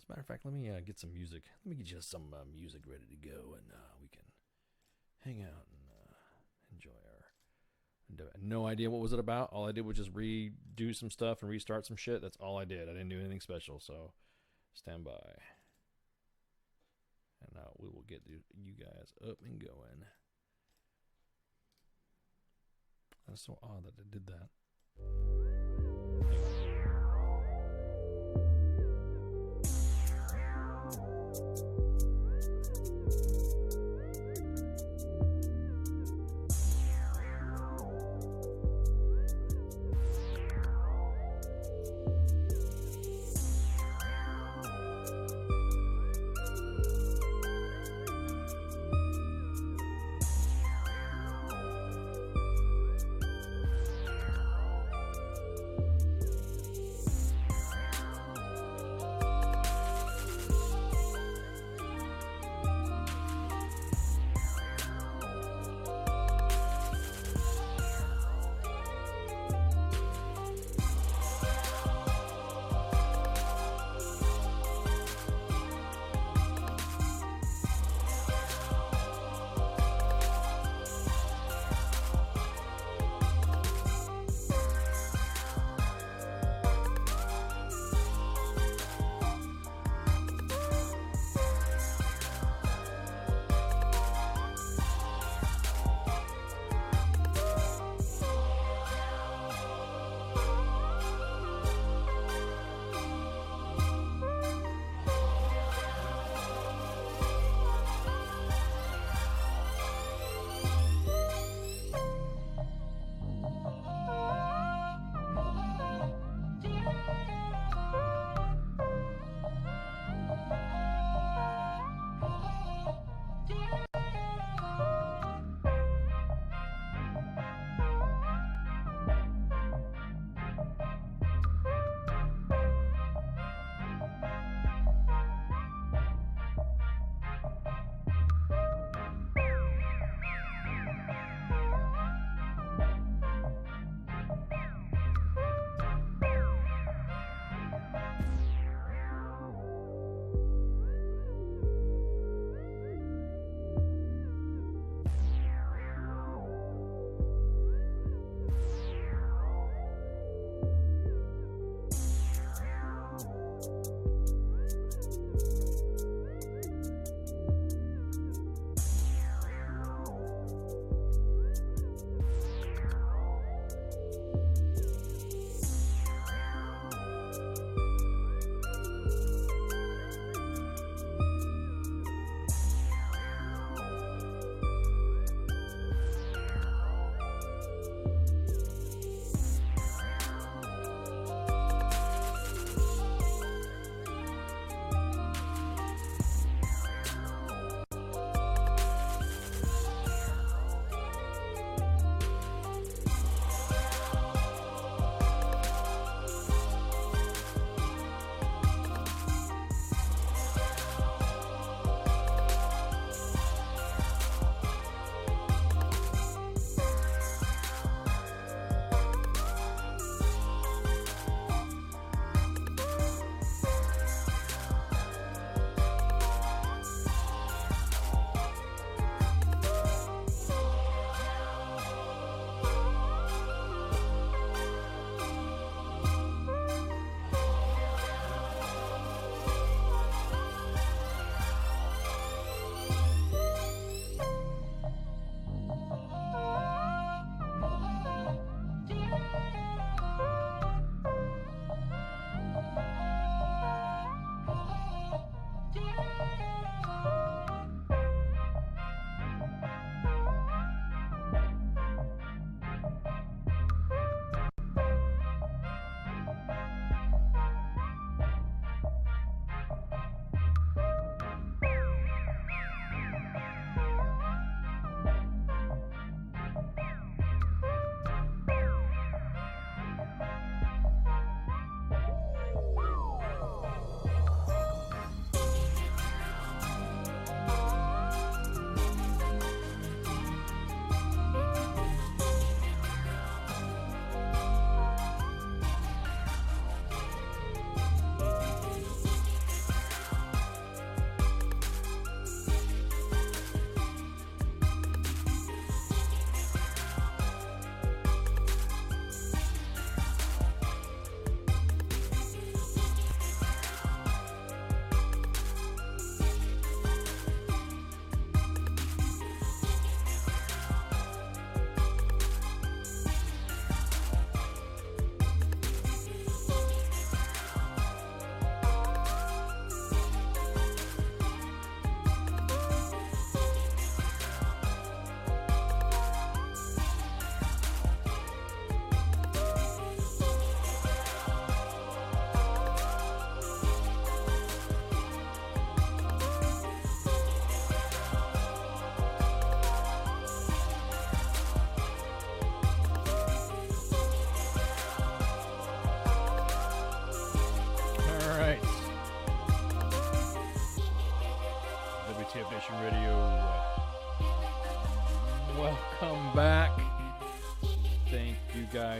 As a matter of fact, let me get some music. Let me get you some music ready to go, and we can hang out and enjoy our. No idea what was it about. All I did was just redo some stuff and restart some shit. That's all I did. I didn't do anything special. So stand by, and we will get you guys up and going. That's so odd that I did that.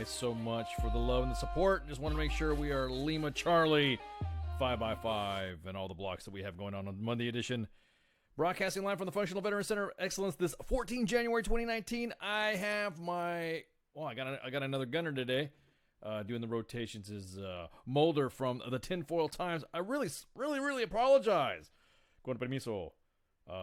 guys so much for the love and the support. Just want to make sure we are Lima Charlie 5x5 and all the blocks that we have going on Monday edition. Broadcasting live from the Functional Veteran Center of Excellence this 14 January 2019. I have I got another gunner today. Doing the rotations is Mulder from the Tinfoil Times. I really apologize. Con permiso. And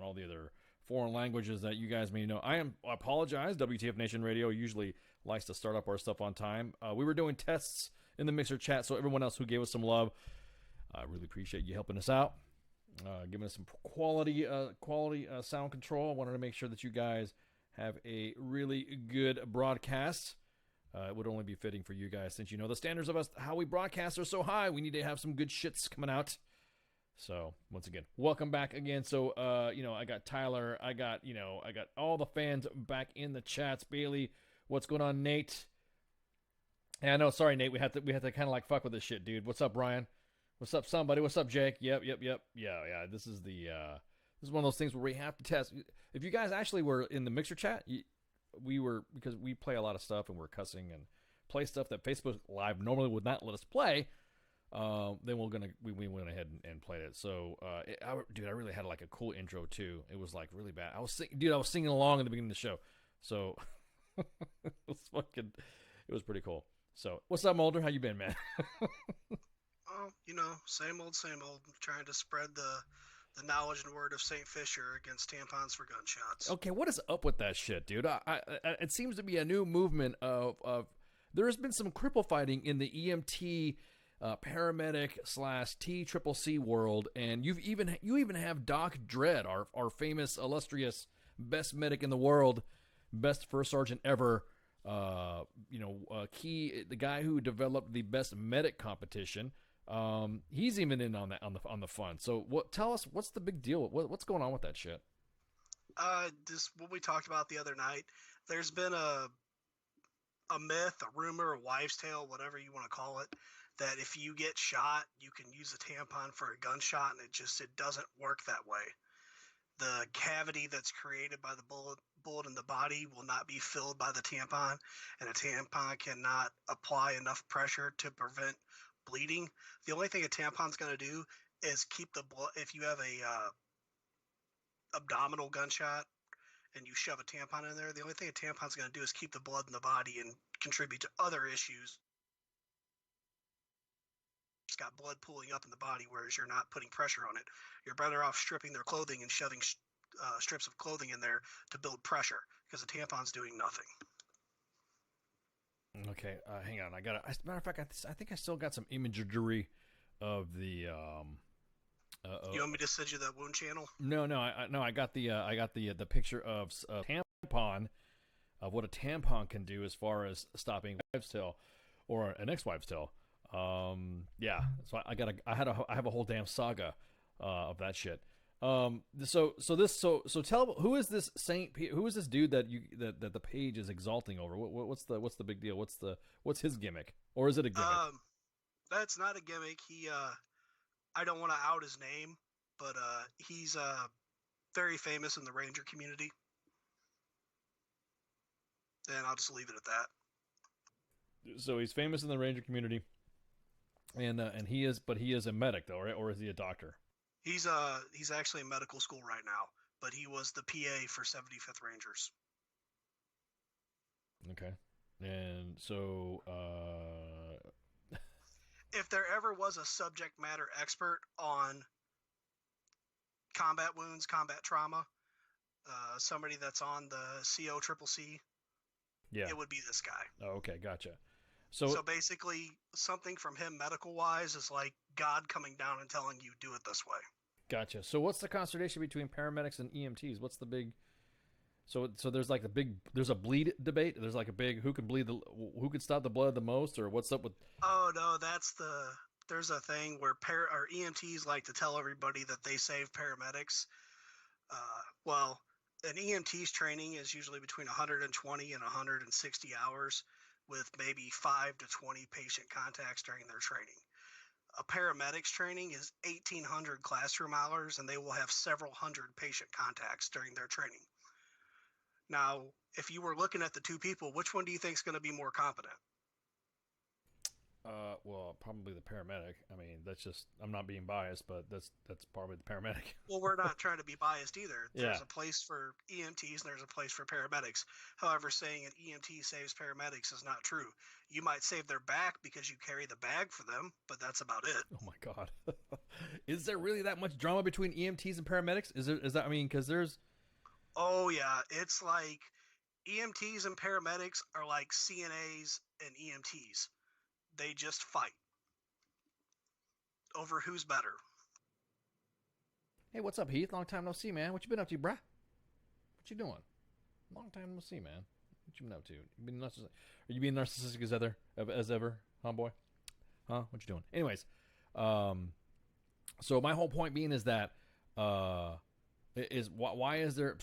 all the other foreign languages that you guys may know. I apologize. WTF Nation Radio usually likes to start up our stuff on time. We were doing tests in the Mixer chat, so everyone else who gave us some love, I really appreciate you helping us out, giving us some quality sound control. I wanted to make sure that you guys have a really good broadcast. It would only be fitting for you guys, since you know the standards of us, how we broadcast, are so high. We need to have some good shits coming out. So once again, welcome back again. So I got Tyler, I got all the fans back in the chats. Bailey, what's going on, Nate? And I know, sorry, Nate, we have to kind of like fuck with this shit, dude. What's up, Brian? What's up, somebody? What's up, Jake? Yep. Yeah. This is one of those things where we have to test. If you guys actually were in the Mixer chat, because we play a lot of stuff and we're cussing and play stuff that Facebook Live normally would not let us play. Then we went ahead and played it. So, I really had like a cool intro too. It was like really bad. I was singing along at the beginning of the show. So it was pretty cool. So what's up, Mulder? How you been, man? Oh, same old, trying to spread the knowledge and word of St. Fisher against tampons for gunshots. Okay, what is up with that shit, dude? It seems to be a new movement of there has been some cripple fighting in the EMT paramedic / TCCC world, and you even have Doc Dredd, our famous, illustrious, best medic in the world, best first sergeant ever. The guy who developed the best medic competition. He's even in on that on the fun. So tell us, what's the big deal? What's going on with that shit? Just what we talked about the other night. There's been a myth, a rumor, a wives' tale, whatever you want to call it, that if you get shot, you can use a tampon for a gunshot, and it doesn't work that way. The cavity that's created by the bullet in the body will not be filled by the tampon, and a tampon cannot apply enough pressure to prevent bleeding. The only thing a tampon's going to do is keep the blood. If you have a abdominal gunshot and you shove a tampon in there, the only thing a tampon's going to do is keep the blood in the body and contribute to other issues. It's got blood pooling up in the body, whereas you're not putting pressure on it. You're better off stripping their clothing and shoving strips of clothing in there to build pressure, because a tampon's doing nothing. Okay, hang on. As a matter of fact, I think I still got some imagery of the. You want me to send you that wound channel? No. I got the picture of a tampon, of what a tampon can do as far as stopping wives' tale, or an ex-wives' tale. Yeah. So I have a whole damn saga of that shit. So tell, who is this who is this dude that the page is exalting over? What's the big deal? What's his gimmick, or is it a gimmick? That's not a gimmick. He I don't want to out his name, but he's very famous in the Ranger community, and I'll just leave it at that. So he's famous in the Ranger community, and he is a medic though, right? Or is he a doctor? He's actually in medical school right now, but he was the PA for 75th Rangers. Okay. And so if there ever was a subject matter expert on combat wounds, combat trauma, somebody that's on the COCCC, yeah, it would be this guy. Oh, okay, gotcha. So basically, something from him medical-wise is like God coming down and telling you, do it this way. Gotcha. So what's the consternation between paramedics and EMTs? What's the big... So there's like there's a bleed debate? There's like a big, who can stop the blood the most, or what's up with... Oh, no, there's a thing where EMTs like to tell everybody that they save paramedics. Well, an EMT's training is usually between 120 and 160 hours, with maybe 5 to 20 patient contacts during their training. A paramedic's training is 1,800 classroom hours, and they will have several hundred patient contacts during their training. Now, if you were looking at the two people, which one do you think is going to be more competent? Well, probably the paramedic. I mean, that's just I'm not being biased, but that's probably the paramedic. Well, we're not trying to be biased either. Yeah. There's a place for EMTs and there's a place for paramedics. However, saying an EMT saves paramedics is not true. You might save their back because you carry the bag for them, but that's about it. Oh my God. Is there really that much drama between EMTs and paramedics? Is that I mean, because there's Oh, yeah. It's like EMTs and paramedics are like CNAs and EMTs. They just fight over who's better. Hey, what's up, Heath? Long time no see, man. What you been up to, bruh? What you doing? Long time no see, man. What you been up to? Are you being narcissistic as ever, huh, boy? Huh? What you doing? Anyways, so my whole point being is that why is there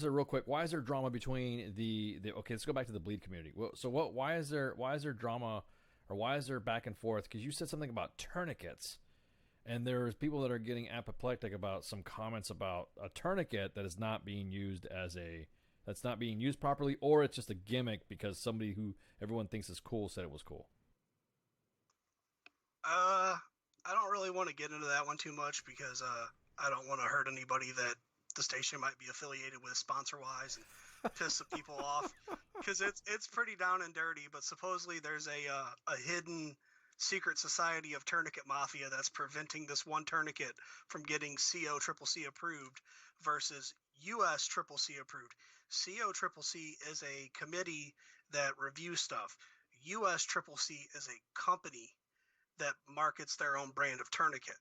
real quick? Why is there drama between the okay? Let's go back to the bleed community. So why is there drama, or why is there back and forth? Because you said something about tourniquets. And there's people that are getting apoplectic about some comments about a tourniquet that is not being used that's not being used properly, or it's just a gimmick because somebody who everyone thinks is cool said it was cool. I don't really want to get into that one too much because I don't want to hurt anybody that the station might be affiliated with sponsor wise and piss some people off, because it's pretty down and dirty. But supposedly there's a hidden secret society of tourniquet mafia that's preventing this one tourniquet from getting COCCC approved versus USCCC approved. COCCC is a committee that reviews stuff. USCCC is a company that markets their own brand of tourniquet,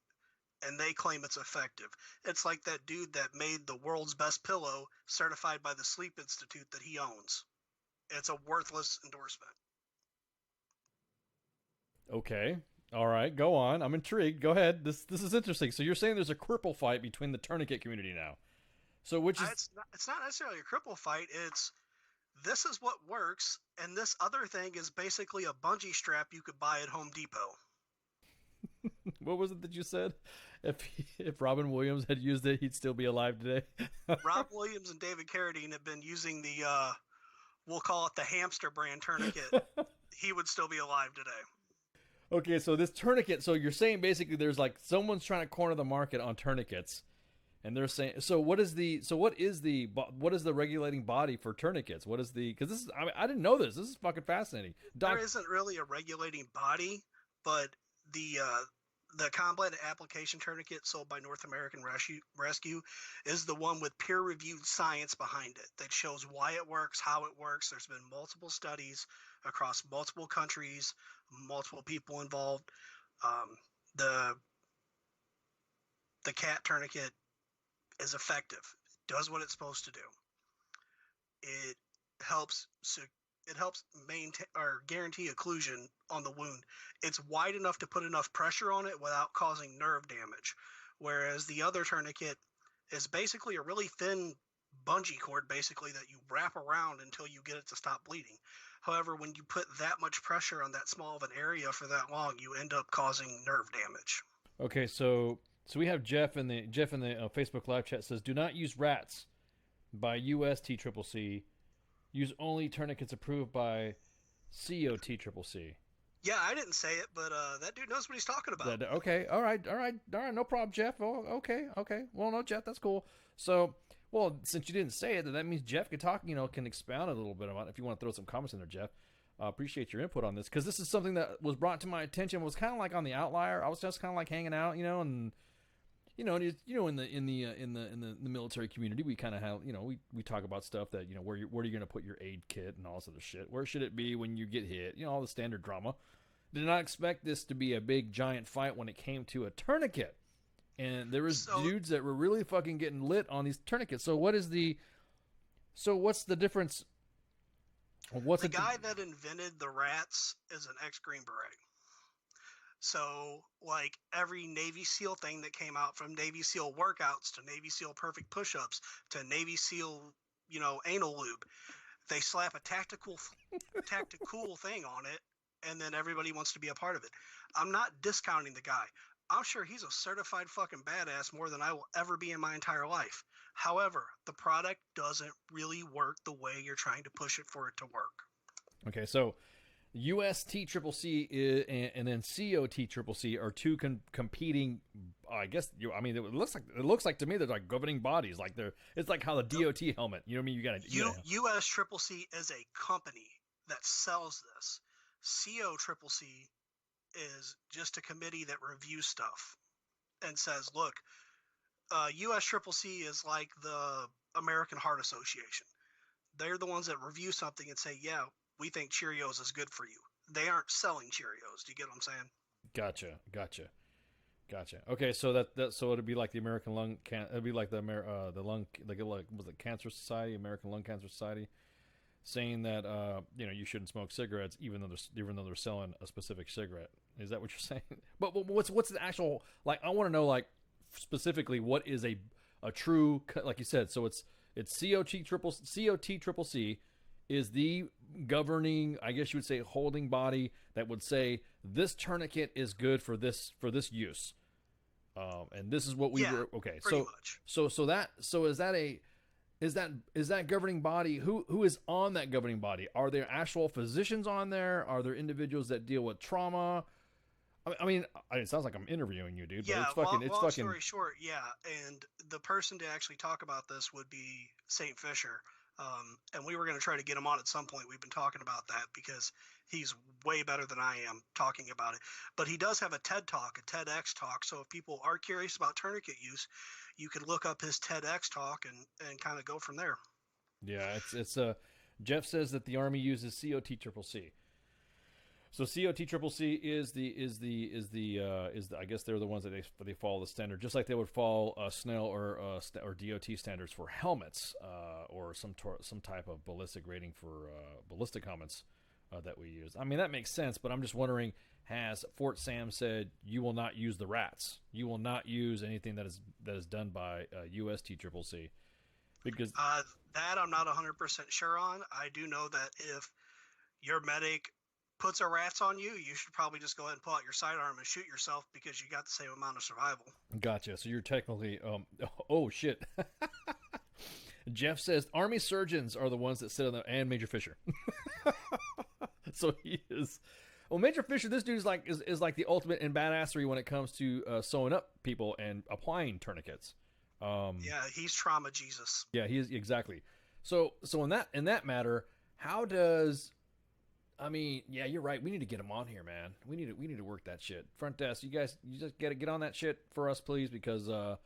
and they claim it's effective. It's like that dude that made the world's best pillow certified by the Sleep Institute that he owns. It's a worthless endorsement. Okay. All right. Go on. I'm intrigued. Go ahead. This is interesting. So you're saying there's a cripple fight between the tourniquet community now. So which is it's not necessarily a cripple fight. It's this is what works, and this other thing is basically a bungee strap you could buy at Home Depot. What was it that you said? If Robin Williams had used it, he'd still be alive today. Rob Williams and David Carradine have been using the we'll call it the hamster brand tourniquet. He would still be alive today. Okay, so this tourniquet, so you're saying basically there's like someone's trying to corner the market on tourniquets, and they're saying, what is the regulating body for tourniquets? What is because this is, I didn't know this. This is fucking fascinating. There isn't really a regulating body, but the combat application tourniquet sold by North American Rescue is the one with peer-reviewed science behind it that shows why it works, how it works. There's been multiple studies across multiple countries, multiple people involved. The cat tourniquet is effective. It does what it's supposed to do. It helps maintain or guarantee occlusion on the wound. It's wide enough to put enough pressure on it without causing nerve damage, whereas the other tourniquet is basically a really thin bungee cord basically that you wrap around until you get it to stop bleeding. However, when you put that much pressure on that small of an area for that long, you end up causing nerve damage. Okay, so we have Jeff in the Facebook live chat says, "Do not use rats by USTCCC. Use only tourniquets approved by COTCCC." Yeah, I didn't say it, but that dude knows what he's talking about. Okay, all right, no problem, Jeff. Oh, okay. Well, no, Jeff, that's cool. So, well, since you didn't say it, then that means Jeff can talk, can expound a little bit about it. If you want to throw some comments in there, Jeff, appreciate your input on this, because this is something that was brought to my attention. It was kind of like on the outlier. I was just kind of like hanging out, and in the military community, we kind of have, we talk about stuff that, where are you going to put your aid kit and all this other shit? Where should it be when you get hit? All the standard drama. Did not expect this to be a big giant fight when it came to a tourniquet. And there was dudes that were really fucking getting lit on these tourniquets. So what's the difference? The guy that invented the rats is an ex-Green Beret. So, like, every Navy SEAL thing that came out, from Navy SEAL workouts to Navy SEAL perfect push-ups to Navy SEAL, anal lube, they slap a tactical thing on it, and then everybody wants to be a part of it. I'm not discounting the guy. I'm sure he's a certified fucking badass more than I will ever be in my entire life. However, the product doesn't really work the way you're trying to push it for it to work. Okay, so USTCCC and then COTCCC are two competing. I guess it looks like to me they're like governing bodies. Like it's like how the DOT helmet. You know what I mean? You got USCCC is a company that sells this. COCCC is just a committee that reviews stuff and says, look, USCCC is like the American Heart Association. They're the ones that review something and say, yeah, we think Cheerios is good for you. They aren't selling Cheerios. Do you get what I'm saying? Gotcha. Okay, so so it'd be like the American Lung it'd be like the lung was it Cancer Society, American Lung Cancer Society, saying that you shouldn't smoke cigarettes even though they're selling a specific cigarette. Is that what you're saying? But what's the actual, like, I want to know, like, specifically what is a true, like you said, so it's COTCCC is the governing, I guess you would say, holding body that would say this tourniquet is good for this use, and this is what we were okay. So is that governing body? Who is on that governing body? Are there actual physicians on there? Are there individuals that deal with trauma? I mean, it sounds like I'm interviewing you, dude. Yeah, but it's long fucking. Story short, yeah, and the person to actually talk about this would be St. Fisher. And we were going to try to get him on at some point. We've been talking about that because he's way better than I am talking about it. But he does have a TED Talk, a TEDx talk. So if people are curious about tourniquet use, you could look up his TEDx talk and kind of go from there. Yeah, it's Jeff says that the Army uses COTCCC. So COTCCC is the I guess they're the ones that they follow the standard, just like they would follow SNEL or DOT standards for helmets or some type of ballistic rating for ballistic helmets that we use. I mean, that makes sense, but I'm just wondering, has Fort Sam said you will not use the rats? You will not use anything that is done by USTCCC? Because that I'm not 100% sure on. I do know that if your medic puts a rats on you, you should probably just go ahead and pull out your sidearm and shoot yourself because you got the same amount of survival. Gotcha. So you're technically, oh shit. Jeff says Army surgeons are the ones that sit on the, and Major Fisher. So he is. Well, Major Fisher, this dude is like the ultimate in badassery when it comes to sewing up people and applying tourniquets. Yeah, he's trauma Jesus. Yeah, he is, exactly. So in that matter, how does? I mean, yeah, you're right. We need to get him on here, man. We need to work that shit. Front desk, you guys, you just get on that shit for us, please, because I'm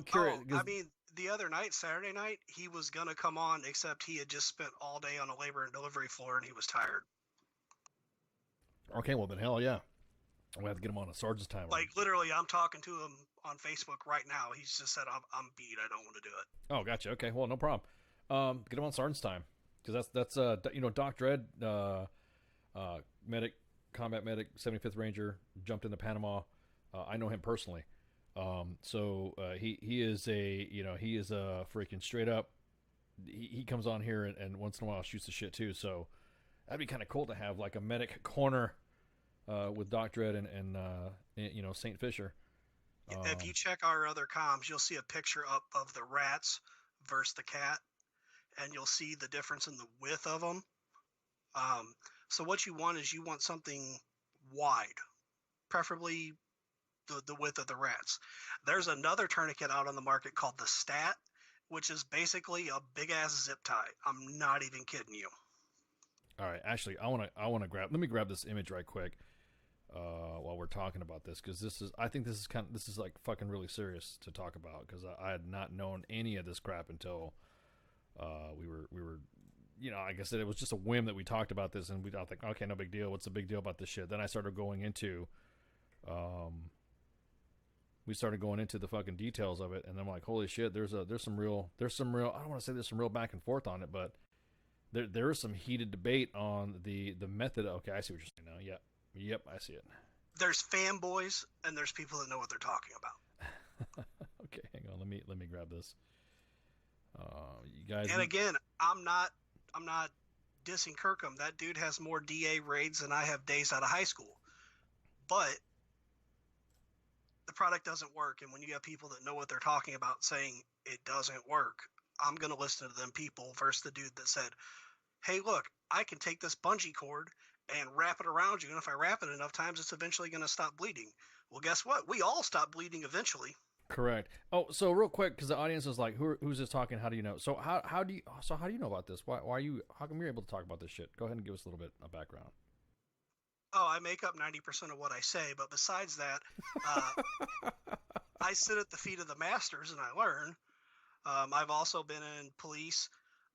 curious. I mean, the other night, Saturday night, he was gonna come on, except he had just spent all day on a labor and delivery floor, and he was tired. Okay, well then, hell yeah, we have to get him on a sergeant's time. Like literally, I'm talking to him on Facebook right now. He's just said, "I'm beat. I don't want to do it." Oh, gotcha. Okay, well, no problem. Get him on sergeant's time. Because that's Doc Dredd, medic, combat medic, 75th Ranger, jumped into Panama. I know him personally. So he is a freaking straight up. He comes on here and once in a while shoots the shit too. So that'd be kind of cool to have like a medic corner with Doc Dredd and St. Fisher. If you check our other comms, you'll see a picture up of the rats versus the cat. And you'll see the difference in the width of them. So what you want is something wide, preferably the width of the rats. There's another tourniquet out on the market called the Stat, which is basically a big ass zip tie. I'm not even kidding you. All right, actually, I want to let me grab this image right quick while we're talking about this, because I think this is like fucking really serious to talk about, because I had not known any of this crap until. We were, like I said, it was just a whim that we talked about this, and I think, okay, no big deal. What's the big deal about this shit? Then I started going into, the fucking details of it, and I'm like, holy shit, there's some real, I don't want to say there's some real back and forth on it, but there is some heated debate on the method. Okay, I see what you're saying now. Yep, I see it. There's fanboys, and there's people that know what they're talking about. Okay, hang on, let me grab this. You guys. And again, I'm not dissing Kirkham. That dude has more DA raids than I have days out of high school. But the product doesn't work. And when you have people that know what they're talking about saying it doesn't work, I'm going to listen to them people versus the dude that said, hey, look, I can take this bungee cord and wrap it around you. And if I wrap it enough times, it's eventually going to stop bleeding. Well, guess what? We all stop bleeding eventually. Correct. Oh, so real quick, because the audience is like, who's this talking? How do you know? So how do you know about this? Why are you? How come you're able to talk about this shit? Go ahead and give us a little bit of background. Oh, I make up 90% of what I say, but besides that, I sit at the feet of the masters and I learn. I've also been in police.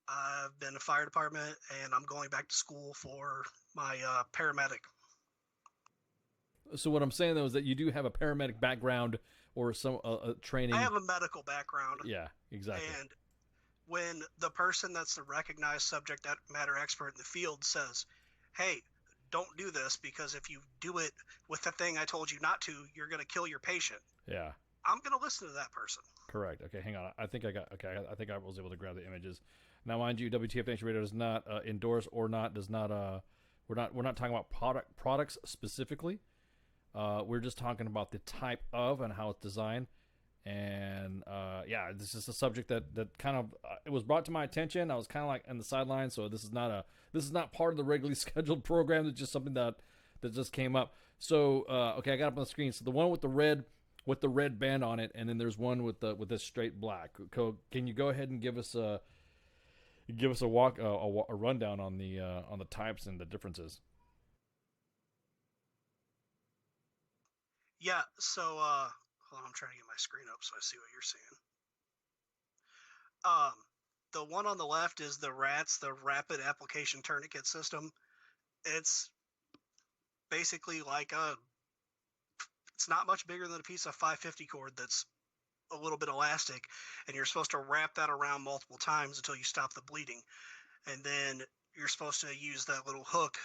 I've been in fire department, and I'm going back to school for my paramedic. So what I'm saying though is that you do have a paramedic background or some training. I have a medical background. Yeah, exactly. And when the person that's the recognized subject matter expert in the field says, hey, don't do this because if you do it with the thing I told you not to, you're going to kill your patient. Yeah. I'm going to listen to that person. Correct. Okay, hang on. I think I was able to grab the images. Now, mind you, WTF Nation Radio does not endorse or does not. We're not talking about products specifically. We're just talking about the type of and how it's designed. And yeah, this is a subject that kind of it was brought to my attention. I was kind of like on the sidelines, so this is not part of the regularly scheduled program. It's just something that just came up. So okay, I got up on the screen. So the one with the red band on it, and then there's one with this straight black. Can you go ahead and give us a rundown on the types and the differences? Yeah. So hold on, I'm trying to get my screen up so I see what you're seeing. The one on the left is the Rapid Application Tourniquet System. It's basically like it's not much bigger than a piece of 550 cord that's a little bit elastic, and you're supposed to wrap that around multiple times until you stop the bleeding. And then you're supposed to use that little hook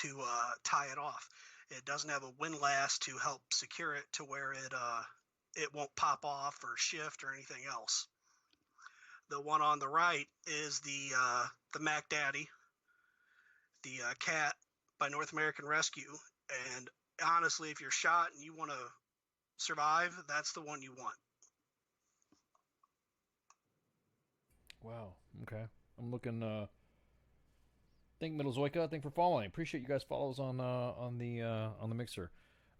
to tie it off. It doesn't have a windlass to help secure it to where it won't pop off or shift or anything else. The one on the right is the Mac Daddy, the cat by North American Rescue. And honestly, if you're shot and you want to survive, that's the one you want. Wow. Okay. I'm looking. Thank Middlezoica. Thank for following. Appreciate you guys follows on the mixer.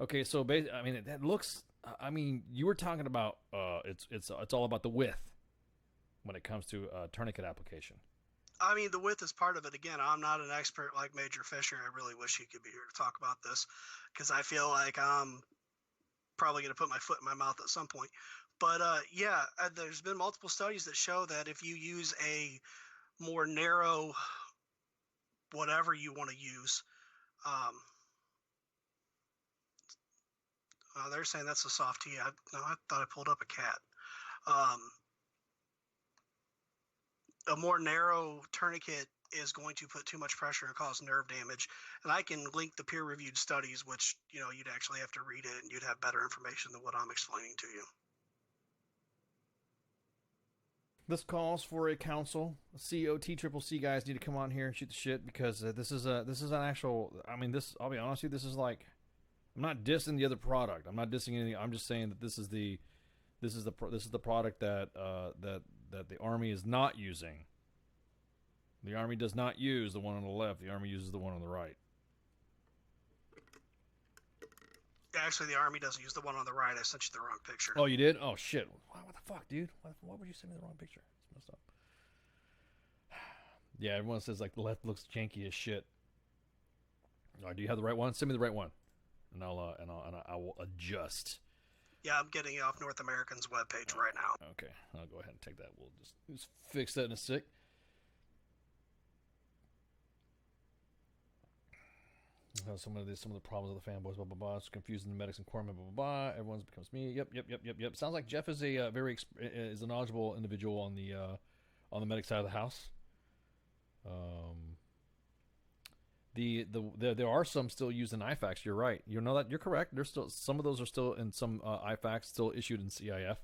Okay, so I mean it looks. I mean, you were talking about it's all about the width when it comes to tourniquet application. I mean, the width is part of it. Again, I'm not an expert like Major Fisher. I really wish he could be here to talk about this because I feel like I'm probably going to put my foot in my mouth at some point. But yeah, there's been multiple studies that show that if you use a more narrow, whatever you want to use, they're saying that's a soft T. I thought I pulled up a cat. A more narrow tourniquet is going to put too much pressure and cause nerve damage. And I can link the peer-reviewed studies, which, you'd actually have to read it and you'd have better information than what I'm explaining to you. This calls for a council. COTCCC guys need to come on here and shoot the shit because this is an actual. I mean, this. I'll be honest with you. This is like, I'm not dissing the other product. I'm not dissing anything. I'm just saying that this is the product that the Army is not using. The Army does not use the one on the left. The Army uses the one on the right. Actually, the Army doesn't use the one on the right. I sent you the wrong picture. Oh, you did? Oh, shit. What the fuck, dude? Why would you send me the wrong picture? It's messed up. Yeah, everyone says, like, the left looks janky as shit. All right, do you have the right one? Send me the right one. And I will adjust. Yeah, I'm getting it off North American's webpage right now. Okay, I'll go ahead and take that. We'll just fix that in a sec. Some of the problems of the fanboys, blah blah blah. It's confusing the medics and corpsmen, blah blah blah. Everyone's becomes me. Yep. Sounds like Jeff is a is a knowledgeable individual on the medic side of the house. There are some still used in IFACs. You're right. You know that you're correct. There's still some of those are still in some IFACs still issued in CIF.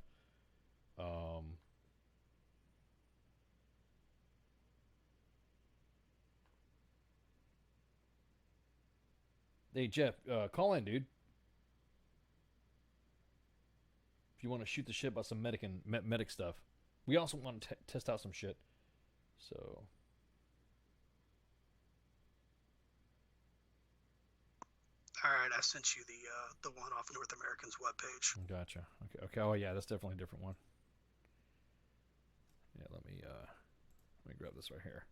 Hey Jeff, call in, dude. If you want to shoot the shit about some medic stuff. We also want to test out some shit. So. All right, I sent you the one off North American's webpage. Gotcha. Okay. Oh yeah, that's definitely a different one. Yeah, let me grab this right here.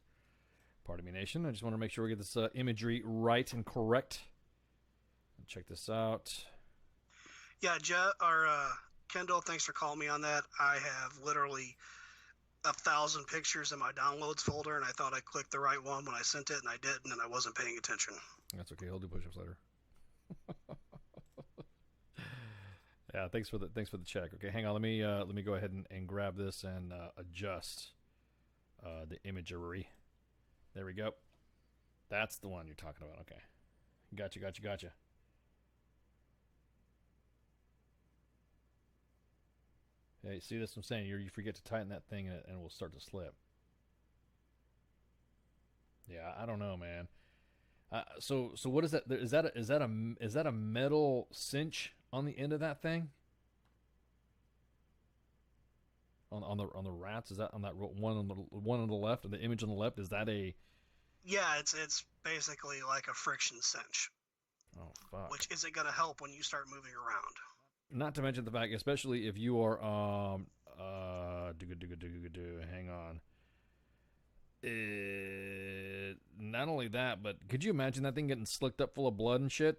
Pardon me, nation. I just want to make sure we get this imagery right and correct. Check this out. Yeah, Kendall, thanks for calling me on that. I have literally 1,000 pictures in my downloads folder, and I thought I clicked the right one when I sent it, and I didn't, and I wasn't paying attention. That's okay. He'll do push-ups later. Yeah, thanks for the check. Okay, hang on. Let me go ahead and grab this and adjust the imagery. There we go. That's the one you're talking about. Okay, gotcha. Hey, see this? I'm saying you forget to tighten that thing and it will start to slip. Yeah, I don't know, man. So what is that? Is that a metal cinch on the end of that thing? On the rats? Is that on that one on the left, and the image on the left? Is that a? Yeah, it's basically like a friction cinch. Oh fuck! Which isn't gonna help when you start moving around. Not to mention the fact, especially if you are hang on. Not only that, but could you imagine that thing getting slicked up full of blood and shit?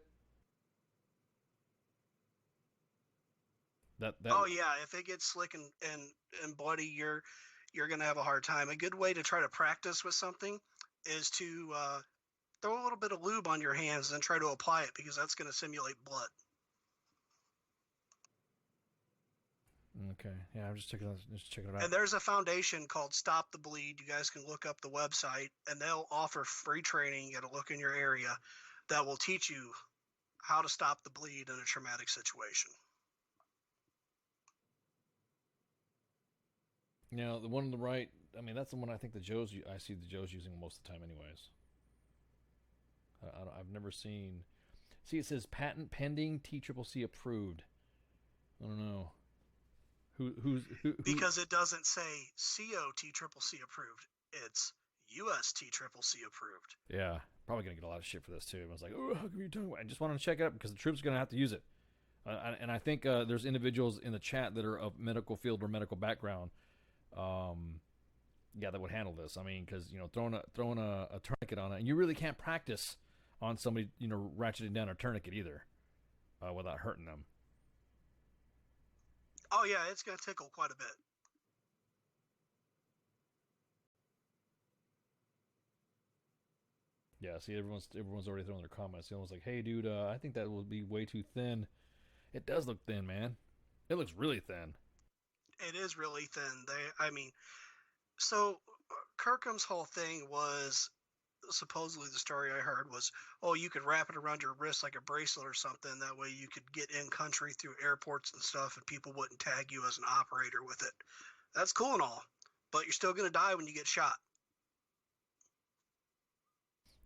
Oh yeah, if it gets slick and bloody, you're gonna have a hard time. A good way to try to practice with something is to throw a little bit of lube on your hands and try to apply it, because that's gonna simulate blood. Okay, yeah, I'm just checking it out. And there's a foundation called Stop the Bleed. You guys can look up the website, and they'll offer free training at a look in your area that will teach you how to stop the bleed in a traumatic situation. Now, the one on the right, I mean, that's the one I think I see the Joe's using most of the time anyways. I've never seen... See, it says patent pending, TCCC approved. I don't know. Who? Because it doesn't say COTCCC approved. It's USTCCC approved. Yeah, probably going to get a lot of shit for this, too. I was like, oh, how come you talking about it? I just wanted to check it out because the troops are going to have to use it. And I think there's individuals in the chat that are of medical field or medical background that would handle this. I mean, because, throwing a tourniquet on it, and you really can't practice on somebody, ratcheting down a tourniquet either without hurting them. Oh, yeah, it's going to tickle quite a bit. Yeah, see, everyone's already throwing their comments. Everyone's like, hey, dude, I think that would be way too thin. It does look thin, man. It looks really thin. It is really thin. So Kirkham's whole thing was, supposedly the story I heard was, you could wrap it around your wrist like a bracelet or something. That way you could get in country through airports and stuff, and people wouldn't tag you as an operator with it. That's cool and all, but you're still going to die when you get shot.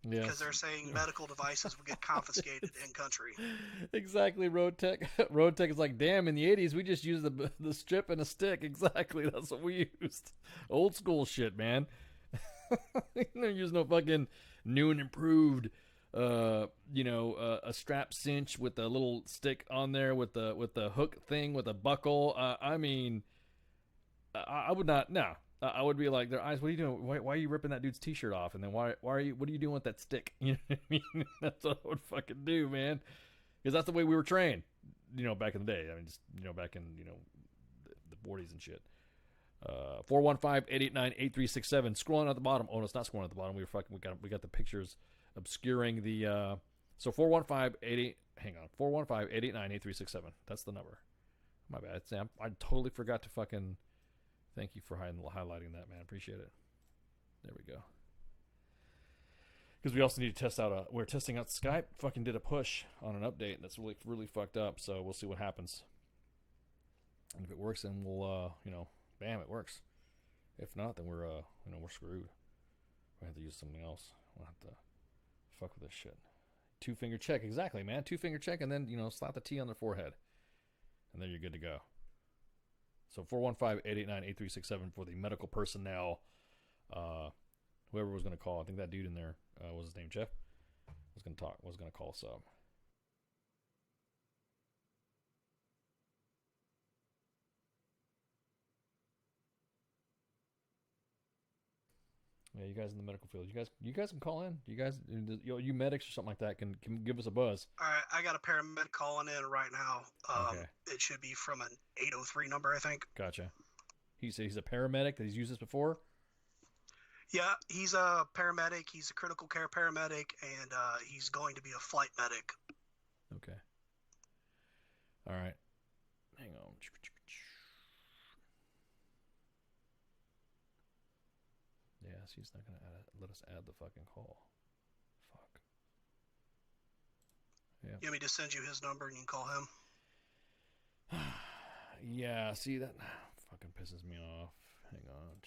Yes. Because they're saying medical devices will get confiscated in country. Exactly, Road Tech. Road Tech is like, damn, in the 80s, we just used the strip and a stick. Exactly, that's what we used. Old school shit, man. They're using no fucking new and improved, a strap cinch with a little stick on there with the hook thing with a buckle. I would not. No, I would be like, their eyes. What are you doing? Why are you ripping that dude's t-shirt off? And then why are you? What are you doing with that stick? You know what I mean? That's what I would fucking do, man. Because that's the way we were trained. Back in the day. I mean, just back in the 40s and shit. 415-889-8367. Scrolling at the bottom. Oh, no, it's not scrolling at the bottom. We got the pictures obscuring the. So 415-88. Hang on. 415-889-8367. That's the number. My bad, Sam. I totally forgot to fucking. Thank you for highlighting that, man. Appreciate it. There we go. Because we also need to test out we're testing out Skype. Fucking did a push on an update, and that's really, really fucked up. So we'll see what happens. And if it works, then we'll, bam, it works. If not, then we're screwed. We have to use something else. We'll have to fuck with this shit. 2-finger check, exactly, man. 2-finger check, and then slap the T on their forehead, and then you're good to go. So 415-889-8367 for the medical personnel. Whoever was going to call, I think that dude in there, what was his name, Jeff? Was going to call us up. Yeah, you guys in the medical field, you guys can call in. You medics or something like that can give us a buzz. All right, I got a paramedic calling in right now. Okay. It should be from an 803 number, I think. Gotcha. He's a paramedic that he's used this before. Yeah, he's a paramedic. He's a critical care paramedic, and he's going to be a flight medic. Okay. All right. Hang on. Yeah, she's not going to let us add the fucking call. Fuck. Yeah. You want me to send you his number and you can call him? Yeah, see, that fucking pisses me off. Hang on.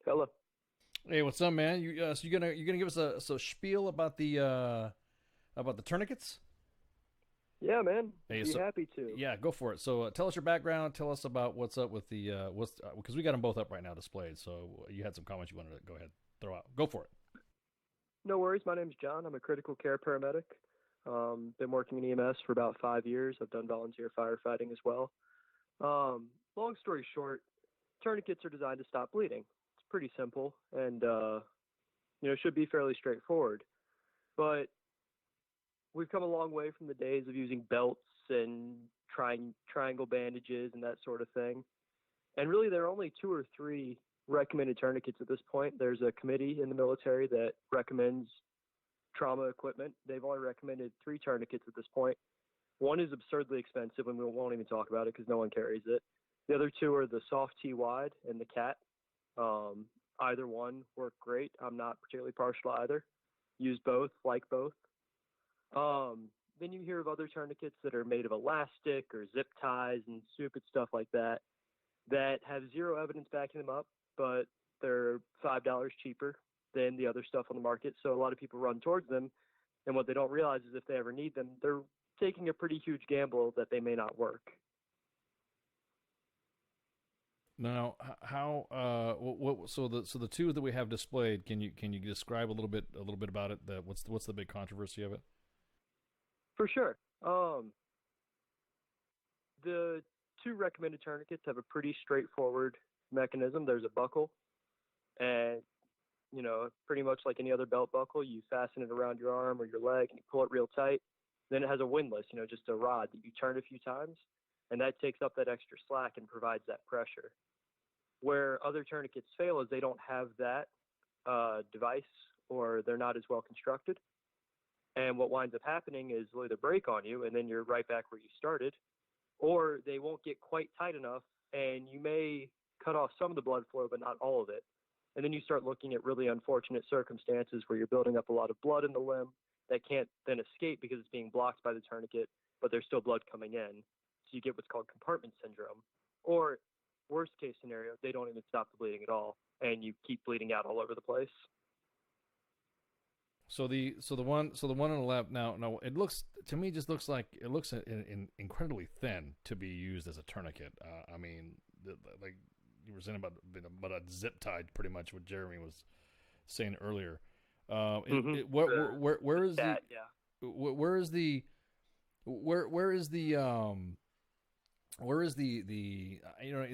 Hello. Hey, what's up, man? So you're gonna give us a spiel about the tourniquets? Yeah, man. Hey, Be happy to. Yeah, go for it. So tell us your background. Tell us about what's up with the because we got them both up right now displayed. So you had some comments you wanted to go ahead throw out. Go for it. No worries. My name's John. I'm a critical care paramedic. Been working in EMS for about 5 years. I've done volunteer firefighting as well. Long story short, tourniquets are designed to stop bleeding. It's pretty simple and should be fairly straightforward. But we've come a long way from the days of using belts and triangle bandages and that sort of thing. And really, there are only 2 or 3 recommended tourniquets at this point. There's a committee in the military that recommends trauma equipment. They've only recommended 3 tourniquets at this point. One is absurdly expensive, and we won't even talk about it because no one carries it. The other 2 are the Soft T Wide and the Cat. Either one work great. I'm not particularly partial to either. Use both, like both. Then you hear of other tourniquets that are made of elastic or zip ties and stupid stuff like that have zero evidence backing them up, but they're $5 cheaper than the other stuff on the market. So a lot of people run towards them, and what they don't realize is if they ever need them, they're taking a pretty huge gamble that they may not work. Now, how so the 2 that we have displayed, can you describe a little bit about it? What's the big controversy of it? For sure. The 2 recommended tourniquets have a pretty straightforward mechanism. There's a buckle, and pretty much like any other belt buckle, you fasten it around your arm or your leg and you pull it real tight. Then it has a windlass, just a rod that you turn a few times, and that takes up that extra slack and provides that pressure. Where other tourniquets fail is they don't have that device, or they're not as well constructed. And what winds up happening is they'll either break on you and then you're right back where you started, or they won't get quite tight enough and you may cut off some of the blood flow, but not all of it. And then you start looking at really unfortunate circumstances where you're building up a lot of blood in the limb that can't then escape because it's being blocked by the tourniquet, but there's still blood coming in. So you get what's called compartment syndrome. Or worst case scenario, they don't even stop the bleeding at all and you keep bleeding out all over the place. So the one on the left now it looks to me incredibly thin to be used as a tourniquet. I mean, like you were saying about a zip tie, pretty much what Jeremy was saying earlier. Where is that? Yeah. Where is the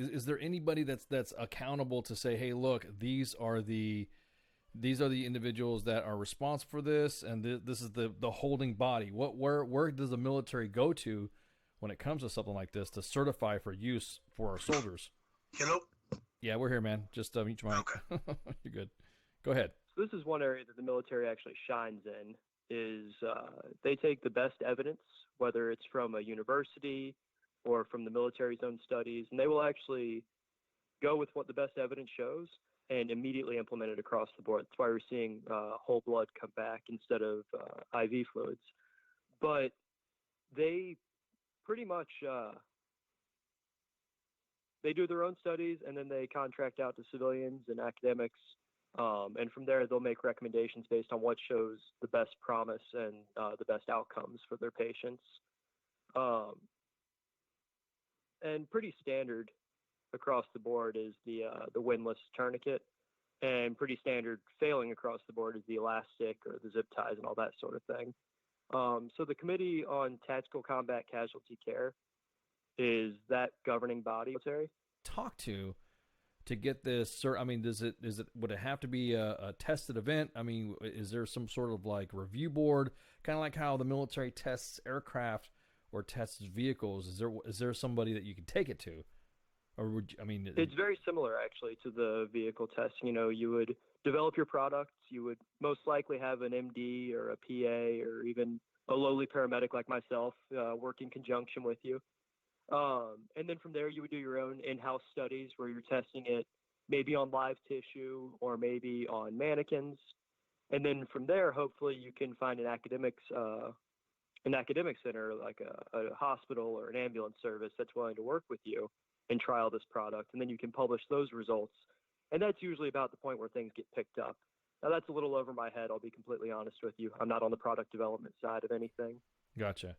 is there anybody that's accountable to say, hey, look, these are the individuals that are responsible for this, and this is the holding body. Where does the military go to when it comes to something like this to certify for use for our soldiers? Hello? Yeah, we're here, man. Just mute your mic. Okay. You're good. Go ahead. So this is one area that the military actually shines in, is they take the best evidence, whether it's from a university or from the military's own studies, and they will actually go with what the best evidence shows and immediately implement it across the board. That's why we're seeing whole blood come back instead of IV fluids. But they pretty much they do their own studies, and then they contract out to civilians and academics, and from there they'll make recommendations based on what shows the best promise and the best outcomes for their patients. And pretty standard across the board is the windlass tourniquet, and pretty standard failing across the board is the elastic or the zip ties and all that sort of thing. So the Committee on Tactical Combat Casualty Care is that governing body. Talk to get this, I mean, would it have to be a tested event? I mean, is there some sort of like review board, kind of like how the military tests aircraft or tests vehicles? Is there somebody that you can take it to, or would you, I mean? It's very similar actually to the vehicle test. You know, you would develop your products. You would most likely have an MD or a PA or even a lowly paramedic like myself work in conjunction with you. And then from there, you would do your own in-house studies where you're testing it maybe on live tissue or maybe on mannequins. And then from there, hopefully you can find an academic center like a hospital or an ambulance service that's willing to work with you and trial this product. And then you can publish those results. And that's usually about the point where things get picked up. Now, that's a little over my head. I'll be completely honest with you. I'm not on the product development side of anything. Gotcha.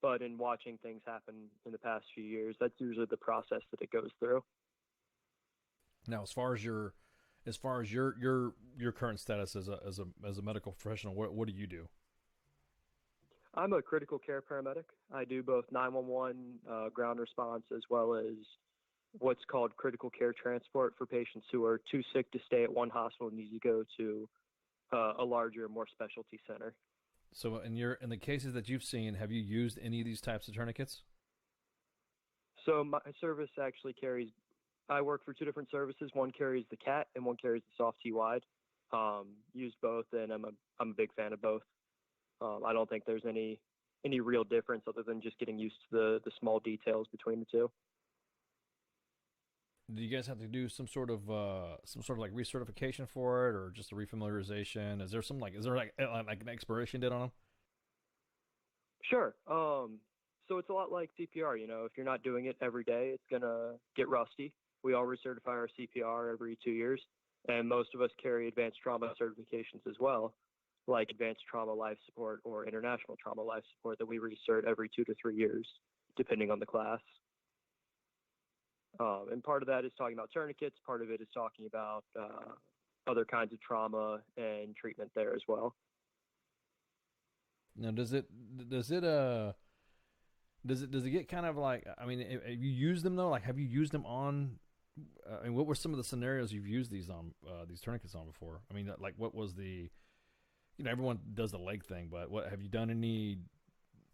But in watching things happen in the past few years, that's usually the process that it goes through. Now, as far as your current status as a medical professional, what do you do? I'm a critical care paramedic. I do both 911 ground response as well as what's called critical care transport for patients who are too sick to stay at one hospital and need to go to a larger, more specialty center. So in the cases that you've seen, have you used any of these types of tourniquets? So my service actually carries, I work for two different services. One carries the CAT and one carries the soft T-wide. Used both, and I'm a big fan of both. I don't think there's any real difference other than just getting used to the small details between the two. Do you guys have to do some sort of like recertification for it, or just a refamiliarization? Is there like an expiration date on them? Sure. So it's a lot like CPR. You know, if you're not doing it every day, it's gonna get rusty. We all recertify our CPR every 2 years, and most of us carry advanced trauma certifications as well, like advanced trauma life support or international trauma life support that we recert every 2 to 3 years, depending on the class. And part of that is talking about tourniquets. Part of it is talking about other kinds of trauma and treatment there as well. Now, does it get kind of like, I mean, have you used them though? Like, have you used them on? I mean, what were some of the scenarios you've used these tourniquets on before? I mean, like, what was the, everyone does the leg thing, but what have you done any?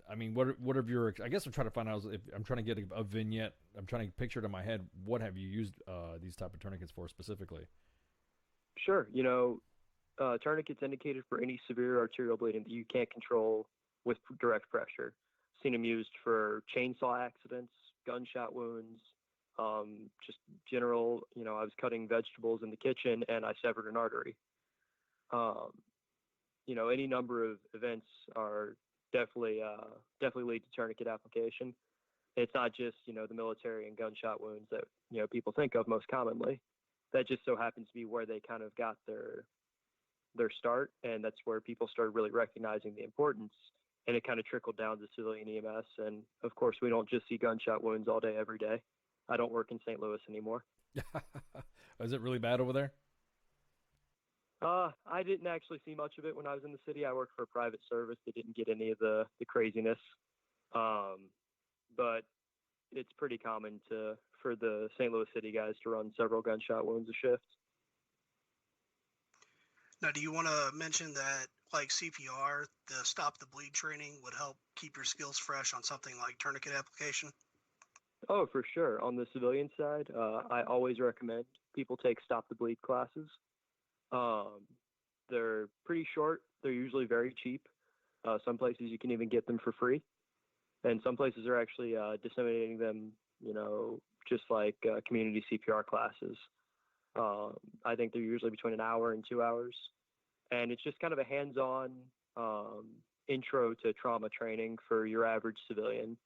I mean, what have your? I guess I'm trying to find out if I'm trying to get a vignette. I'm trying to picture it in my head. What have you used these type of tourniquets for specifically? Sure. Tourniquets indicated for any severe arterial bleeding that you can't control with direct pressure. Seen them used for chainsaw accidents, gunshot wounds, just general. I was cutting vegetables in the kitchen and I severed an artery. Any number of events are definitely lead to tourniquet application. It's not just the military and gunshot wounds that people think of most commonly. That just so happens to be where they kind of got their start, and that's where people started really recognizing the importance, and it kind of trickled down to civilian EMS. And of course, we don't just see gunshot wounds all day every day. I don't work in St. Louis anymore. Is it really bad over there? I didn't actually see much of it when I was in the city. I worked for a private service that didn't get any of the craziness. But it's pretty common for the St. Louis City guys to run several gunshot wounds a shift. Now, do you want to mention that, like CPR, the stop the bleed training would help keep your skills fresh on something like tourniquet application? Oh, for sure. On the civilian side, I always recommend people take stop the bleed classes. They're pretty short. They're usually very cheap. Some places you can even get them for free. and some places are actually disseminating them, just like community CPR classes. I think they're usually between an hour and 2 hours, and it's just kind of a hands-on intro to trauma training for your average civilian,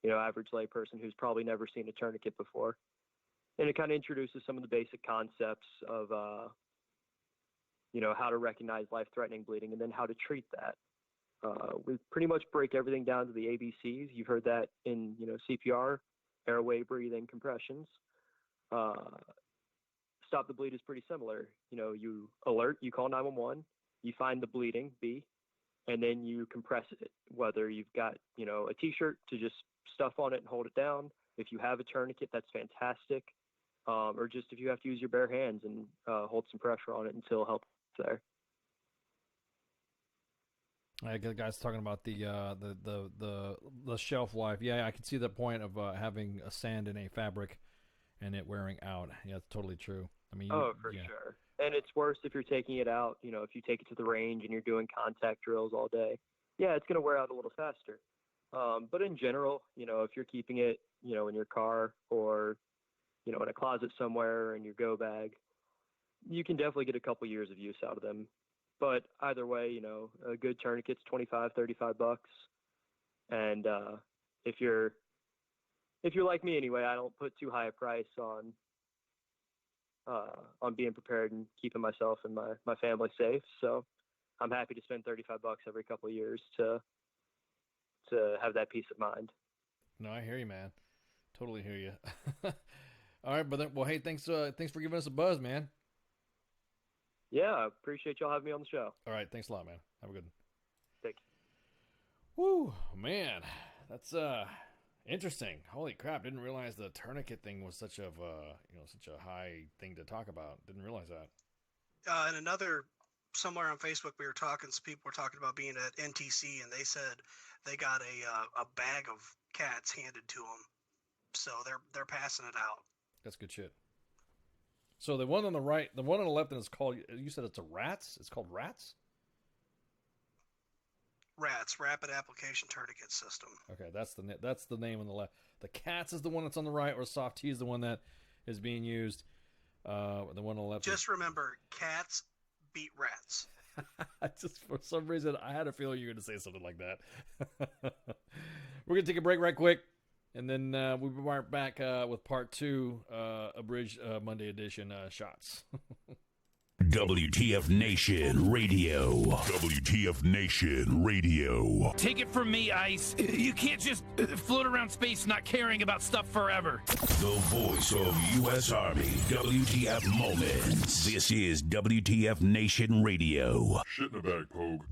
average layperson who's probably never seen a tourniquet before. And it kind of introduces some of the basic concepts of, how to recognize life-threatening bleeding and then how to treat that. We pretty much break everything down to the ABCs. You've heard that in, CPR, airway, breathing, compressions. Stop the bleed is pretty similar. You alert, you call 911, you find the bleeding, B, and then you compress it, whether you've got, a T-shirt to just stuff on it and hold it down. If you have a tourniquet, that's fantastic. Or just if you have to use your bare hands and hold some pressure on it until help is there. I get guys talking about the shelf life. Yeah, I can see the point of having a sand in a fabric and it wearing out. Yeah, it's totally true. I mean, for sure. And it's worse if you're taking it out. If you take it to the range and you're doing contact drills all day. Yeah, it's going to wear out a little faster. But in general, if you're keeping it, in your car or, in a closet somewhere or in your go bag, you can definitely get a couple years of use out of them. But either way, a good tourniquet's $25-$35. And if you're like me anyway, I don't put too high a price on being prepared and keeping myself and my family safe. So I'm happy to spend $35 every couple of years to have that peace of mind. No, I hear you, man. Totally hear you. All right, brother. Well, hey, thanks for giving us a buzz, man. Yeah, I appreciate y'all having me on the show. All right, thanks a lot, man. Have a good one. Thank you. Woo, man, that's interesting. Holy crap! Didn't realize the tourniquet thing was such a high thing to talk about. Didn't realize that. And somewhere on Facebook, some people were talking about being at NTC, and they said they got a bag of cats handed to them, so they're passing it out. That's good shit. So the one on the right, the one on the left, is called. You said it's a rats. It's called rats. Rats, Rapid Application Tourniquet System. Okay, that's the name on the left. The cats is the one that's on the right, or soft T is the one that is being used. The one on the left. Just remember, cats beat rats. Just for some reason, I had a feeling you were going to say something like that. We're going to take a break right quick, and then we'll be right back with part 2, abridged Monday edition shots. WTF Nation Radio. WTF Nation Radio. Take it from me, Ice. You can't just float around space not caring about stuff forever. The voice of U.S. Army. WTF Moments. This is WTF Nation Radio. Shit in the bag, Pogue.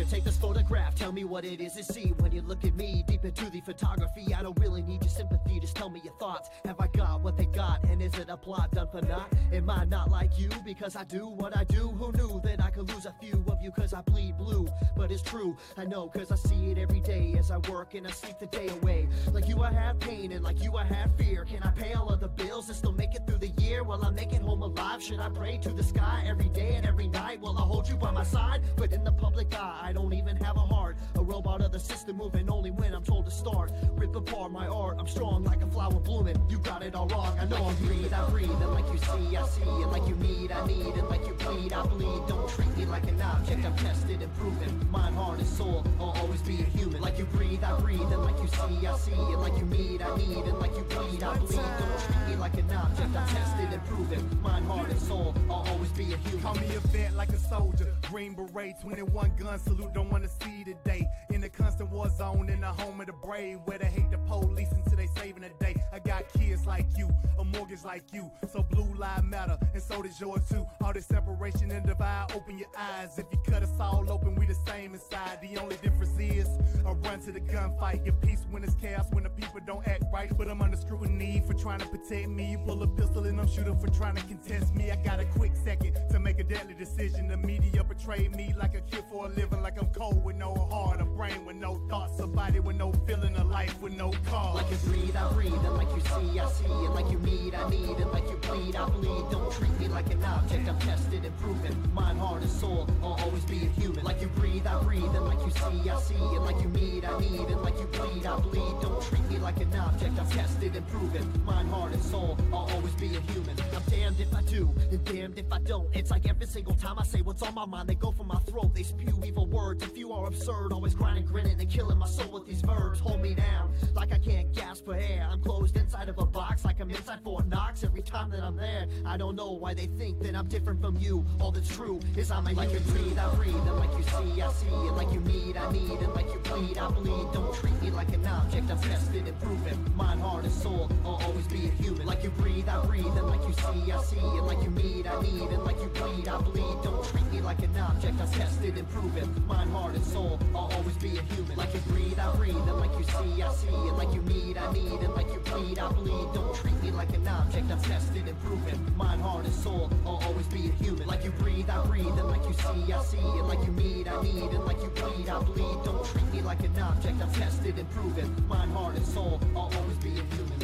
take this photograph, tell me what it is to see. When you look at me, deep into the photography, I don't really need your sympathy, just tell me your thoughts. Have I got what they got, and is it a plot done for naught? Am I not like you, because I do what I do? Who knew that I could lose a few of you, cause I bleed blue? But it's true, I know, cause I see it every day as I work and I sleep the day away. Like you I have pain, and like you I have fear. Can I pay all of the bills and still make it through the year? Will I make it home alive? Should I pray to the sky every day and every night? Will I hold you by my side? But in the public eye, I don't even have a heart. A robot of the system moving only when I'm told to start. Rip apart my art, I'm strong like a flower blooming. You got it all wrong, I know I breathe, and like you see, I see. And like you need, I need. And like you bleed, I bleed. Don't treat me like an object, I'm tested and proven. Mind, heart, and soul, I'll always be a human. Like you breathe, I breathe. And like you see, I see. And like you need, I need. And like you bleed, I bleed. Don't treat me like an object, I'm tested and proven. Mind, heart, and soul, I'll always be a human. Call me a vet like a soldier. Green beret, 21 gun salute, don't wanna see today. In the constant war zone, in the home of the brave, where they hate the police until they saving the day. I got kids like you, a mortgage like you, so blue lives matter, and so does yours too. All this separation and divide, open your eyes. If you cut us all open, we the same inside. The only difference is I run to the gunfight. Get peace when it's chaos, when the people don't act right. But I'm under scrutiny for trying to protect me. You pull a pistol and I'm shooting for trying to contest me. I got a quick second to make a deadly decision. The media betray me like a kid for a living, like I'm cold with no heart, a brain with no thoughts, a body with no feeling, a life with no cause. Like you breathe, I breathe. And like you see, I see. And like you need, I need. And like you bleed, I bleed. Don't treat me like an object, I'm tested and proven. Mind, heart, and soul, I'll always be a human. Like you breathe, I breathe. And like you see, I see. And like you need, I need. And like you bleed, I bleed. Don't treat me like an object, I'm tested and proven. Mind, heart, and soul, I'll always be a human. I'm damned if I do, and damned if I don't. It's like every single time I say what's on my mind, they go for my throat, they spew evil words. If you are absurd, always grinding, grinning, and killing my soul with these verbs. Hold me down, like I can't gasp for air. I'm closed inside of a box, like I'm inside Fort Knox. Every time that I'm there, I don't know why they think that I'm different from you. All that's true is I'm a like you breathe, I breathe. And like you see, I see. And like you need, I need. And like you bleed, I bleed. Don't treat me like an object, I'm tested and proven. Mind, heart, and soul, I'll always be a human. Like you breathe, I breathe. And like you see, I see. And like you need, I need. And like you bleed, I bleed. Don't treat me like an object, I'm tested and proven. Mind, heart, and soul, I'll always be a human. Like you breathe, I breathe. And like you see, I see. And like you need, I need. And like you bleed, I bleed. Don't treat me like an object, I'm tested and proven. Mind, heart, and soul, I'll always be a human. Like you breathe, I breathe. And like you see, I see. And like you need, I need. And like you bleed, I bleed. Don't treat me like an object, I'm tested and proven. Mind, heart, and soul, I'll always be a human.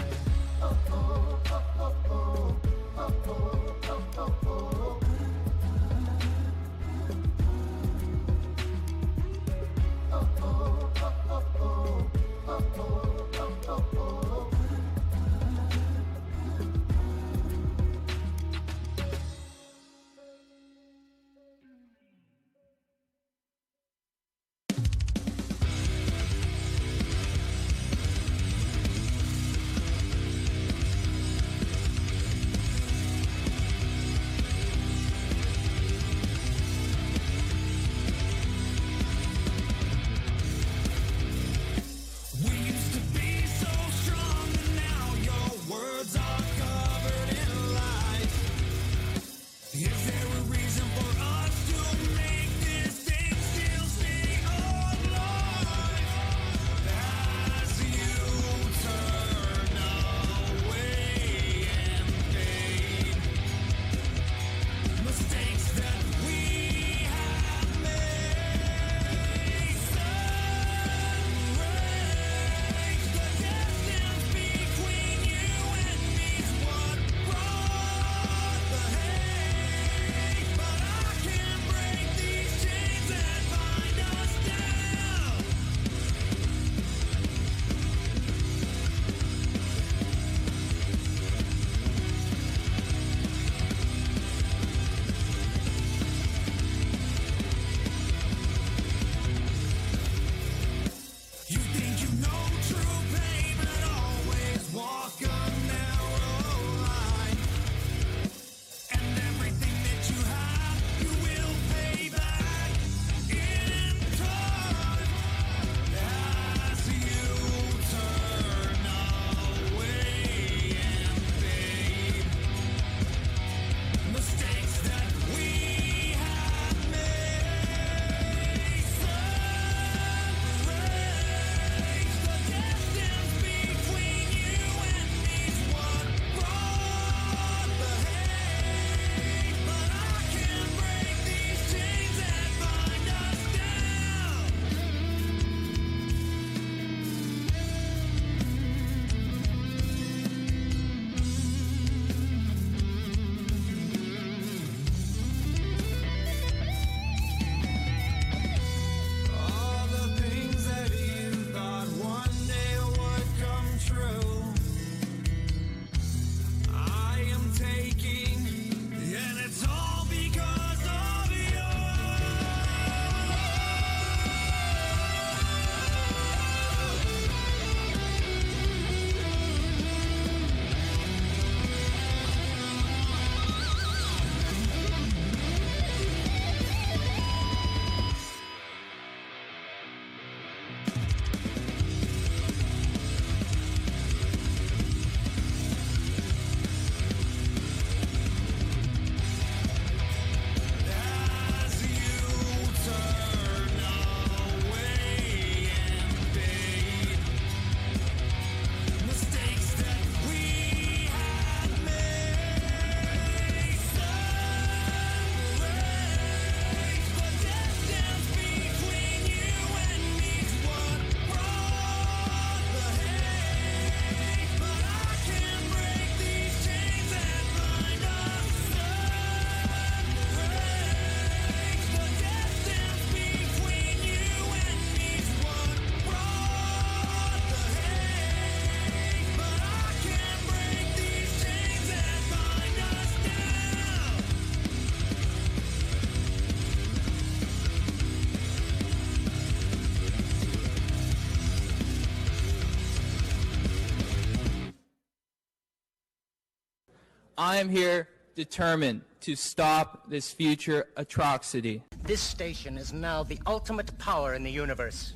I am here determined to stop this future atrocity. This station is now the ultimate power in the universe.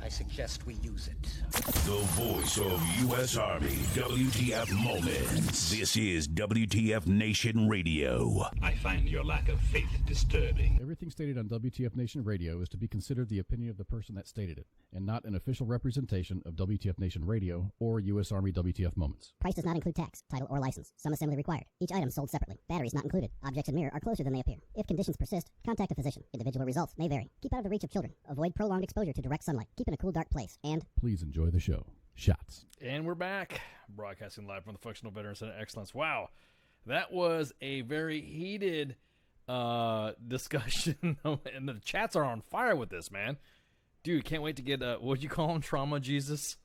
I suggest we use it. The voice of U.S. Army, WTF Moments. This is WTF Nation Radio. I find your lack of faith disturbing. Everything stated on WTF Nation Radio is to be considered the opinion of the person that stated it, and not an official representation of WTF Nation Radio or U.S. Army WTF Moments. Price does not include tax, title, or license. Some assembly required. Each item sold separately. Batteries not included. Objects in mirror are closer than they appear. If conditions persist, contact a physician. Individual results may vary. Keep out of the reach of children. Avoid prolonged exposure to direct sunlight. Keep in a cool, dark place. And please enjoy the show. Shots. And we're back, broadcasting live from the Functional Veteran Center of Excellence. Wow, that was a very heated discussion, and the chats are on fire with this, man. Dude, can't wait to get what'd you call him, Trauma Jesus,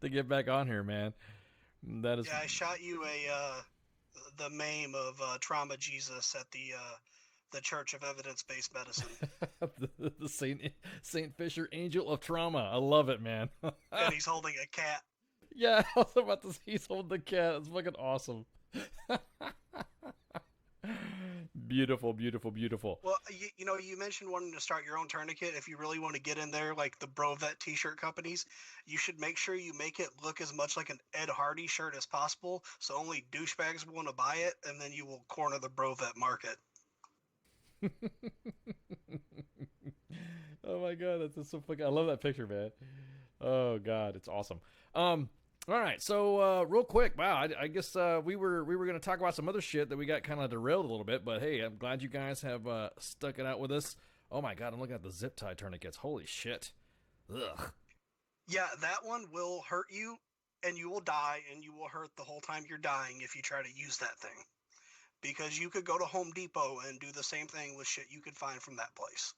to get back on here, man. That is. Yeah, I shot you the meme of Trauma Jesus at the Church of Evidence-Based Medicine. the Saint Fisher Angel of Trauma. I love it, man. And he's holding a cat. Yeah, I was about to say he's holding the cat. It's fucking awesome. Beautiful, beautiful, beautiful. Well, you mentioned wanting to start your own tourniquet. If you really want to get in there, like the Brovet t-shirt companies, you should make sure you make it look as much like an Ed Hardy shirt as possible, so only douchebags will want to buy it, and then you will corner the Brovet market. Oh my god, that's just so fucking. I love that picture, man. Oh god, it's awesome. All right, so real quick, wow, I guess we were gonna talk about some other shit that we got kind of derailed a little bit, but hey, I'm glad you guys have stuck it out with us. Oh my god, I'm looking at the zip tie tourniquets. Holy shit. Ugh. Yeah, that one will hurt you, and you will die, and you will hurt the whole time you're dying if you try to use that thing. Because you could go to Home Depot and do the same thing with shit you could find from that place.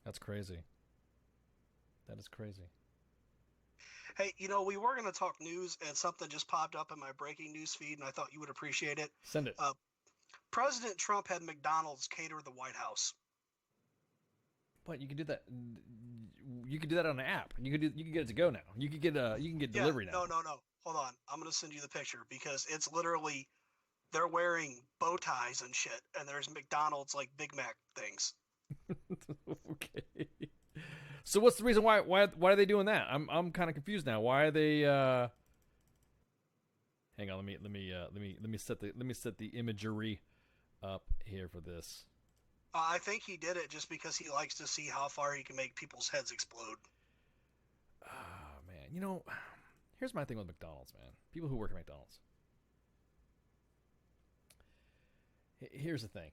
That's crazy. That is crazy. Hey, we were going to talk news, and something just popped up in my breaking news feed, and I thought you would appreciate it. Send it. President Trump had McDonald's cater the White House. But you can do that. You can do that on an app. You can get it to go now. You can get delivery now. No. Hold on. I'm going to send you the picture because it's literally they're wearing bow ties and shit, and there's McDonald's like Big Mac things. Okay. So what's the reason why are they doing that? I'm kind of confused now. Why are they? Hang on. Let me set the imagery up here for this. I think he did it just because he likes to see how far he can make people's heads explode. Oh man, here's my thing with McDonald's, man. People who work at McDonald's. Here's the thing.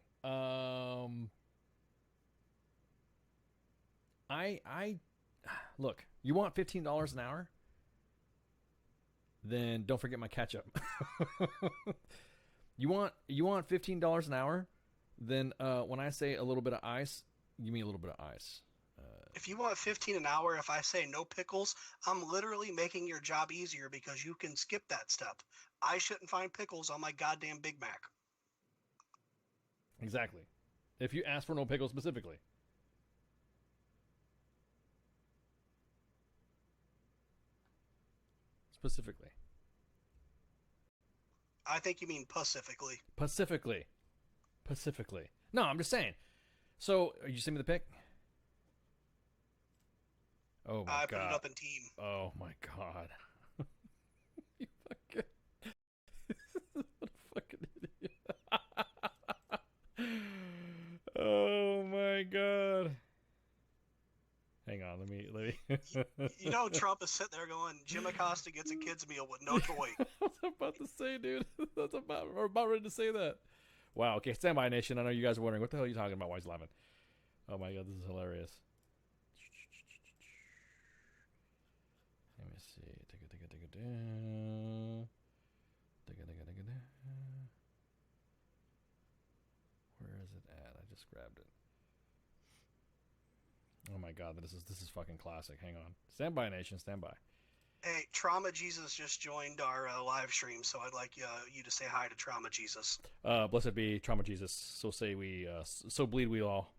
I look. You want $15 an hour? Then don't forget my ketchup. You want $15 an hour? Then when I say a little bit of ice, give me a little bit of ice. If you want $15 an hour, if I say no pickles, I'm literally making your job easier because you can skip that step. I shouldn't find pickles on my goddamn Big Mac. Exactly. If you ask for no pickles specifically. Specifically. I think you mean pacifically. Pacifically. No, I'm just saying. So, you send me the pic? Oh my god. I put it up in team. Oh my god. You fucking... what a fucking idiot. Oh my god. Hang on, let me. Trump is sitting there going, Jim Acosta gets a kid's meal with no toy. I was about to say, dude. We're about ready to say that. Wow, okay, stand by, Nation. I know you guys are wondering, what the hell are you talking about? Why he's laughing? Oh my god, this is hilarious. Let me see. Where is it at? I just grabbed it. Oh my god, this is fucking classic. Hang on. Stand by, Nation. Stand by. Hey, Trauma Jesus just joined our live stream, so I'd like you to say hi to Trauma Jesus. Blessed be Trauma Jesus. So say we, so bleed we all.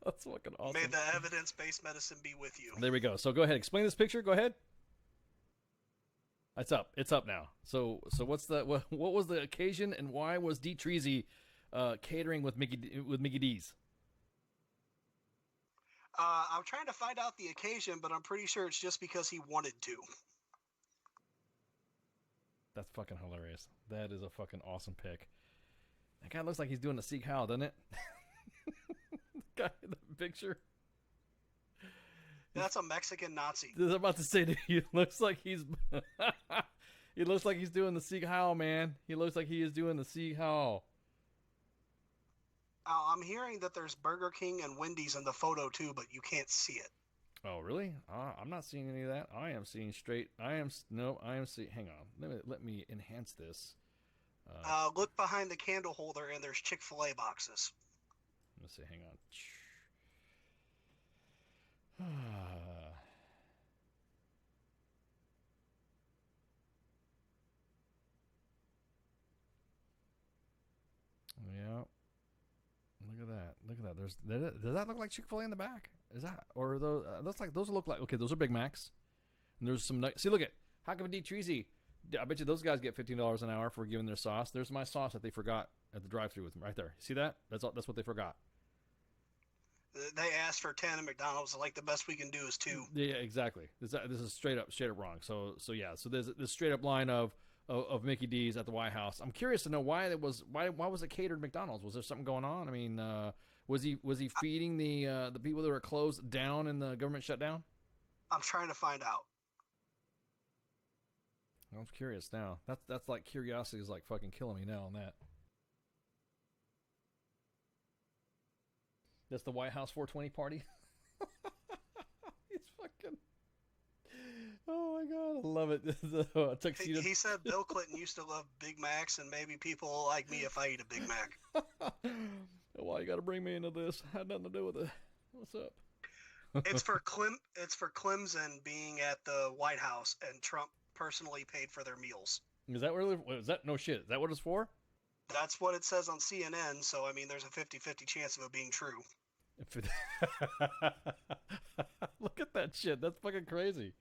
That's fucking awesome. May the evidence-based medicine be with you. There we go. So go ahead, explain this picture. Go ahead. It's up. It's up now. So what's the what was the occasion and why was D. Treasy catering with Mickey D's? I'm trying to find out the occasion, but I'm pretty sure it's just because he wanted to. That's fucking hilarious. That is a fucking awesome pic. That guy looks like he's doing the Sieg Heil, doesn't it? Guy in the picture. That's a Mexican Nazi. I was about to say, dude, he looks like he's he looks like he's doing the Sieg Heil, man. He looks like he is doing the Sieg Heil. I'm hearing that there's Burger King and Wendy's in the photo too, but you can't see it. Oh, really? I'm not seeing any of that. I am seeing straight. I am seeing. Hang on. Let me enhance this. Look behind the candle holder, and there's Chick-fil-A boxes. Let's see. Hang on. Yeah. Look at that. Look at that. Does that look like Chick-fil-A in the back? Is that, or those? Those look like, okay, those are Big Macs. And there's some. See, look at how come D. Treasy. I bet you those guys get $15 an hour for giving their sauce. There's my sauce that they forgot at the drive-thru with them right there. See that? That's what they forgot. They asked for 10 at McDonald's. Like, the best we can do is 2. Yeah, exactly. This is straight up wrong. So yeah. So there's this straight up line of Mickey D's at the White House. I'm curious to know why was it catered McDonald's? Was there something going on? I mean, was he feeding the people that were closed down in the government shutdown? I'm trying to find out. I'm curious now. That's like curiosity is like fucking killing me now on that. That's the White House 420 party. He's fucking. Oh my god, I love it. Tuxedo. He said Bill Clinton used to love Big Macs, and maybe people will like me if I eat a Big Mac. Why you got to bring me into this? Had nothing to do with it. What's up? It's for Clemson being at the White House, and Trump personally paid for their meals. Is that really? Is that no shit? Is that what it's for? That's what it says on CNN. So I mean, there's a 50-50 chance of it being true. Look at that shit. That's fucking crazy.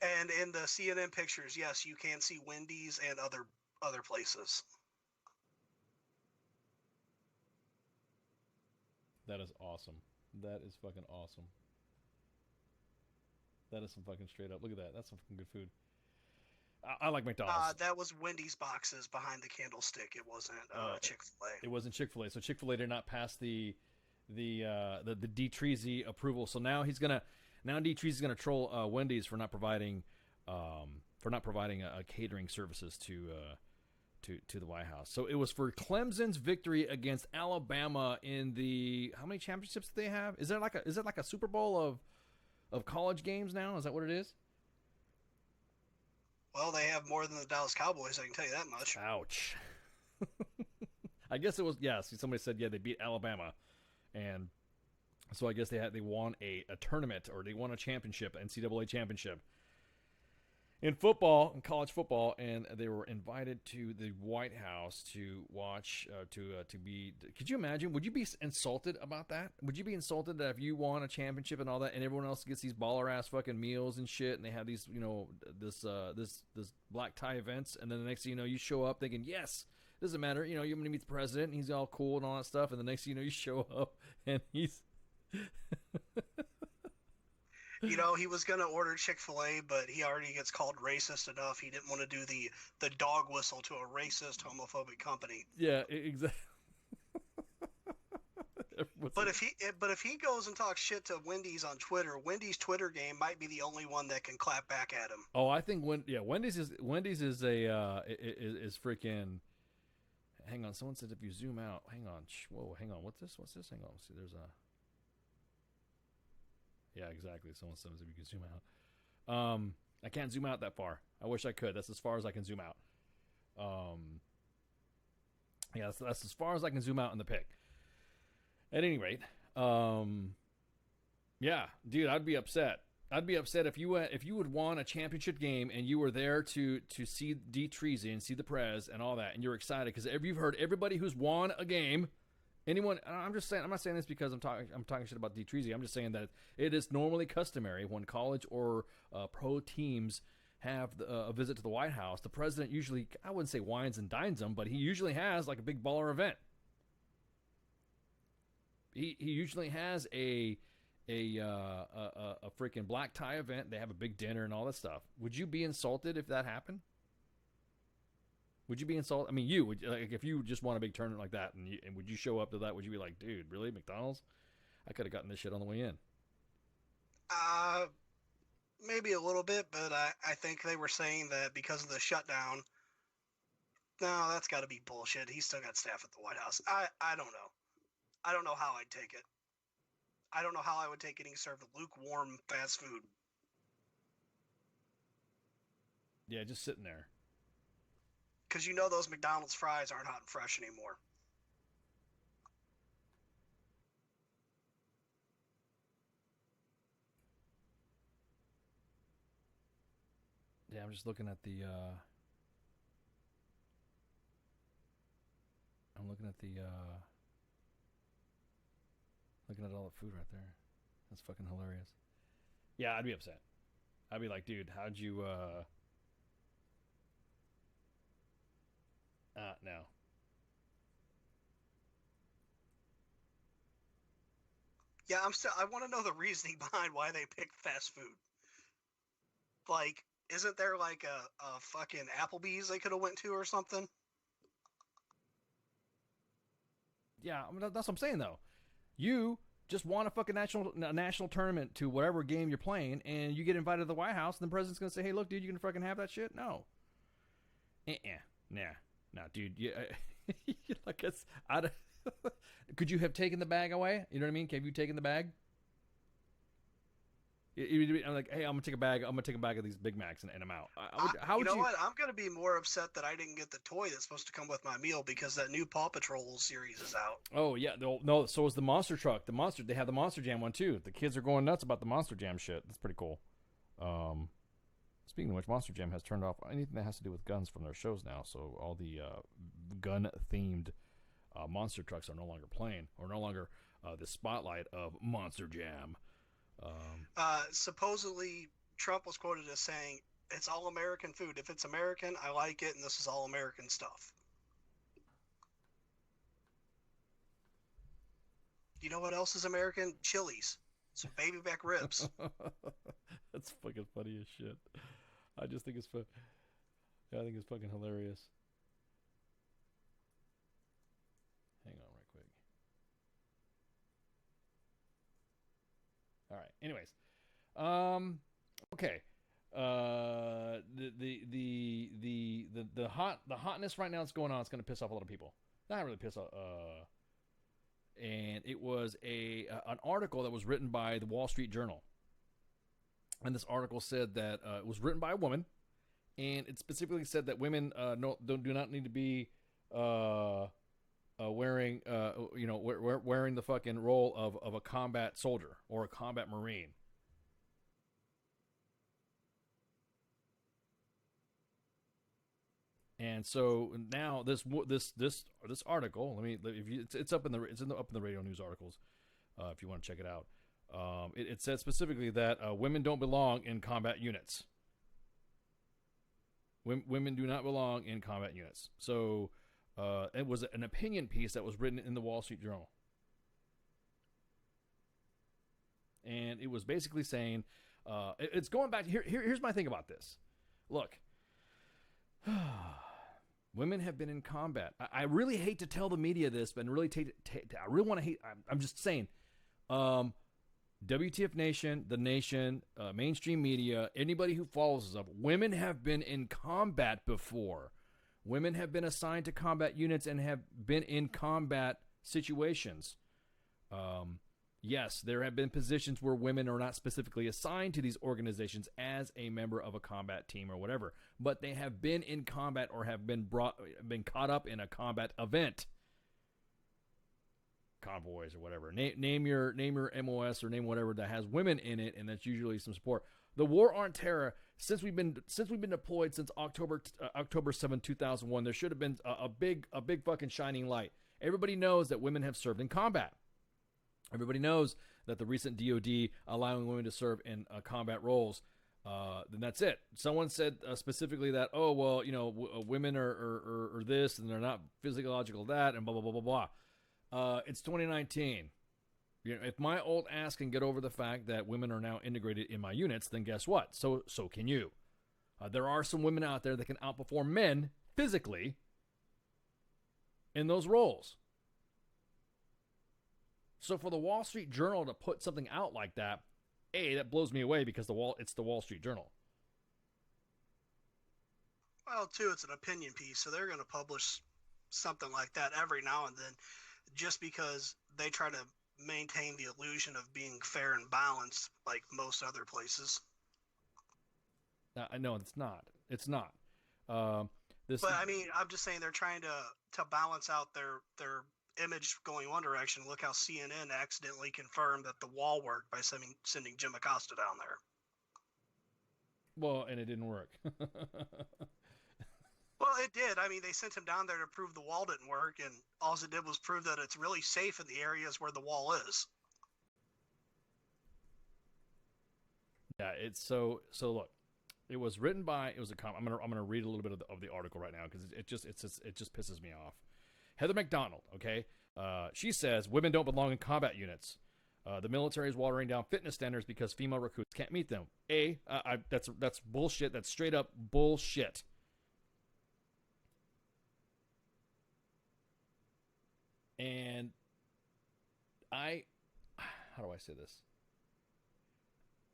And in the CNN pictures, yes, you can see Wendy's and other places. That is awesome. That is fucking awesome. That is some fucking straight up. Look at that. That's some fucking good food. I like McDonald's. That was Wendy's boxes behind the candlestick. It wasn't Chick-fil-A. It wasn't Chick-fil-A. So Chick-fil-A did not pass the D. Treasy approval. So now D. Treasy's gonna troll Wendy's for not providing a catering services to the White House. So it was for Clemson's victory against Alabama in the, how many championships do they have? Is it like a Super Bowl of college games now? Is that what it is? Well, they have more than the Dallas Cowboys, I can tell you that much. Ouch. I guess it was, yeah, see, somebody said, yeah, they beat Alabama. And so I guess they won a tournament, or they won a championship, NCAA championship in football, in college football, and they were invited to the White House to watch, to be. Could you imagine? Would you be insulted about that? Would you be insulted that if you won a championship and all that, and everyone else gets these baller ass fucking meals and shit, and they have these, this black tie events, and then the next thing you know, you show up thinking, yes, doesn't matter, you're going to meet the president, and he's all cool and all that stuff, and the next thing you know, you show up and he's. He was going to order Chick-fil-A, but he already gets called racist enough. He didn't want to do the dog whistle to a racist, homophobic company. Yeah, exactly. But if he goes and talks shit to Wendy's on Twitter, Wendy's Twitter game might be the only one that can clap back at him. Oh, I think Wendy's is freaking. Hang on, someone said if you zoom out. Hang on, whoa, hang on. What's this? Hang on, see, there's a. Yeah, exactly. Someone says if you can zoom out. I can't zoom out that far. I wish I could. That's as far as I can zoom out. Yeah, that's as far as I can zoom out in the pic. At any rate, yeah, dude, I'd be upset. I'd be upset if you had won a championship game and you were there to see D. Treasy and see the Prez and all that, and you're excited because you've heard everybody who's won a game Anyone, I'm just saying, I'm not saying this because I'm talking shit about Treasy. I'm just saying that it is normally customary when college or pro teams have a visit to the White House, the president usually, I wouldn't say wines and dines them, but he usually has like a big baller event. He usually has a freaking black tie event. They have a big dinner and all that stuff. Would you be insulted if that happened? Would you be insulted? I mean, you would, like, if you just want a big tournament like that, and would you show up to that? Would you be like, dude, really, McDonald's? I could have gotten this shit on the way in. Maybe a little bit, but I think they were saying that because of the shutdown. No, that's got to be bullshit. He's still got staff at the White House. I don't know. I don't know how I'd take it. I don't know how I would take getting served lukewarm fast food. Yeah, just sitting there. Because you know those McDonald's fries aren't hot and fresh anymore. Yeah, I'm just looking at the. Looking at all the food right there. That's fucking hilarious. Yeah, I'd be upset. I'd be like, dude, how'd you? No. Yeah, I want to know the reasoning behind why they picked fast food. Like, isn't there like a fucking Applebee's they could have went to or something? Yeah, I mean, that's what I'm saying though. You just won a fucking national tournament to whatever game you're playing, and you get invited to the White House, and the president's gonna say, "Hey, look, dude, you can fucking have that shit." No. Nah, dude. Yeah, like it's. Could you have taken the bag away? You know what I mean? Have you taken the bag? I'm like, hey, I'm gonna take a bag of these Big Macs and I'm out. You know what? I'm gonna be more upset that I didn't get the toy that's supposed to come with my meal because that new Paw Patrol series is out. Oh yeah, no. So is the Monster Truck. They have the Monster Jam one too. The kids are going nuts about the Monster Jam shit. That's pretty cool. Speaking of which, Monster Jam has turned off anything that has to do with guns from their shows now. So all the gun-themed monster trucks are no longer playing, or no longer the spotlight of Monster Jam. Supposedly, Trump was quoted as saying, "It's all American food. If it's American, I like it, and this is all American stuff." You know what else is American? Chili's. Some baby back ribs. That's fucking funny as shit. I just think it's fun. Yeah, I think it's fucking hilarious. Hang on right quick. All right. Anyways, okay. The hotness right now that's going on is going to piss off a lot of people. Not really piss off. And it was an article that was written by the Wall Street Journal. And this article said that it was written by a woman, and it specifically said that women do not need to be wearing wearing the fucking role of a combat soldier or a combat marine. And so now this article, it's up in the radio news articles, if you want to check it out. It said specifically that women don't belong in combat units. Women do not belong in combat units. So it was an opinion piece that was written in the Wall Street Journal. And it was basically saying, it's going back. Here's my thing about this. Look, women have been in combat. I really hate to tell the media this, but I really want to hate. I'm just saying, WTF Nation, the Nation, mainstream media, anybody who follows us up, women have been in combat before. Women have been assigned to combat units and have been in combat situations. Yes, there have been positions where women are not specifically assigned to these organizations as a member of a combat team or whatever, but they have been in combat or have been caught up in a combat event. Convoys or whatever. Name your MOS or name whatever that has women in it, and that's usually some support. The War on Terror, since we've been deployed since October 7, 2001, there should have been a big fucking shining light. Everybody knows that women have served in combat. Everybody knows that the recent DOD allowing women to serve in combat roles, then that's it. Someone said specifically that, oh, well, women are this and they're not physiological that and blah, blah, blah, blah, blah. It's 2019. If my old ass can get over the fact that women are now integrated in my units, then guess what? So can you. There are some women out there that can outperform men physically in those roles. So for the Wall Street Journal to put something out like that, that blows me away because it's the Wall Street Journal. Well, too, it's an opinion piece, so they're going to publish something like that every now and then just because they try to maintain the illusion of being fair and balanced like most other places. No, it's not. It's not. But I mean, I'm just saying they're trying to balance out their image going one direction. Look how CNN accidentally confirmed that the wall worked by sending Jim Acosta down there. Well, and it didn't work. Well, it did. I mean, they sent him down there to prove the wall didn't work, and all it did was prove that it's really safe in the areas where the wall is. Yeah, it's so look. It was written by. It was a I'm gonna read a little bit of the article right now because it just pisses me off. Heather McDonald. Okay, she says women don't belong in combat units. The military is watering down fitness standards because female recruits can't meet them. That's bullshit. That's straight up bullshit. And how do I say this?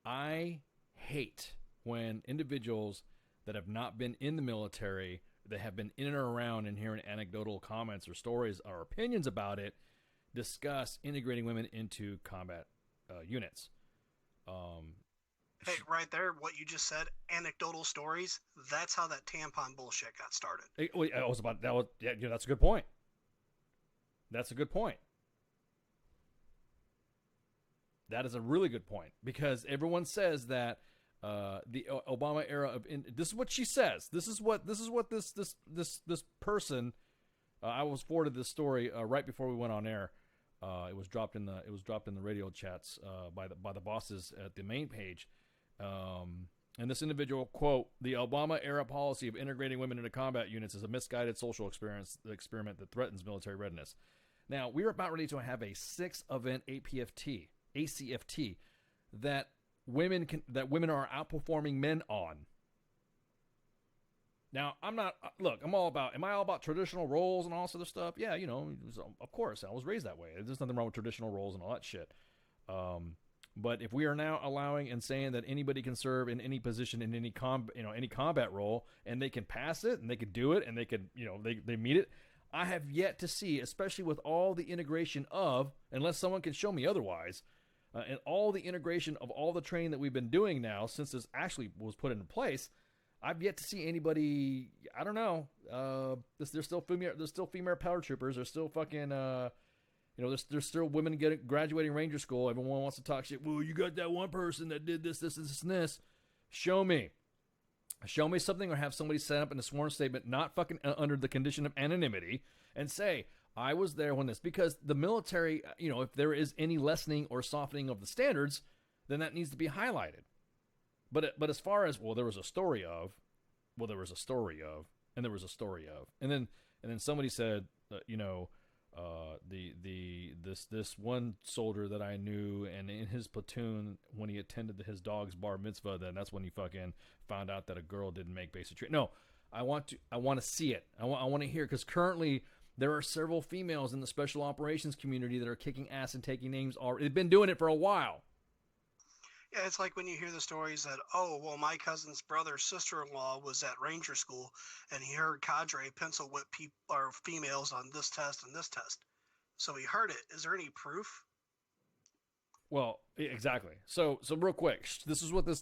I hate when individuals that have not been in the military, that have been in and around and hearing anecdotal comments or stories or opinions about it, discuss integrating women into combat units. Hey, right there, what you just said, anecdotal stories, that's how that tampon bullshit got started. That's a good point. That's a good point. That is a really good point because everyone says that the Obama era of this is what she says. This is what this person. I was forwarded this story right before we went on air. It was dropped in the radio chats by the bosses at the main page. And this individual, quote, the Obama era policy of integrating women into combat units is a misguided social experiment that threatens military readiness. Now, we're about ready to have a 6-event ACFT that women are outperforming men on. Now, am I all about traditional roles and all this other stuff? Yeah, of course, I was raised that way. There's nothing wrong with traditional roles and all that shit. But if we are now allowing and saying that anybody can serve in any position in any combat role, and they can pass it and they can do it and they can, they meet it, I have yet to see, especially with all the integration of, unless someone can show me otherwise, and all the integration of all the training that we've been doing now since this actually was put into place, I've yet to see anybody. I don't know. There's still female paratroopers. There's still fucking. There's still women graduating Ranger School. Everyone wants to talk shit. Well, you got that one person that did this, this, and this. Show me something, or have somebody set up in a sworn statement, not fucking under the condition of anonymity, and say, I was there when this. Because the military, if there is any lessening or softening of the standards, then that needs to be highlighted. But as far as, there was a story of, and there was a story of, and then somebody said, this one soldier that I knew, and in his platoon, when he attended his dog's bar mitzvah, then that's when he fucking found out that a girl didn't make basic training. No, I want to see it. I want to hear, because currently there are several females in the special operations community that are kicking ass and taking names. They've been doing it for a while. Yeah, it's like when you hear the stories that, my cousin's brother's sister-in-law was at Ranger School, and he heard cadre pencil whip females on this test and this test. So he heard it. Is there any proof? Well, exactly. So real quick, this is what this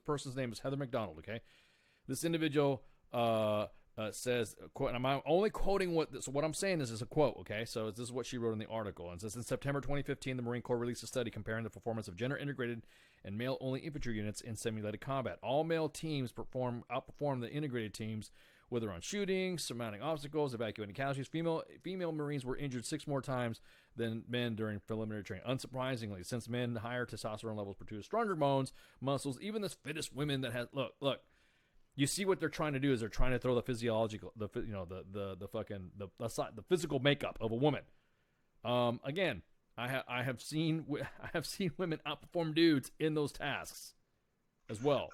person's name is Heather McDonald. Okay, this individual says, quote, and I'm only quoting what I'm saying is a quote, okay? So this is what she wrote in the article. And it says, in September 2015, the Marine Corps released a study comparing the performance of gender-integrated and male-only infantry units in simulated combat. All male teams outperform the integrated teams with their own shooting, surmounting obstacles, evacuating casualties. Female Marines were injured 6 more times than men during preliminary training. Unsurprisingly, since men higher testosterone levels produce stronger bones, muscles, even the fittest women that has look. You see what they're trying to do is they're trying to throw the physiological, the physical makeup of a woman. Again, I have seen women outperform dudes in those tasks as well.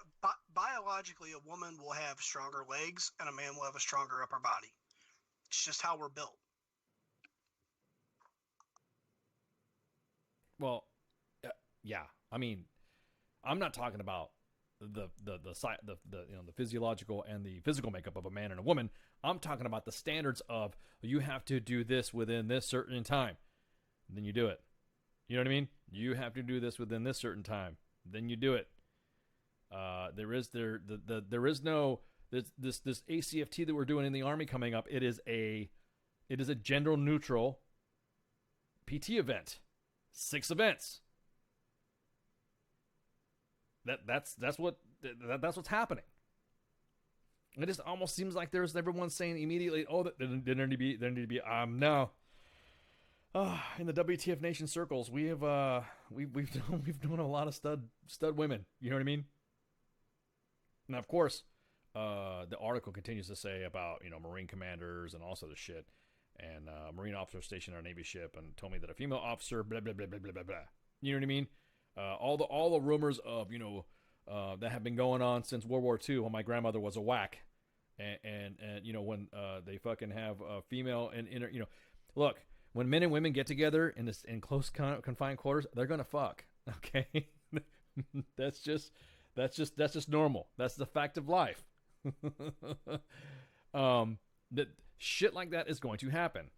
Biologically, a woman will have stronger legs and a man will have a stronger upper body. It's just how we're built. Well, yeah. I mean, I'm not talking about the physiological and the physical makeup of a man and a woman. I'm talking about the standards of you have to do this within this certain time, then you do it. You know what I mean? You have to do this within this certain time, then you do it. There is no this ACFT that we're doing in the Army coming up. It is a gender neutral PT event. 6 events. That's what's happening. It just almost seems like there's everyone saying immediately, oh, there need to be no. In the WTF Nation circles, we've done a lot of stud women. You know what I mean? Now, of course, the article continues to say about Marine commanders and all sorts of shit, and Marine officer stationed on a Navy ship and told me that a female officer blah blah blah blah blah blah blah. You know what I mean? All the rumors of that have been going on since World War II when my grandmother was a whack, and when they fucking have a female and look, when men and women get together in close confined quarters, they're gonna fuck. Okay, that's just normal. That's the fact of life. That shit like that is going to happen.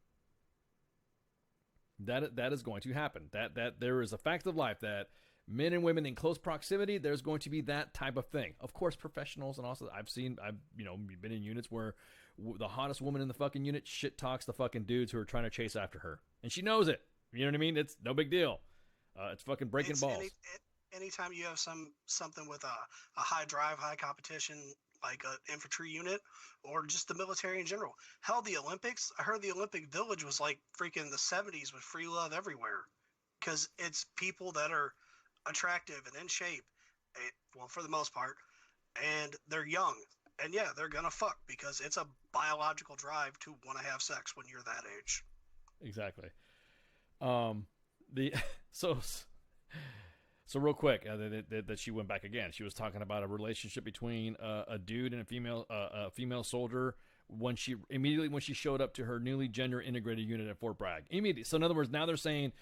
That is going to happen. That there is a fact of life that men and women in close proximity, there's going to be that type of thing. Of course, professionals, and also I've been in units where the hottest woman in the fucking unit shit talks the fucking dudes who are trying to chase after her, and she knows it. You know what I mean? It's no big deal. It's fucking breaking balls. Anytime you have something with a high drive, high competition, like an infantry unit or just the military in general. Hell, the Olympics, I heard the Olympic Village was like freaking the 70s with free love everywhere, because it's people that are attractive and in shape, well, for the most part, and they're young, and yeah, they're gonna fuck because it's a biological drive to want to have sex when you're that age. Exactly. So real quick, that she went back again. She was talking about a relationship between a dude and a female soldier when she showed up to her newly gender integrated unit at Fort Bragg. Immediately. So in other words, now they're saying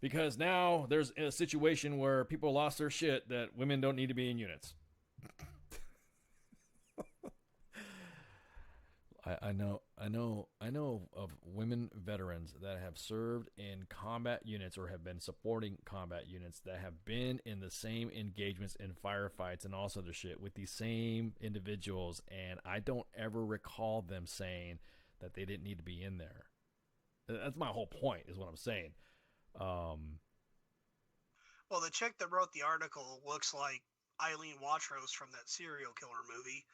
because now there's a situation where people lost their shit that women don't need to be in units. I know of women veterans that have served in combat units or have been supporting combat units that have been in the same engagements in firefights and also the shit with these same individuals, and I don't ever recall them saying that they didn't need to be in there. That's my whole point, is what I'm saying. Well, the chick that wrote the article looks like Eileen Watrous from that serial killer movie,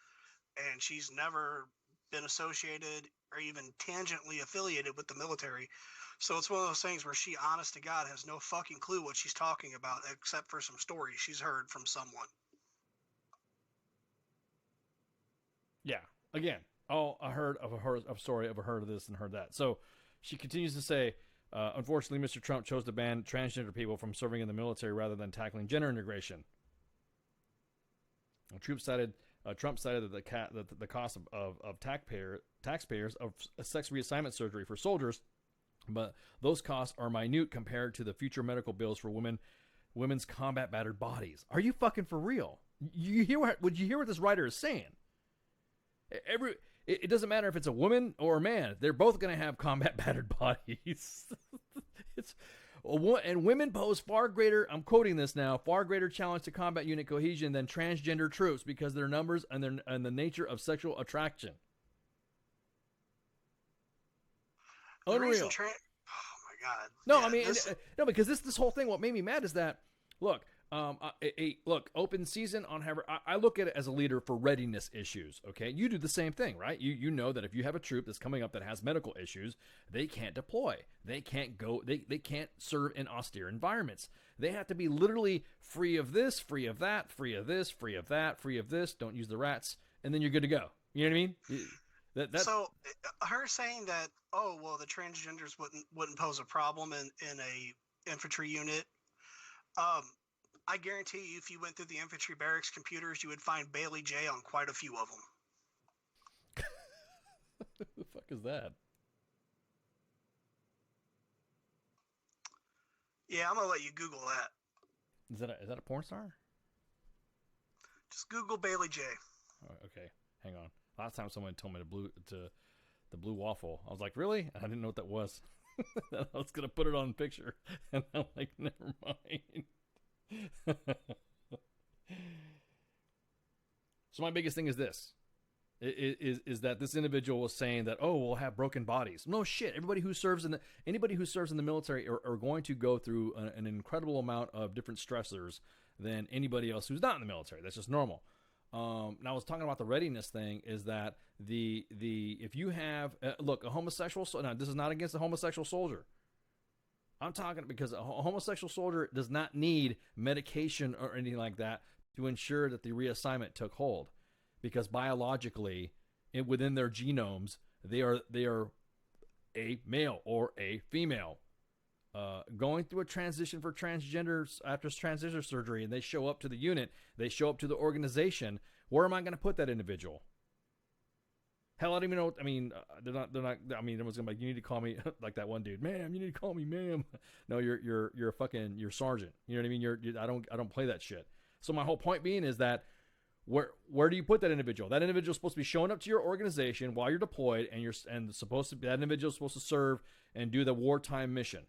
and she's never been associated or even tangentially affiliated with the military. So it's one of those things where she, honest to God, has no fucking clue what she's talking about except for some stories she's heard from someone. Yeah. Again, I heard of a story of heard of this and heard that. So she continues to say, unfortunately, Mr. Trump chose to ban transgender people from serving in the military rather than tackling gender integration. Trump cited that the cost of taxpayers of sex reassignment surgery for soldiers, but those costs are minute compared to the future medical bills for women's combat battered bodies. Are you fucking for real? Would you hear what this writer is saying? It doesn't matter if it's a woman or a man; they're both going to have combat battered bodies. And women pose far greater, I'm quoting this now, far greater challenge to combat unit cohesion than transgender troops because of their numbers and the nature of sexual attraction. Unreal. Oh my God. No, yeah, I mean, no, because this whole thing, what made me mad is that, look, Look, open season on Harvard. I look at it as a leader for readiness issues. Okay, you do the same thing, right? You know that if you have a troop that's coming up that has medical issues, they can't deploy. They can't go. They can't serve in austere environments. They have to be literally free of this, free of that, free of this, free of that, free of this. Don't use the rats, and then you're good to go. You know what I mean? So her saying that, oh well, the transgenders wouldn't pose a problem in a infantry unit. I guarantee you, if you went through the infantry barracks computers, you would find Bailey J on quite a few of them. Who the fuck is that? Yeah, I'm gonna let you Google that. Is that a porn star? Just Google Bailey J. Oh, okay, hang on. Last time someone told me the blue waffle, I was like, really? I didn't know what that was. I was gonna put it on picture, and I'm like, never mind. So my biggest thing is this: is that this individual was saying that, oh, we'll have broken bodies. No shit. Anybody who serves in the military are going to go through an incredible amount of different stressors than anybody else who's not in the military. That's just normal. Now I was talking about the readiness thing. Is that if you have look, a homosexual. Now this is not against a homosexual soldier. I'm talking because a homosexual soldier does not need medication or anything like that to ensure that the reassignment took hold, because biologically, within their genomes, they are a male or a female. Going through a transition for transgenders after transgender surgery, and they show up to the unit, they show up to the organization. Where am I going to put that individual? Hell, I don't even know. I mean, they're not. I mean, everyone's gonna be like, you need to call me like that one dude, ma'am. You need to call me ma'am. No, you're a fucking sergeant. You know what I mean? I don't play that shit. So my whole point being is that where do you put that individual? That individual is supposed to be showing up to your organization while you're deployed, and that individual is supposed to serve and do the wartime mission.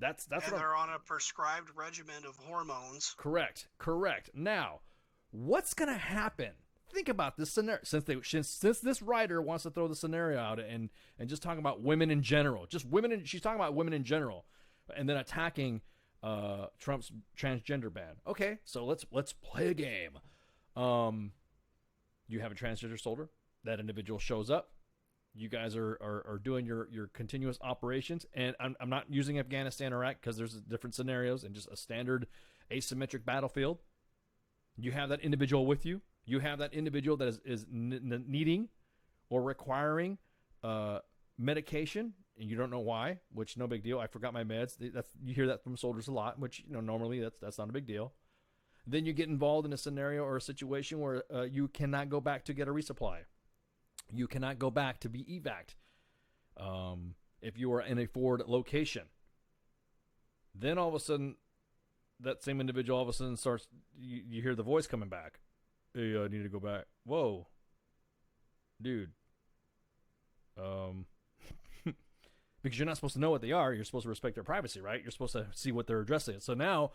That's and they're on a prescribed regimen of hormones. Correct. Now, what's gonna happen? Think about this scenario, since this writer wants to throw the scenario out and just talking about women in general, she's talking about women in general, and then attacking Trump's transgender ban. Okay, so let's play a game. You have a transgender soldier. That individual shows up. You guys are doing your continuous operations, and I'm not using Afghanistan or Iraq because there's different scenarios and just a standard asymmetric battlefield. You have that individual with you. You have that individual that is needing or requiring medication, and you don't know why, which no big deal. I forgot my meds. You hear that from soldiers a lot, which normally that's not a big deal. Then you get involved in a scenario or a situation where you cannot go back to get a resupply. You cannot go back to be evac'd if you are in a forward location. Then all of a sudden, that same individual all of a sudden starts. You hear the voice coming back. Hey, I need to go back. Whoa, dude. Because you're not supposed to know what they are. You're supposed to respect their privacy, right? You're supposed to see what they're addressing. So now,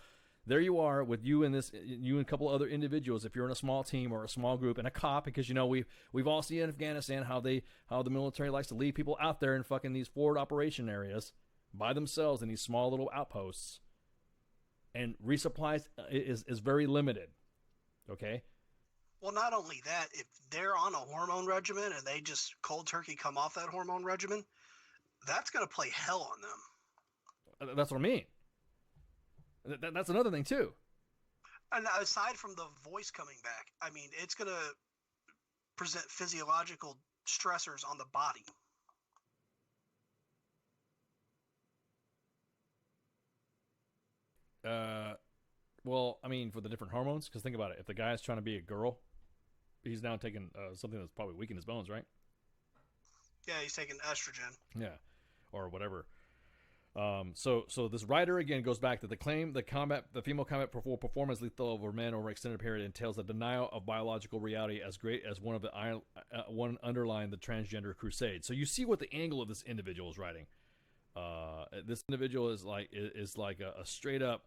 there you are with you and a couple other individuals. If you're in a small team or a small group, and a cop, because we've all seen in Afghanistan how the military likes to leave people out there in fucking these forward operation areas by themselves in these small little outposts, and resupplies is very limited. Okay. Well, not only that, if they're on a hormone regimen and they just cold turkey come off that hormone regimen, that's going to play hell on them. That's what I mean. That's another thing, too. And aside from the voice coming back, I mean, it's going to present physiological stressors on the body. Well, I mean, for the different hormones, because think about it. If the guy's trying to be a girl, he's now taking something that's probably weakening his bones, right? Yeah, he's taking estrogen. Yeah, or whatever. So this writer again goes back to the claim the female combat will perform as lethal over men over an extended period entails a denial of biological reality as great as one underlying the transgender crusade. So you see what the angle of this individual is writing. This individual is like a straight up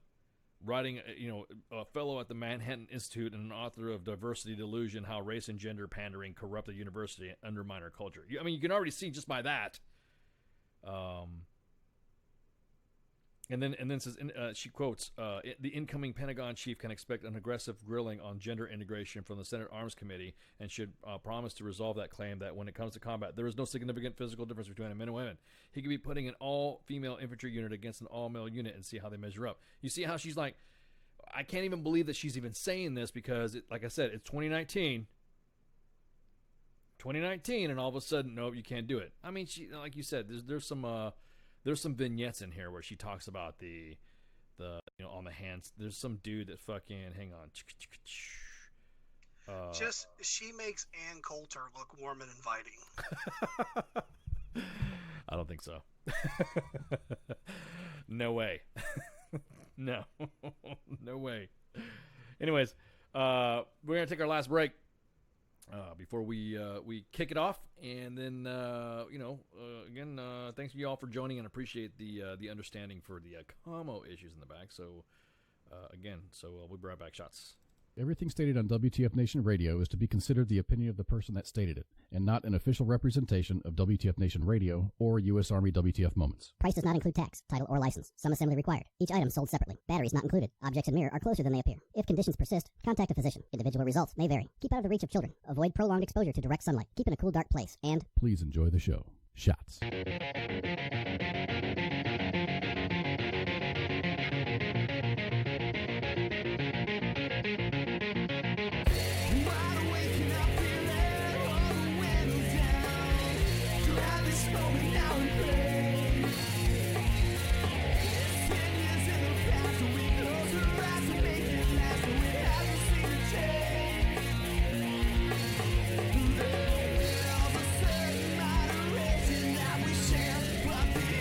writing, a fellow at the Manhattan Institute and an author of Diversity Delusion: How Race and Gender Pandering Corrupt the University and Undermine Our Culture. I mean, you can already see just by that. And then says, she quotes, the incoming Pentagon chief can expect an aggressive grilling on gender integration from the Senate Arms Committee and should promise to resolve that claim that when it comes to combat, there is no significant physical difference between men and women. He could be putting an all-female infantry unit against an all-male unit and see how they measure up. You see how she's like, I can't even believe that she's even saying this because, like I said, it's 2019. 2019, and all of a sudden, no, you can't do it. I mean, she, like you said, there's some vignettes in here where she talks about the on the hands. There's some dude that fucking, hang on. Just, she makes Ann Coulter look warm and inviting. I don't think so. No way. No. No way. Anyways, we're going to take our last break before we kick it off. And then, again, thanks to you all for joining and appreciate the understanding for the commo issues in the back. So, we'll be right back. Shots. Everything stated on WTF Nation Radio is to be considered the opinion of the person that stated it, and not an official representation of WTF Nation Radio or U.S. Army WTF Moments. Price does not include tax, title, or license. Some assembly required. Each item sold separately. Batteries not included. Objects in mirror are closer than they appear. If conditions persist, contact a physician. Individual results may vary. Keep out of the reach of children. Avoid prolonged exposure to direct sunlight. Keep in a cool, dark place. And please enjoy the show. Shots. That we share, but the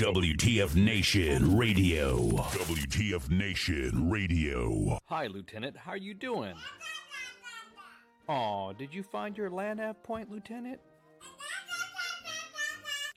WTF Nation Radio. WTF Nation Radio. Hi, Lieutenant. How are you doing? Aw, did you find your land nav point, Lieutenant?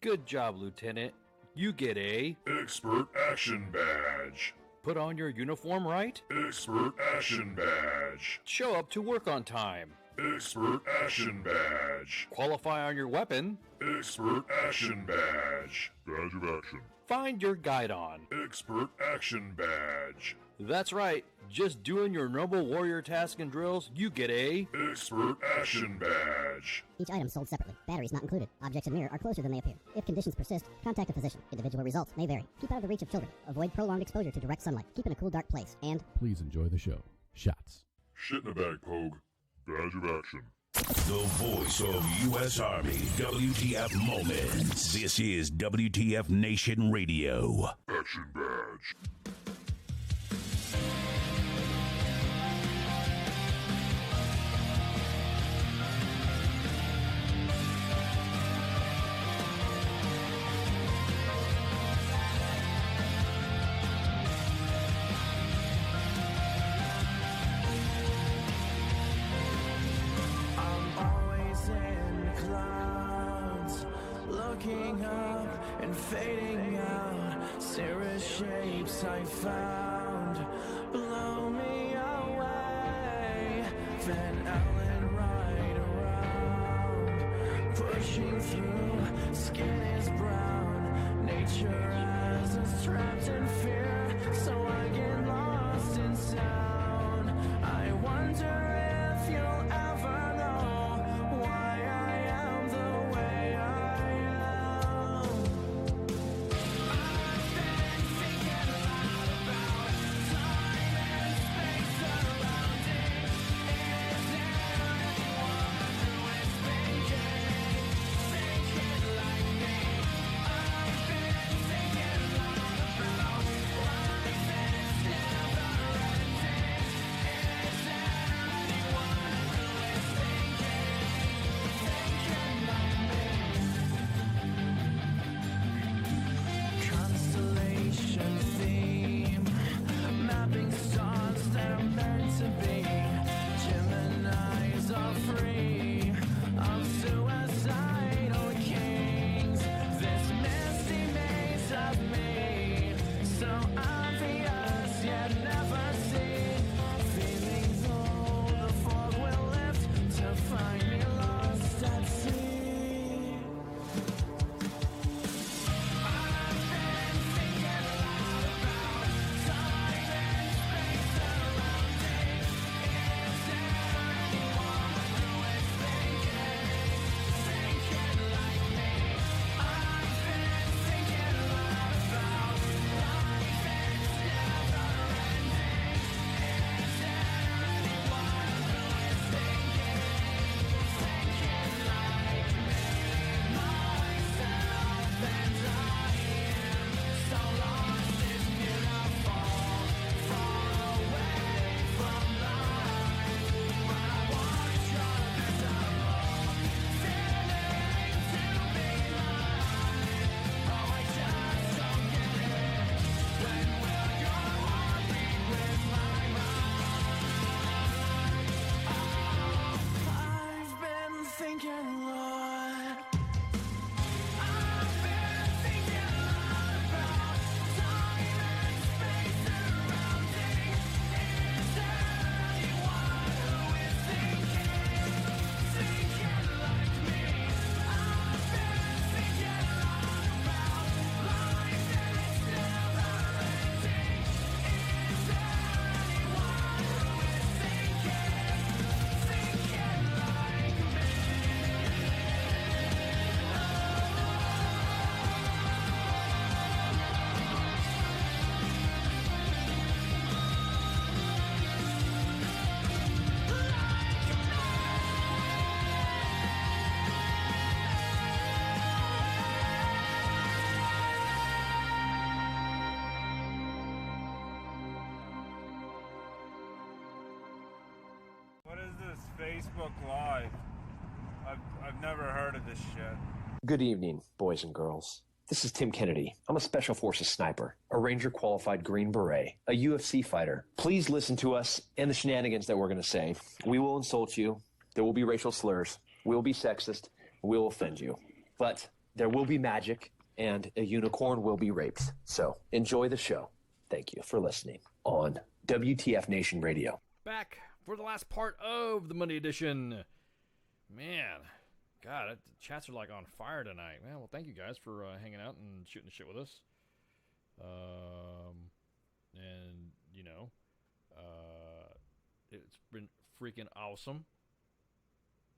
Good job, Lieutenant. You get a Expert Action Badge. Put on your uniform right? Expert Action Badge. Show up to work on time. Expert Action Badge. Qualify on your weapon. Expert Action Badge. Badge of Action. Find your guidon. Expert Action Badge. That's right. Just doing your noble warrior task and drills, you get a Expert Action Badge. Each item sold separately. Batteries not included. Objects in mirror are closer than they appear. If conditions persist, contact a physician. Individual results may vary. Keep out of the reach of children. Avoid prolonged exposure to direct sunlight. Keep in a cool, dark place. And please enjoy the show. Shots. Shit in a bag, Pogue. Badge of Action. The voice of U.S. Army. WTF Moments. This is WTF Nation Radio. Action Badge. Looking up and fading out, cirrus shapes I found blow me away. Van Allen right around, pushing through. Skin is brown, nature has us trapped in fear, so I get lost in sound. I wonder if you'll ever know why I am the way I am. I've been thinking a lot about time and space surrounding. Is there anyone who is thinking like me? I've been thinking a lot about life and it's never ending. Is there anyone who is thinking like me? Constellation theme, mapping stars that are meant to be. Geminis are free of suicidal kings. This misty maze of me, so obvious yet never seen. Feeling though the fog will lift to find me lost at sea. I've been thinking a lot about time and space surrounding. Is there anyone who is thinking like me? I've been thinking a lot about life and it's never ending. Is there anyone who is thinking like me? Myself and I am so lost, it's beautiful, far away from life. But I wanna try this alone, feeling to be mine. Oh, I just don't get it. When will your heart beat with my mind? I've been thinking a lot. I've been thinking a lot about time and space surrounding. Is there anyone who is thinking like me? I've been thinking a lot about life and it's never ending. Is there anyone who is thinking like me? What is this Facebook Live? I've never heard of this shit. Good evening, boys and girls. This is Tim Kennedy. I'm a Special Forces sniper, a Ranger qualified Green Beret, a UFC fighter. Please listen to us and the shenanigans that we're going to say. We will insult you. There will be racial slurs. We will be sexist. We will offend you. But there will be magic, and a unicorn will be raped. So enjoy the show. Thank you for listening on WTF Nation Radio. Back for the last part of the Monday edition. Man, God, the chats are like on fire tonight. Man, well, thank you guys for hanging out and shooting the shit with us. And, you know, it's been freaking awesome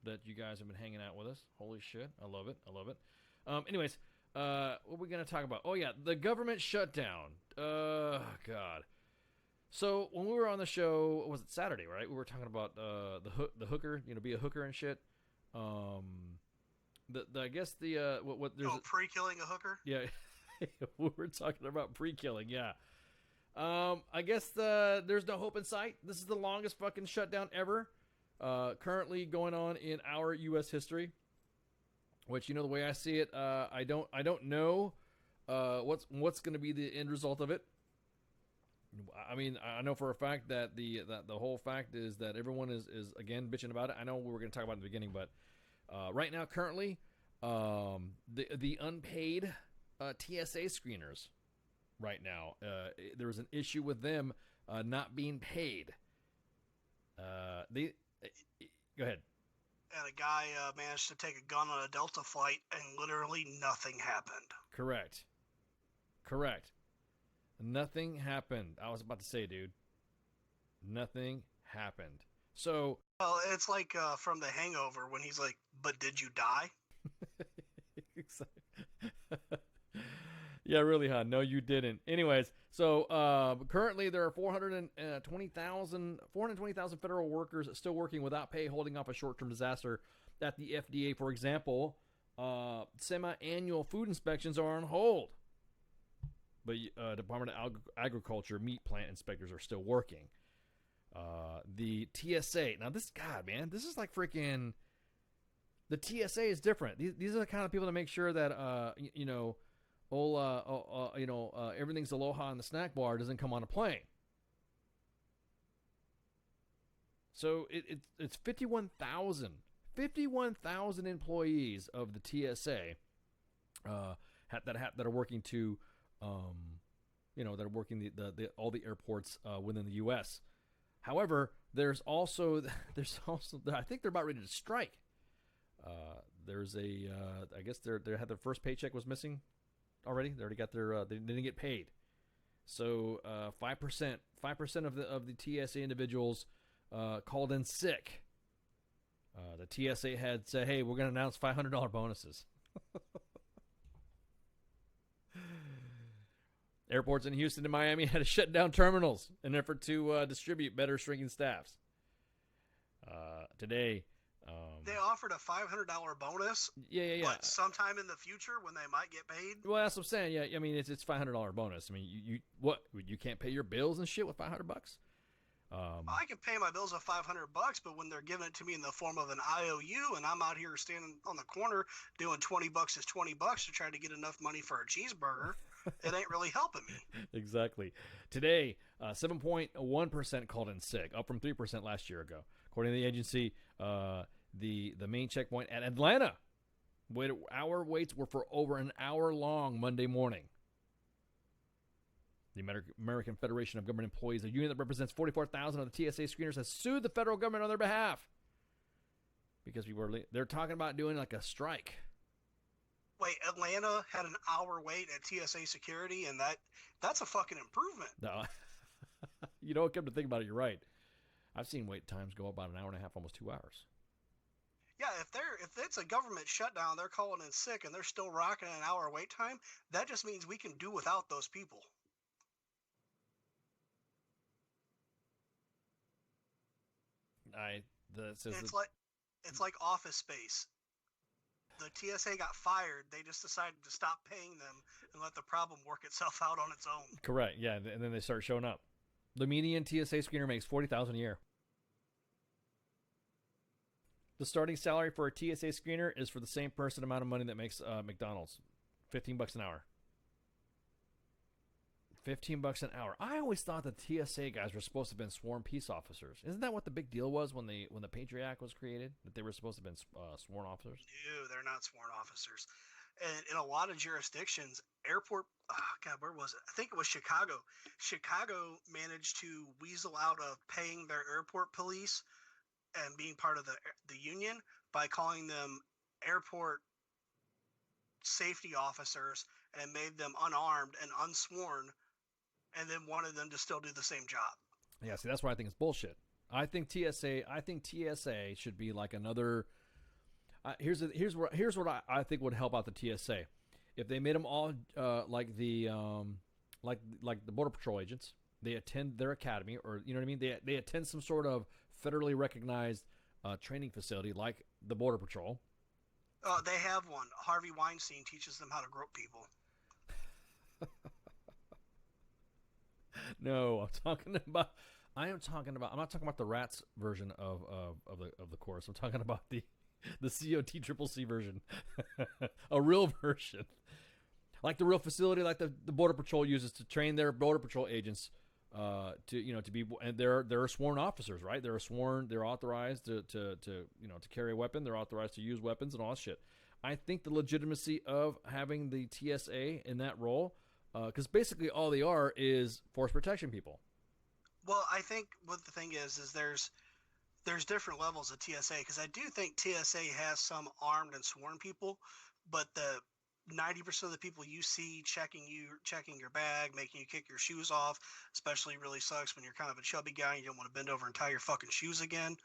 that you guys have been hanging out with us. Holy shit, I love it. I love it. Anyways, what are we going to talk about? Oh, yeah, the government shutdown. God. So when we were on the show, was it Saturday, right? We were talking about the hooker, you know, be a hooker and shit. I guess what there's pre-killing a hooker. Yeah, we were talking about pre-killing. Yeah. I guess there's no hope in sight. This is the longest fucking shutdown ever. Currently going on in our U.S. history. Which, you know, the way I see it, I don't know what's going to be the end result of it. I mean, I know for a fact that the whole fact is that everyone is again bitching about it. I know we were going to talk about it in the beginning, but right now, currently, the unpaid TSA screeners right now, there was an issue with them not being paid. Go ahead. And a guy managed to take a gun on a Delta flight, and literally nothing happened. Correct. Nothing happened. I was about to say, dude. Nothing happened. So. Well, it's like from The Hangover when he's like, "But did you die?" Yeah, really, huh? No, you didn't. Anyways, so currently there are 420,000 federal workers still working without pay, holding off a short-term disaster at the FDA. For example, semi-annual food inspections are on hold. But Department of Agriculture meat plant inspectors are still working. The TSA. Now, this is like freaking. The TSA is different. These are the kind of people that make sure that everything's aloha in the snack bar doesn't come on a plane. So it's 51,000 employees of the TSA that are working to. That are working all the airports within the U.S. However, there's also I think they're about ready to strike. There's I guess they had their first paycheck was missing already. They already got their they didn't get paid. So 5% of the TSA individuals called in sick. The TSA had said, "Hey, we're going to announce $500 bonuses." Airports in Houston and Miami had to shut down terminals in an effort to distribute better shrinking staffs. Today, they offered a $500 bonus. Yeah. But sometime in the future, when they might get paid. Well, that's what I'm saying. Yeah, I mean it's $500 bonus. I mean, you can't pay your bills and shit with $500? I can pay my bills of $500, but when they're giving it to me in the form of an IOU, and I'm out here standing on the corner doing $20 is $20 to try to get enough money for a cheeseburger. It ain't really helping me. Exactly. Today, 7.1% called in sick, up from 3% last year ago. According to the agency, the main checkpoint at Atlanta, our waits were for over an hour long Monday morning. The American Federation of Government Employees, a union that represents 44,000 of the TSA screeners, has sued the federal government on their behalf because they're talking about doing like a strike. Wait, Atlanta had an hour wait at TSA security, and that's a fucking improvement. No, you don't come to think about it. You're right. I've seen wait times go about an hour and a half, almost 2 hours. Yeah, if it's a government shutdown, they're calling in sick, and they're still rocking an hour wait time. That just means we can do without those people. It's like Office Space. The TSA got fired. They just decided to stop paying them and let the problem work itself out on its own. Correct. Yeah, and then they start showing up. The median TSA screener makes $40,000 a year. The starting salary for a TSA screener is for the same person amount of money that makes McDonald's, $15 an hour. $15 an hour. I always thought the TSA guys were supposed to have been sworn peace officers. Isn't that what the big deal was when the Patriot Act was created? That they were supposed to have been sworn officers? No, they're not sworn officers. And in a lot of jurisdictions, airport, where was it? I think it was Chicago. Chicago managed to weasel out of paying their airport police and being part of the union by calling them airport safety officers and made them unarmed and unsworn, and then wanted them to still do the same job. Yeah, see, that's why I think it's bullshit. I think TSA should be like another. Here's what I think would help out the TSA, if they made them all like the Border Patrol agents. They attend their academy, or you know what I mean. They attend some sort of federally recognized training facility like the Border Patrol. They have one. Harvey Weinstein teaches them how to grope people. No, I'm not talking about the rats version of the course. I'm talking about the COTCCC version, a real version, like the real facility, like the Border Patrol uses to train their Border Patrol agents to be, and they're sworn officers, right? They're authorized to carry a weapon. They're authorized to use weapons and all that shit. I think the legitimacy of having the TSA in that role, because basically all they are is force protection people. Well, I think what the thing is there's different levels of TSA, because I do think TSA has some armed and sworn people, but the 90% of the people you see checking your bag, making you kick your shoes off, especially really sucks when you're kind of a chubby guy and you don't want to bend over and tie your fucking shoes again.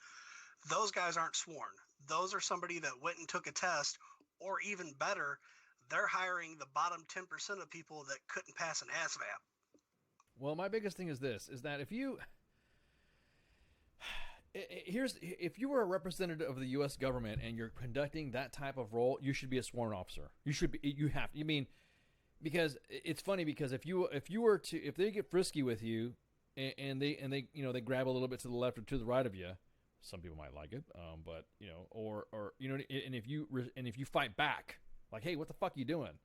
Those guys aren't sworn. Those are somebody that went and took a test, or even better, they're hiring the bottom 10% of people that couldn't pass an ASVAB. Well, my biggest thing is this, is that if you were a representative of the U.S. government and you're conducting that type of role, you should be a sworn officer. Because it's funny, because if they get frisky with you and they grab a little bit to the left or to the right of you, some people might like it, but and if you fight back, like, hey, what the fuck are you doing?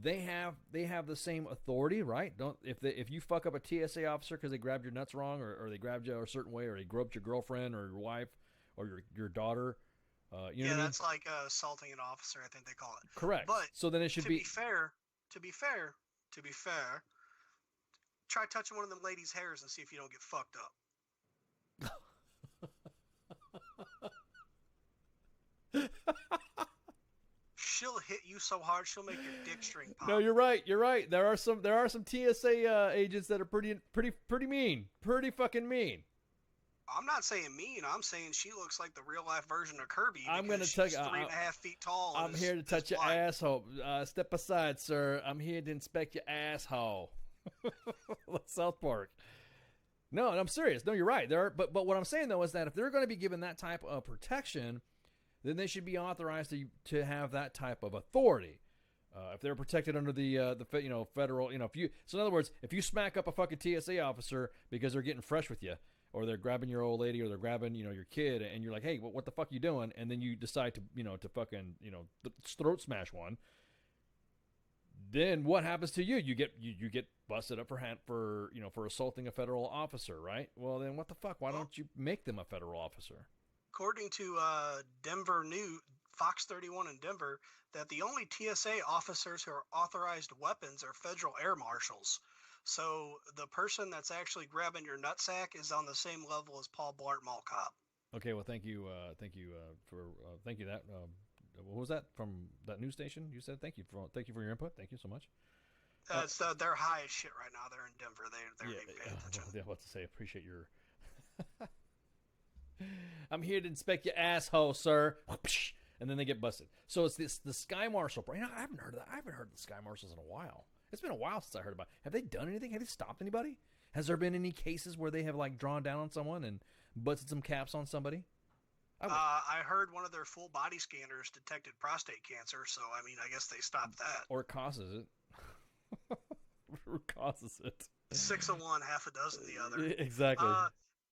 They have the same authority, right? If you fuck up a TSA officer because they grabbed your nuts wrong, or they grabbed you a certain way, or they groped your girlfriend or your wife or your daughter, that's like assaulting an officer, I think they call it. Correct. But so then it should be fair. To be fair, try touching one of them ladies' hairs and see if you don't get fucked up. She'll hit you so hard she'll make your dick string pop. No, you're right. There are some TSA agents that are pretty mean, pretty fucking mean. I'm not saying mean. I'm saying she looks like the real life version of Kirby. I'm going to tell you, 3.5 feet tall. I'm here to touch your asshole. Step aside, sir. I'm here to inspect your asshole. South Park. No, I'm serious. No, you're right. But what I'm saying though is that if they're going to be given that type of protection, then they should be authorized to have that type of authority. If they're protected under the federal, so in other words, if you smack up a fucking TSA officer because they're getting fresh with you, or they're grabbing your old lady, or they're grabbing your kid, and you're like, hey, what the fuck are you doing? And then you decide to fucking throat smash one. Then what happens to you? You get busted up for assaulting a federal officer, right? Well, then what the fuck? Why don't you make them a federal officer? According to Denver News, Fox 31 in Denver, that the only TSA officers who are authorized weapons are federal air marshals. So the person that's actually grabbing your nutsack is on the same level as Paul Blart Mall Cop. Okay, well, thank you that. What was that from that news station? You said thank you for your input. Thank you so much. They're high as shit right now. They're in Denver. They're even paying attention. Yeah, what to say? Appreciate your. I'm here to inspect your asshole, sir. And then they get busted. So it's the Sky Marshal. I haven't heard of that. I haven't heard of the Sky Marshals in a while. It's been a while since I heard about it. Have they done anything? Have they stopped anybody? Has there been any cases where they have drawn down on someone and busted some caps on somebody? I heard one of their full body scanners detected prostate cancer. So I guess they stopped that. Or it causes it. Or causes it. 6 of one, half a dozen the other. Exactly.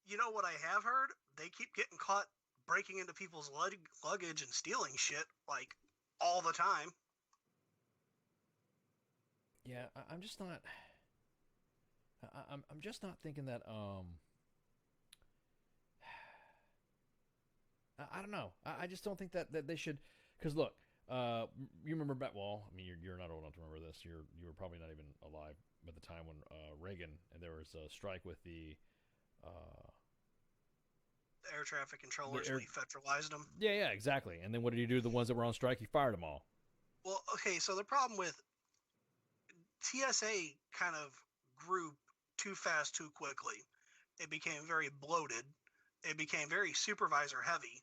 You know what I have heard? They keep getting caught breaking into people's luggage and stealing shit all the time. Yeah, I'm just not. I'm just not thinking that. I don't know. I just don't think that they should. Because look, you remember back. Well, I mean, you're not old enough to remember this. You were probably not even alive at the time when Reagan and there was a strike with the air traffic controllers when he federalized them. Yeah, exactly. And then what did he do to the ones that were on strike? He fired them all. Well, okay, so the problem with TSA kind of grew too fast, too quickly. It became very bloated. It became very supervisor heavy.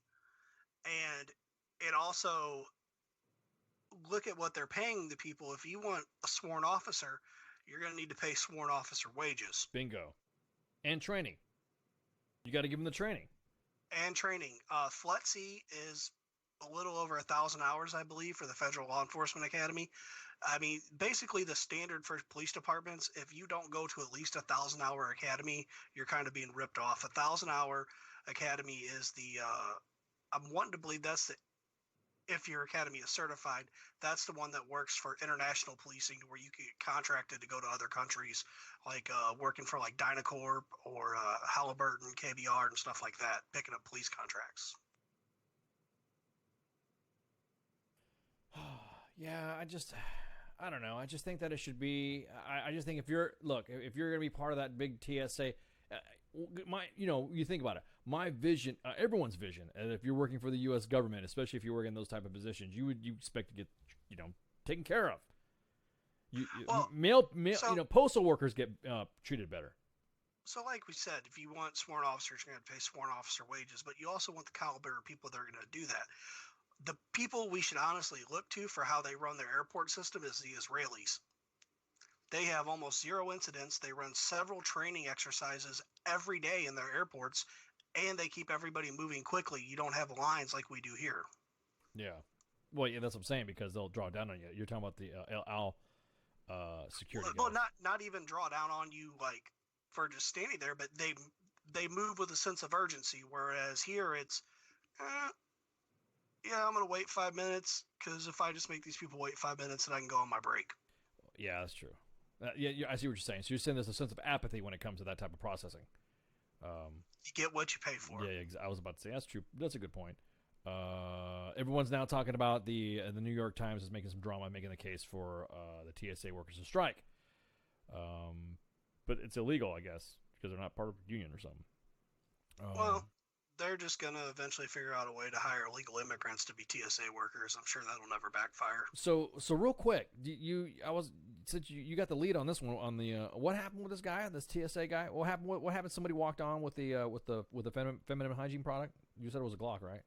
And it also, look at what they're paying the people. If you want a sworn officer, you're going to need to pay sworn officer wages. Bingo. And training. You got to give them the training. And training. FLETC is a little over 1,000 hours, I believe, for the Federal Law Enforcement Academy. I mean, basically the standard for police departments, if you don't go to at least 1,000-hour academy, you're kind of being ripped off. 1,000-hour academy is the, I'm wanting to believe that's the, if your academy is certified, that's the one that works for international policing, where you can get contracted to go to other countries, like working for like Dynacorp or Halliburton, KBR, and stuff like that, picking up police contracts. Yeah, I don't know. I just think that it should be. I just think if you're going to be part of that big TSA, you think about it. My vision, everyone's vision, and if you're working for the U.S. government, especially if you work in those type of positions, you expect to get, taken care of. Postal workers get treated better. So, like we said, if you want sworn officers, you're going to pay sworn officer wages, but you also want the caliber of people that are going to do that. The people we should honestly look to for how they run their airport system is the Israelis. They have almost zero incidents. They run several training exercises every day in their airports, and they keep everybody moving quickly. You don't have lines like we do here. Yeah. Well, yeah, that's what I'm saying, because they'll draw down on you. You're talking about the El Al security Well, guys. not even draw down on you like for just standing there, but they move with a sense of urgency, whereas here it's yeah, I'm going to wait 5 minutes, because if I just make these people wait 5 minutes, then I can go on my break. Yeah, that's true. Yeah, I see what you're saying. So you're saying there's a sense of apathy when it comes to that type of processing. You get what you pay for. Yeah, I was about to say, that's true. That's a good point. Everyone's now talking about the New York Times is making some drama, making the case for the TSA workers to strike. But it's illegal, I guess, because they're not part of a union or something. Well, they're just going to eventually figure out a way to hire illegal immigrants to be TSA workers. I'm sure that'll never backfire. So real quick, since you got the lead on this one, on the what happened with this guy, this TSA guy? What happened? Somebody walked on with the feminine hygiene product. You said it was a Glock, right?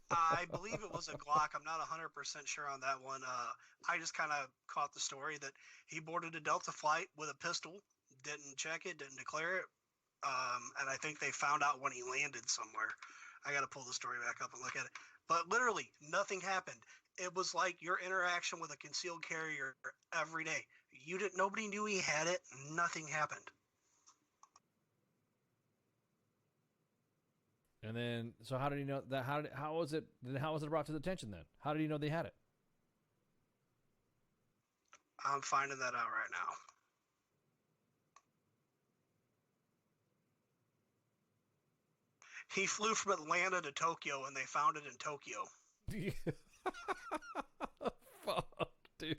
I believe it was a Glock. I'm not 100% sure on that one. I just kind of caught the story that he boarded a Delta flight with a pistol, didn't check it, didn't declare it. And I think they found out when he landed somewhere. I got to pull the story back up and look at it. But literally, nothing happened. It was like your interaction with a concealed carrier every day. Nobody knew he had it. Nothing happened. And then, so how did he know that? How was it brought to the attention then? How did he know they had it? I'm finding that out right now. He flew from Atlanta to Tokyo, and they found it in Tokyo. Fuck, dude.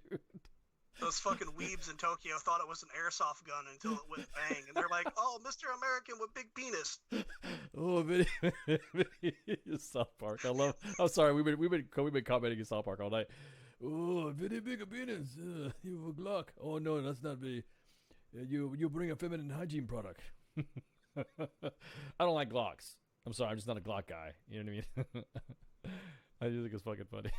Those fucking weebs in Tokyo thought it was an airsoft gun until it went bang, and they're like, "Oh, Mr. American with big penis." Oh, South Park. I'm sorry. We've been commenting in South Park all night. Oh, very big penis. You have a Glock. Oh no, that's not me. You bring a feminine hygiene product. I don't like Glocks. I'm sorry, I'm just not a Glock guy. You know what I mean? I just think it's fucking funny.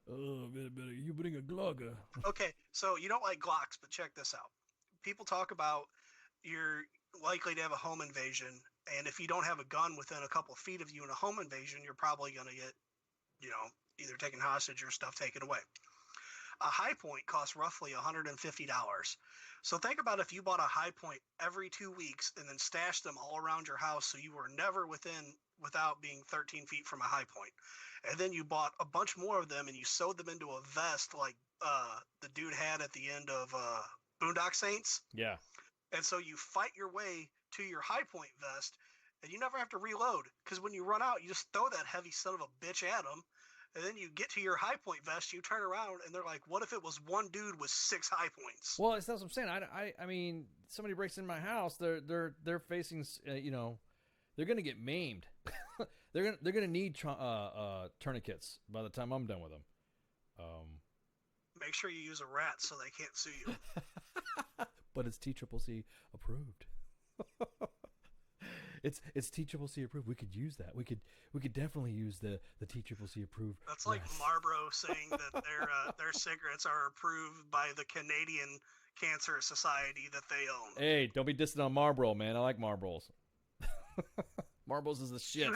Oh, better. You bring a Glock. Okay, so you don't like Glocks, but check this out. People talk about you're likely to have a home invasion, and if you don't have a gun within a couple of feet of you in a home invasion, you're probably going to get, either taken hostage or stuff taken away. A high point costs roughly $150. So think about if you bought a high point every 2 weeks and then stashed them all around your house so you were never without being 13 feet from a high point. And then you bought a bunch more of them and you sewed them into a vest like the dude had at the end of Boondock Saints. Yeah. And so you fight your way to your high point vest and you never have to reload because when you run out, you just throw that heavy son of a bitch at them. And then you get to your high point vest, you turn around, and they're like, what if it was one dude with 6 high points? Well, that's what I'm saying. I mean, somebody breaks in my house, they're facing, they're going to get maimed. they're going to need tourniquets by the time I'm done with them. Make sure you use a rat so they can't sue you. But it's TCCC approved. It's TCCC approved. We could use that. We could definitely use the TCCC approved. That's like Marlboro saying that their cigarettes are approved by the Canadian Cancer Society that they own. Hey, don't be dissing on Marlboro, man. I like Marlboros. Marlboros is the shit.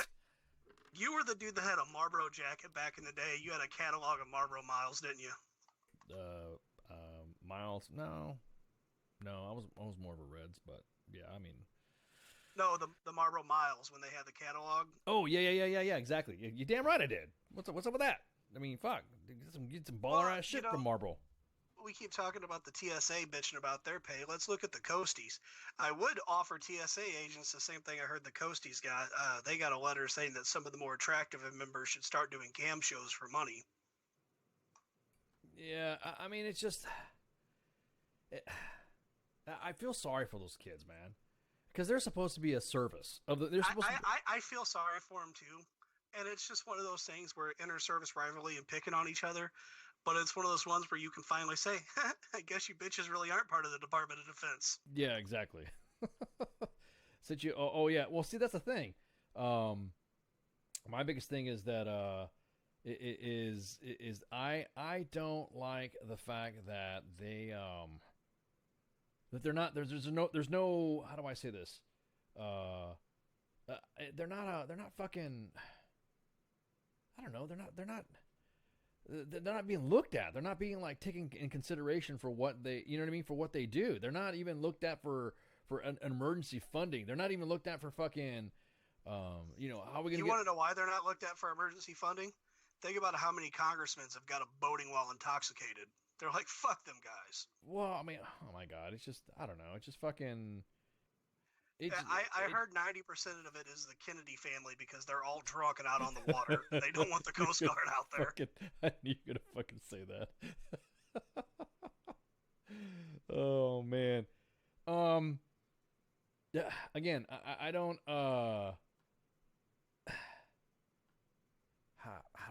You were the dude that had a Marlboro jacket back in the day. You had a catalog of Marlboro Miles, didn't you? Miles? No, I was more of a Reds, but yeah, I mean. No, the Marlboro Miles when they had the catalog. Oh yeah, exactly. You damn right I did. What's up with that? I mean, fuck, get some baller ass shit from Marlboro. We keep talking about the TSA bitching about their pay. Let's look at the Coasties. I would offer TSA agents the same thing I heard the Coasties got. They got a letter saying that some of the more attractive members should start doing cam shows for money. Yeah, I mean, it's just, I feel sorry for those kids, man. Because they're supposed to be a service. I feel sorry for them too, and it's just one of those things where inter-service rivalry and picking on each other. But it's one of those ones where you can finally say, "I guess you bitches really aren't part of the Department of Defense." Yeah, exactly. Since you, yeah. Well, see, that's the thing. My biggest thing is that I don't like the fact that they're not there's no how do I say this? They're not fucking, I don't know, they're not being looked at. They're not being like taken in consideration for what they, you know what I mean, for what they do. They're not even looked at for an emergency funding. They're not even looked at for fucking how are we gonna want to know why they're not looked at for emergency funding? Think about how many congressmen have got a boating while intoxicated. They're like, fuck them guys. Well, I mean, oh my God, it's just, I don't know, it's just fucking. I heard 90% of it is the Kennedy family because they're all drunk and out on the water. They don't want the Coast Guard out there. I knew you were gonna fucking say that. Oh man. Yeah. Again, I don't. How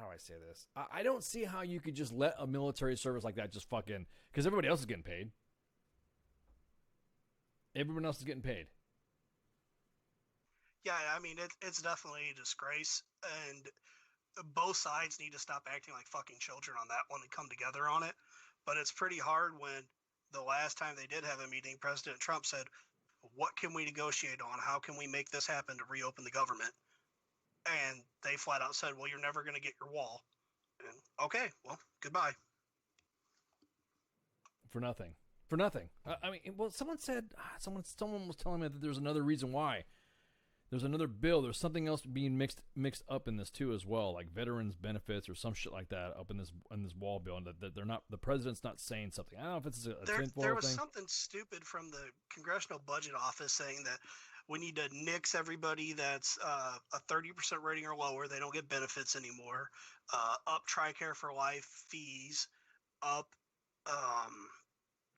do I say this? I don't see how you could just let a military service like that just fucking, because everybody else is getting paid. Everyone else is getting paid. Yeah, I mean, it's definitely a disgrace, and both sides need to stop acting like fucking children on that one and come together on it. But it's pretty hard when the last time they did have a meeting, President Trump said, what can we negotiate on? How can we make this happen to reopen the government? And they flat out said, well, you're never going to get your wall. And, okay, well, goodbye. For nothing. I mean, well, someone said, someone was telling me that there's another reason why. There's another bill. There's something else being mixed up in this too as well, like veterans benefits or some shit like that up in this wall bill, and that they're not, the president's not saying something. I don't know if it's a tinfoil there was thing. Something stupid from the Congressional Budget Office saying that we need to nix everybody that's a 30% rating or lower. They don't get benefits anymore. Up TRICARE for life fees. Up,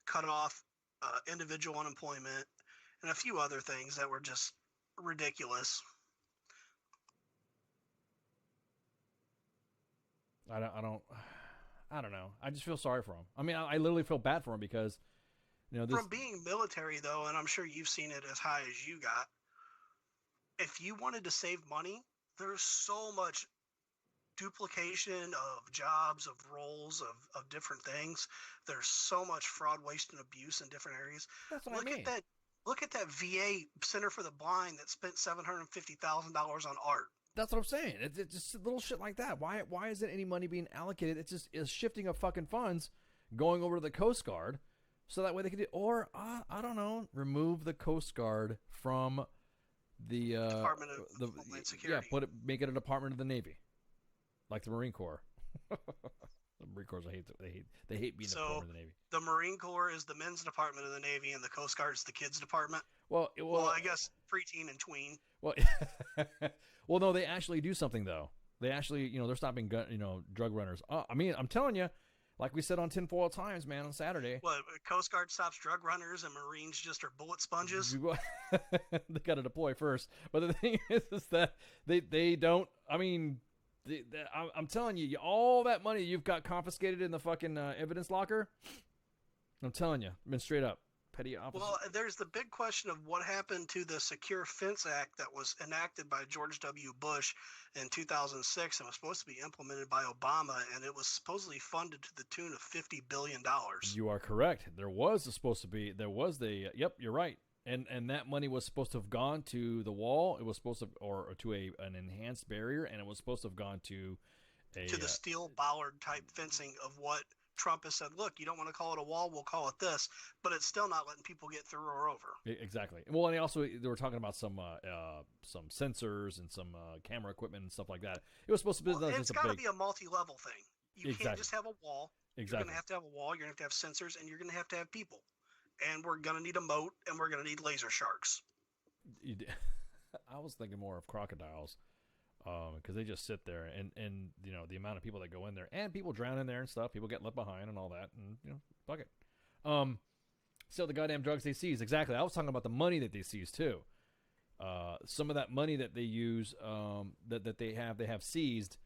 cut off individual unemployment, and a few other things that were just ridiculous. I don't know. I just feel sorry for him. I mean, I literally feel bad for him because, this, from being military though, and I'm sure you've seen it as high as you got. If you wanted to save money, there's so much duplication of jobs, of roles, of different things. There's so much fraud, waste, and abuse in different areas. That's what I mean. Look at that VA Center for the Blind that spent $750,000 on art. That's what I'm saying. It's just little shit like that. Why isn't any money being allocated? It's just a shifting of fucking funds going over to the Coast Guard, so that way they could do, or I don't know, remove the Coast Guard from the Department of Homeland Security. Make it a department of the Navy, like the Marine Corps. The Marine Corps, they hate being the department of the Navy. The Marine Corps is the men's department of the Navy, and the Coast Guard is the kids' department. Well, I guess preteen and tween. Well, well, no, they actually do something though. They actually, they're stopping drug runners. I mean, I'm telling you, like we said on Tinfoil Times, man, on Saturday. Well, Coast Guard stops drug runners, and Marines just are bullet sponges. They got to deploy first, but the thing is that they don't. I mean. I'm telling you, all that money you've got confiscated in the fucking evidence locker. I'm telling you, I've been straight up petty officer. Well, there's the big question of what happened to the Secure Fence Act that was enacted by George W. Bush in 2006 and was supposed to be implemented by Obama, and it was supposedly funded to the tune of $50 billion. You are correct. Yep, you're right. And that money was supposed to have gone to the wall. It was supposed to, or to an enhanced barrier, and it was supposed to have gone to the steel bollard type fencing of what Trump has said. Look, you don't want to call it a wall, we'll call it this, but it's still not letting people get through or over. Exactly. Well, and they were talking about some sensors and some camera equipment and stuff like that. It was supposed to be. It's got to be a multi-level thing. You can't just have a wall. Exactly. You're going to have a wall. You're going to have sensors, and you're going to have people. And we're going to need a moat, and we're going to need laser sharks. I was thinking more of crocodiles, because they just sit there, and the amount of people that go in there, and people drown in there and stuff, people get left behind and all that, and fuck it. Still the goddamn drugs they seize. Exactly. I was talking about the money that they seize too. Some of that money that they use, that they have seized,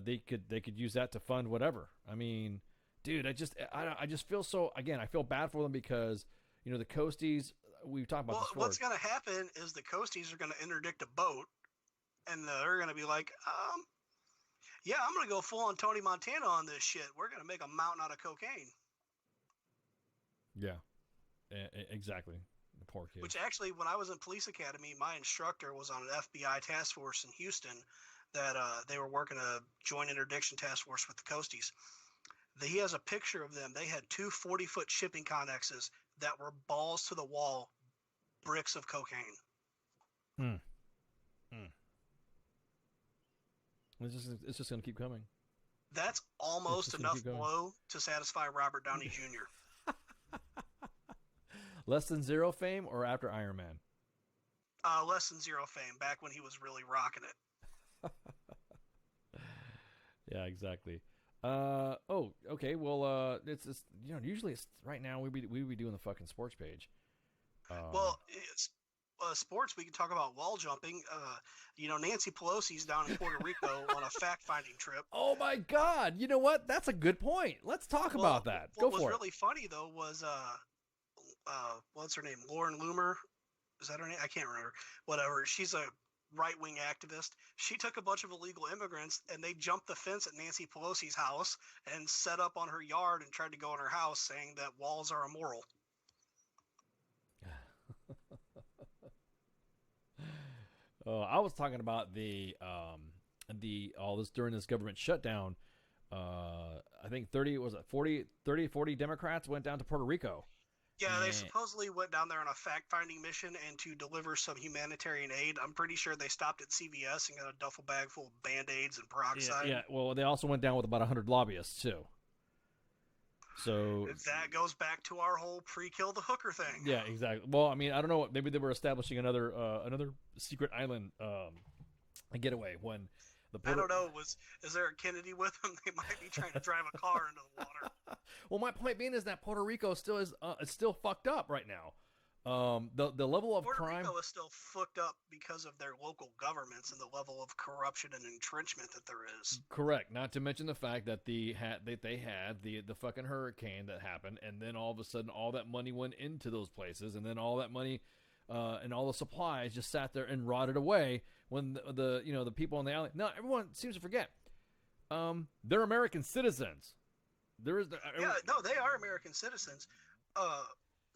they could use that to fund whatever. I mean. Dude, I just feel so. Again, I feel bad for them because the Coasties. We've talked about this before. What's going to happen is the Coasties are going to interdict a boat, and they're going to be like, yeah, I'm going to go full on Tony Montana on this shit. We're going to make a mountain out of cocaine. Yeah, exactly. The poor kid. Which actually, when I was in police academy, my instructor was on an FBI task force in Houston that they were working a joint interdiction task force with the Coasties. He has a picture of them. They had 2 40-foot shipping connexes that were balls to the wall, bricks of cocaine. It's just going to keep coming. That's almost enough blow to satisfy Robert Downey Jr. Less than zero fame or after Iron Man? Less than zero fame, back when he was really rocking it. Yeah, exactly. Okay. Well, it's usually it's right now we be doing the fucking sports page. Sports, we can talk about wall jumping. Nancy Pelosi's down in Puerto Rico on a fact-finding trip. Oh my God! You know what? That's a good point. Let's talk about that. Go for it. What was really funny though was what's her name? Lauren Loomer. Is that her name? I can't remember. Whatever. She's a right-wing activist. She took a bunch of illegal immigrants and they jumped the fence at Nancy Pelosi's house and set up on her yard and tried to go in her house, saying that walls are immoral. I was talking about all this during this government shutdown. I think 40 Democrats went down to Puerto Rico. Yeah, they supposedly went down there on a fact-finding mission and to deliver some humanitarian aid. I'm pretty sure they stopped at CVS and got a duffel bag full of Band-Aids and peroxide. Yeah, well, they also went down with about 100 lobbyists, too. So that goes back to our whole pre-kill the hooker thing. Yeah, exactly. Well, I mean, I don't know. Maybe they were establishing another secret island getaway when I don't know. Is there a Kennedy with them? They might be trying to drive a car into the water. Well, my point being is that Puerto Rico still is still fucked up right now. The level of Puerto crime Rico is still fucked up because of their local governments and the level of corruption and entrenchment that there is. Correct. Not to mention the fact that they had the fucking hurricane that happened, and then all of a sudden all that money went into those places, and then all that money and all the supplies just sat there and rotted away when the people on the island. Now everyone seems to forget they're American citizens. They are American citizens.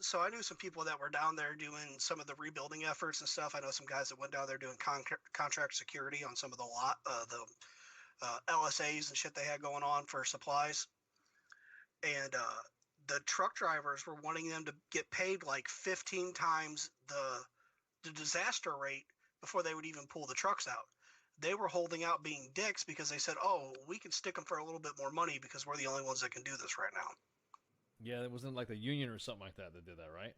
So I knew some people that were down there doing some of the rebuilding efforts and stuff. I know some guys that went down there doing contract security on some of the LSAs and shit they had going on for supplies. and the truck drivers were wanting them to get paid like 15 times the disaster rate before they would even pull the trucks out. They were holding out being dicks because they said, oh, we can stick them for a little bit more money because we're the only ones that can do this right now. Yeah, it wasn't like the union or something like that did that, right?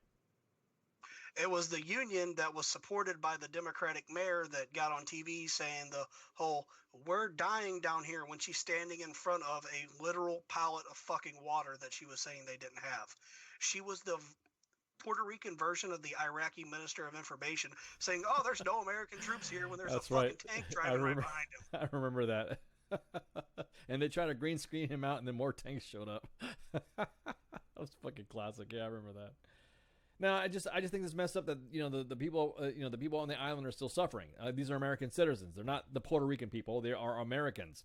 It was the union that was supported by the Democratic mayor that got on TV saying the whole, we're dying down here, when she's standing in front of a literal pallet of fucking water that she was saying they didn't have. She was the Puerto Rican version of the Iraqi Minister of Information saying, oh, there's no American troops here when there's a fucking tank driving right behind him. I remember that. And they tried to green screen him out, and then more tanks showed up. That was fucking classic. Yeah, I remember that. No, I just think it's messed up that the people the people on the island are still suffering. These are American citizens. They're not the Puerto Rican people. They are Americans,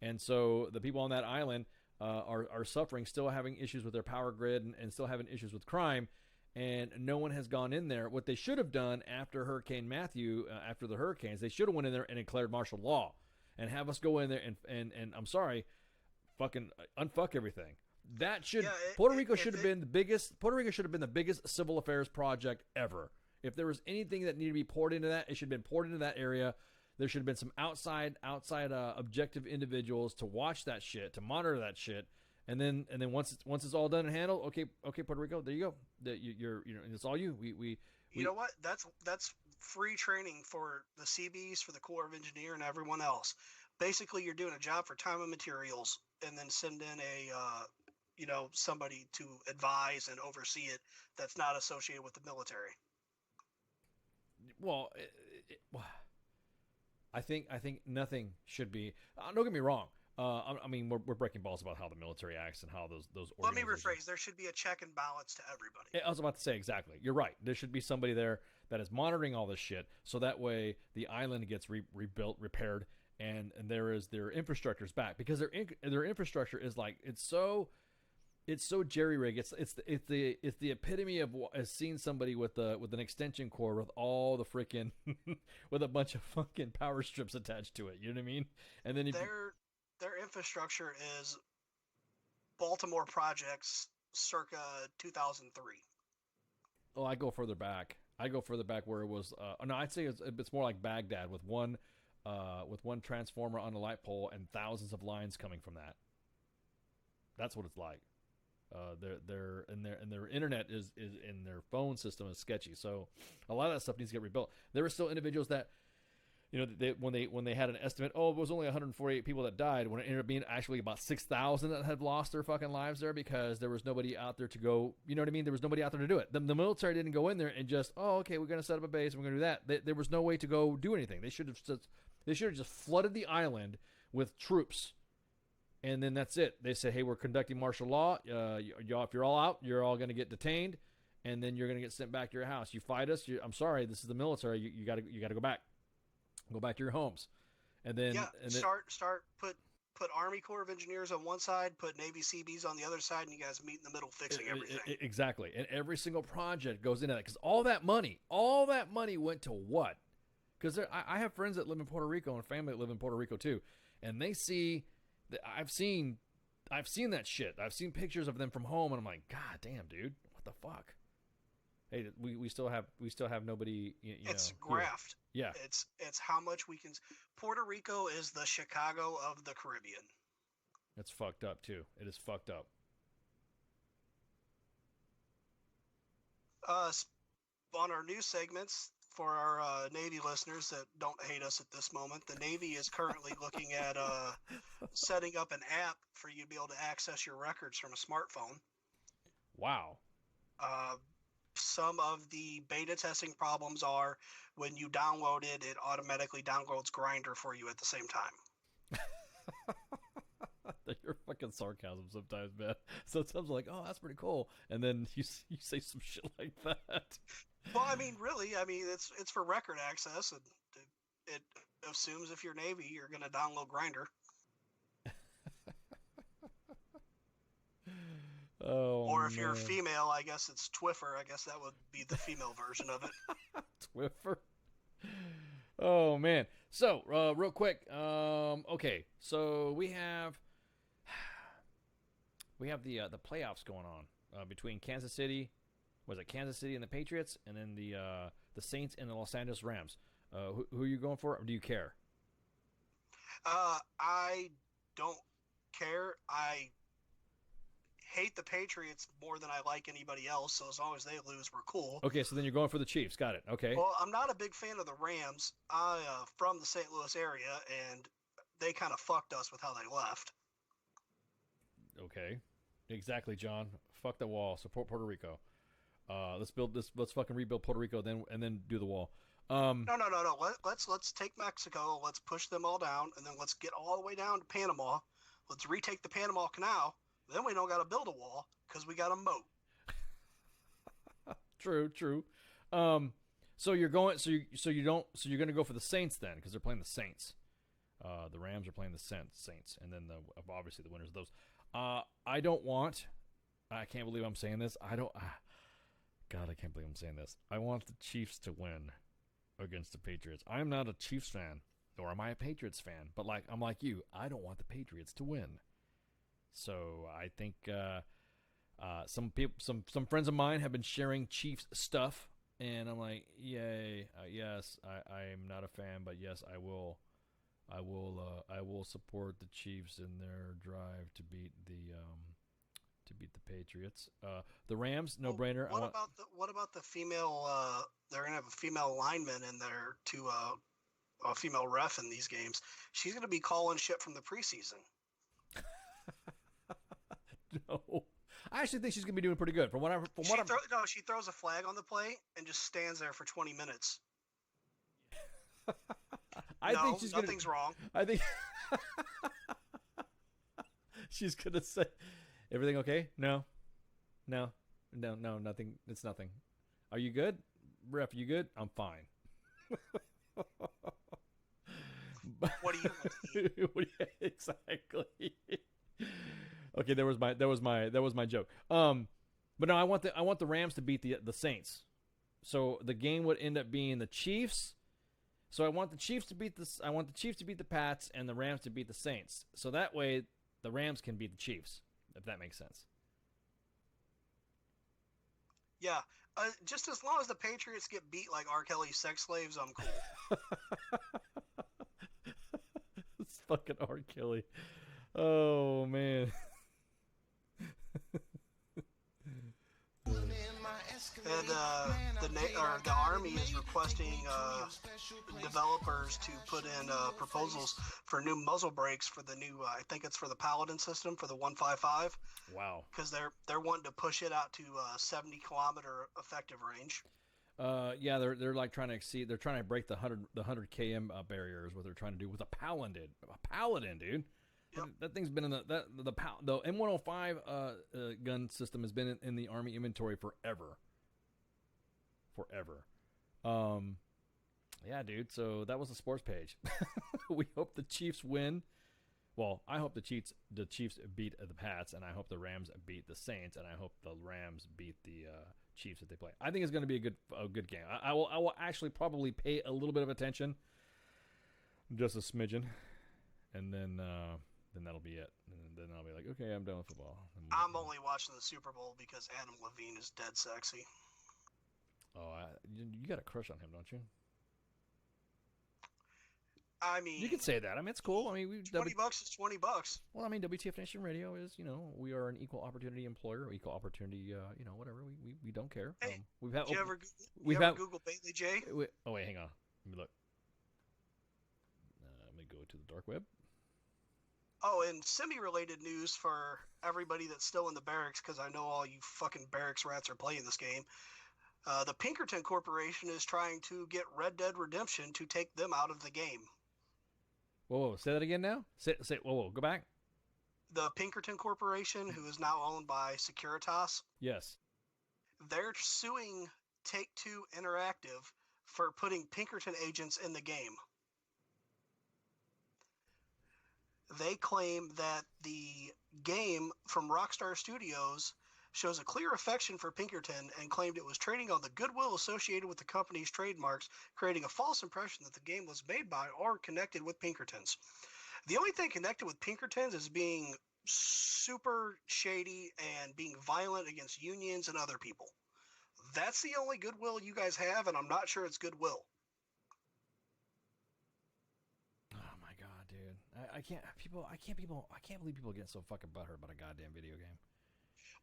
and so the people on that island are suffering, still having issues with their power grid and still having issues with crime. And no one has gone in there. What they should have done after Hurricane Matthew, after the hurricanes, they should have went in there and declared martial law and have us go in there and I'm sorry, fucking unfuck everything. That should Puerto Rico should have been the biggest civil affairs project ever. If there was anything that needed to be poured into that, it should have been poured into that area. There should have been some outside objective individuals to watch that shit, to monitor that shit. And then once it's all done and handled, okay, Puerto Rico, there you go. You're and it's all you. We you know what? That's free training for the CBs, for the Corps of Engineer, and everyone else. Basically, you're doing a job for time and materials, and then send in a somebody to advise and oversee it that's not associated with the military. Well, I think nothing should be. Don't get me wrong. I mean, we're breaking balls about how the military acts and how those. Let me rephrase. There should be a check and balance to everybody. I was about to say exactly. You're right. There should be somebody there that is monitoring all this shit, so that way the island gets rebuilt, repaired, and their infrastructure's back, because their infrastructure is like it's so jerry-rigged. It's the epitome of seeing somebody with an extension cord with all the freaking with a bunch of fucking power strips attached to it. You know what I mean? And then their infrastructure is Baltimore projects circa 2003. Oh, I go further back. Where it was. No, I'd say it's more like Baghdad with one transformer on a light pole and thousands of lines coming from that. That's what it's like. Their internet is in their phone system is sketchy. So a lot of that stuff needs to get rebuilt. There were still individuals that, when they had an estimate, it was only 148 people that died, when it ended up being actually about 6,000 that had lost their fucking lives there because there was nobody out there to go. You know what I mean? There was nobody out there to do it. The military didn't go in there and just, okay, we're going to set up a base and we're going to do that. There was no way to go do anything. They should have just flooded the island with troops. And then that's it. They said, hey, we're conducting martial law. Y'all, if you're all out, you're all going to get detained, and then you're going to get sent back to your house. You fight us. I'm sorry, this is the military. You got to go back. Go back to your homes. And then put Army Corps of Engineers on one side, put Navy CBs on the other side, and you guys meet in the middle fixing everything. Exactly. And every single project goes into that, because all that money went to what? Because I have friends that live in Puerto Rico and family that live in Puerto Rico too, and they see. I've seen that shit. I've seen pictures of them from home, and I'm like, God damn, dude, what the fuck? Hey, we still have nobody. It's graft. Yeah, it's how much we can. Puerto Rico is the Chicago of the Caribbean. It's fucked up too. It is fucked up. On our news segments, for our Navy listeners that don't hate us at this moment, the Navy is currently looking at setting up an app for you to be able to access your records from a smartphone. Wow. Some of the beta testing problems are when you download it, it automatically downloads Grindr for you at the same time. You're fucking sarcasm sometimes, man. Sometimes I'm like, oh, that's pretty cool. And then you say some shit like that. Well, I mean, really, it's for record access, and it assumes if you're Navy, you're going to download Grindr. Or if you're a female, I guess it's Twiffer. I guess that would be the female version of it. Twiffer. Oh, man. So, real quick. Okay, so we have we have the playoffs going on between Kansas City, Kansas City and the Patriots, and then the Saints and the Los Angeles Rams. Who are you going for, or do you care? I don't care. I hate the Patriots more than I like anybody else, so as long as they lose, we're cool. Okay, so then you're going for the Chiefs. Got it. Okay. Well, I'm not a big fan of the Rams. I from the St. Louis area, and they kind of fucked us with how they left. Okay. Exactly, John. Fuck the wall. Support Puerto Rico. Let's build this. Let's fucking rebuild Puerto Rico, then do the wall. No. Let's take Mexico. Let's push them all down, and then let's get all the way down to Panama. Let's retake the Panama Canal. Then we don't got to build a wall because we got a moat. True. So you're going. So you're going to go for the Saints then, because they're playing the Saints. The Rams are playing the Saints, and then obviously the winners of those. I don't want. I can't believe I'm saying this. God, I can't believe I'm saying this. I want the Chiefs to win against the Patriots. I'm not a Chiefs fan, nor am I a Patriots fan. But I'm like you. I don't want the Patriots to win. So I think some friends of mine have been sharing Chiefs stuff, and I'm like, yay, yes, I'm not a fan, but yes, I will support the Chiefs in their drive to beat the Patriots. The Rams, no brainer. What about the female? They're gonna have a female lineman in there to a female ref in these games. She's gonna be calling shit from the preseason. No, I actually think she's gonna be doing pretty good. She throws a flag on the play and just stands there for 20 minutes. I think nothing's wrong. I think she's gonna say, "Everything okay? No, nothing. It's nothing. Are you good, ref? You good? I'm fine." What do you exactly? Okay, that was my joke. But no, I want the Rams to beat the Saints. So the game would end up being the Chiefs. So I want the Chiefs to beat the Pats and the Rams to beat the Saints. So that way the Rams can beat the Chiefs, if that makes sense. Yeah, just as long as the Patriots get beat like R. Kelly's sex slaves, I'm cool. It's fucking R. Kelly. Oh man. And the Army is requesting developers to put in proposals for new muzzle brakes for the new, I think it's for the Paladin system for the 155. Wow. Because they're wanting to push it out to 70-kilometer effective range. Yeah, they're like trying to exceed. They're trying to break the 100 km barrier is what they're trying to do with a Paladin, dude. Yep. That thing's been in the M105 gun system has been in the Army inventory forever. Yeah, dude. So that was the sports page. We hope the Chiefs win. Well, I hope the Chiefs beat the Pats, and I hope the Rams beat the Saints, and I hope the Rams beat the Chiefs if they play. I think it's going to be a good game. I will actually probably pay a little bit of attention, just a smidgen, and then that'll be it. And then I'll be like, okay, I'm done with football. I'm only watching the Super Bowl because Adam Levine is dead sexy. Oh, you got a crush on him, don't you? I mean, you can say that. I mean, it's cool. I mean, $20 is $20. Well, I mean, WTF Nation Radio is, we are an equal opportunity employer, equal opportunity, whatever. We don't care. Hey, we've had. Did you ever Google Bailey J? Wait, hang on. Let me look. Let me go to the dark web. Oh, and semi-related news for everybody that's still in the barracks, because I know all you fucking barracks rats are playing this game. The Pinkerton Corporation is trying to get Red Dead Redemption to take them out of the game. Whoa, say that again now? Whoa, go back. The Pinkerton Corporation, who is now owned by Securitas. Yes. They're suing Take-Two Interactive for putting Pinkerton agents in the game. They claim that the game from Rockstar Studios shows a clear affection for Pinkerton and claimed it was trading on the goodwill associated with the company's trademarks, creating a false impression that the game was made by or connected with Pinkertons. The only thing connected with Pinkertons is being super shady and being violent against unions and other people. That's the only goodwill you guys have, and I'm not sure it's goodwill. Oh my god, dude! I can't believe people get so fucking butthurt about a goddamn video game.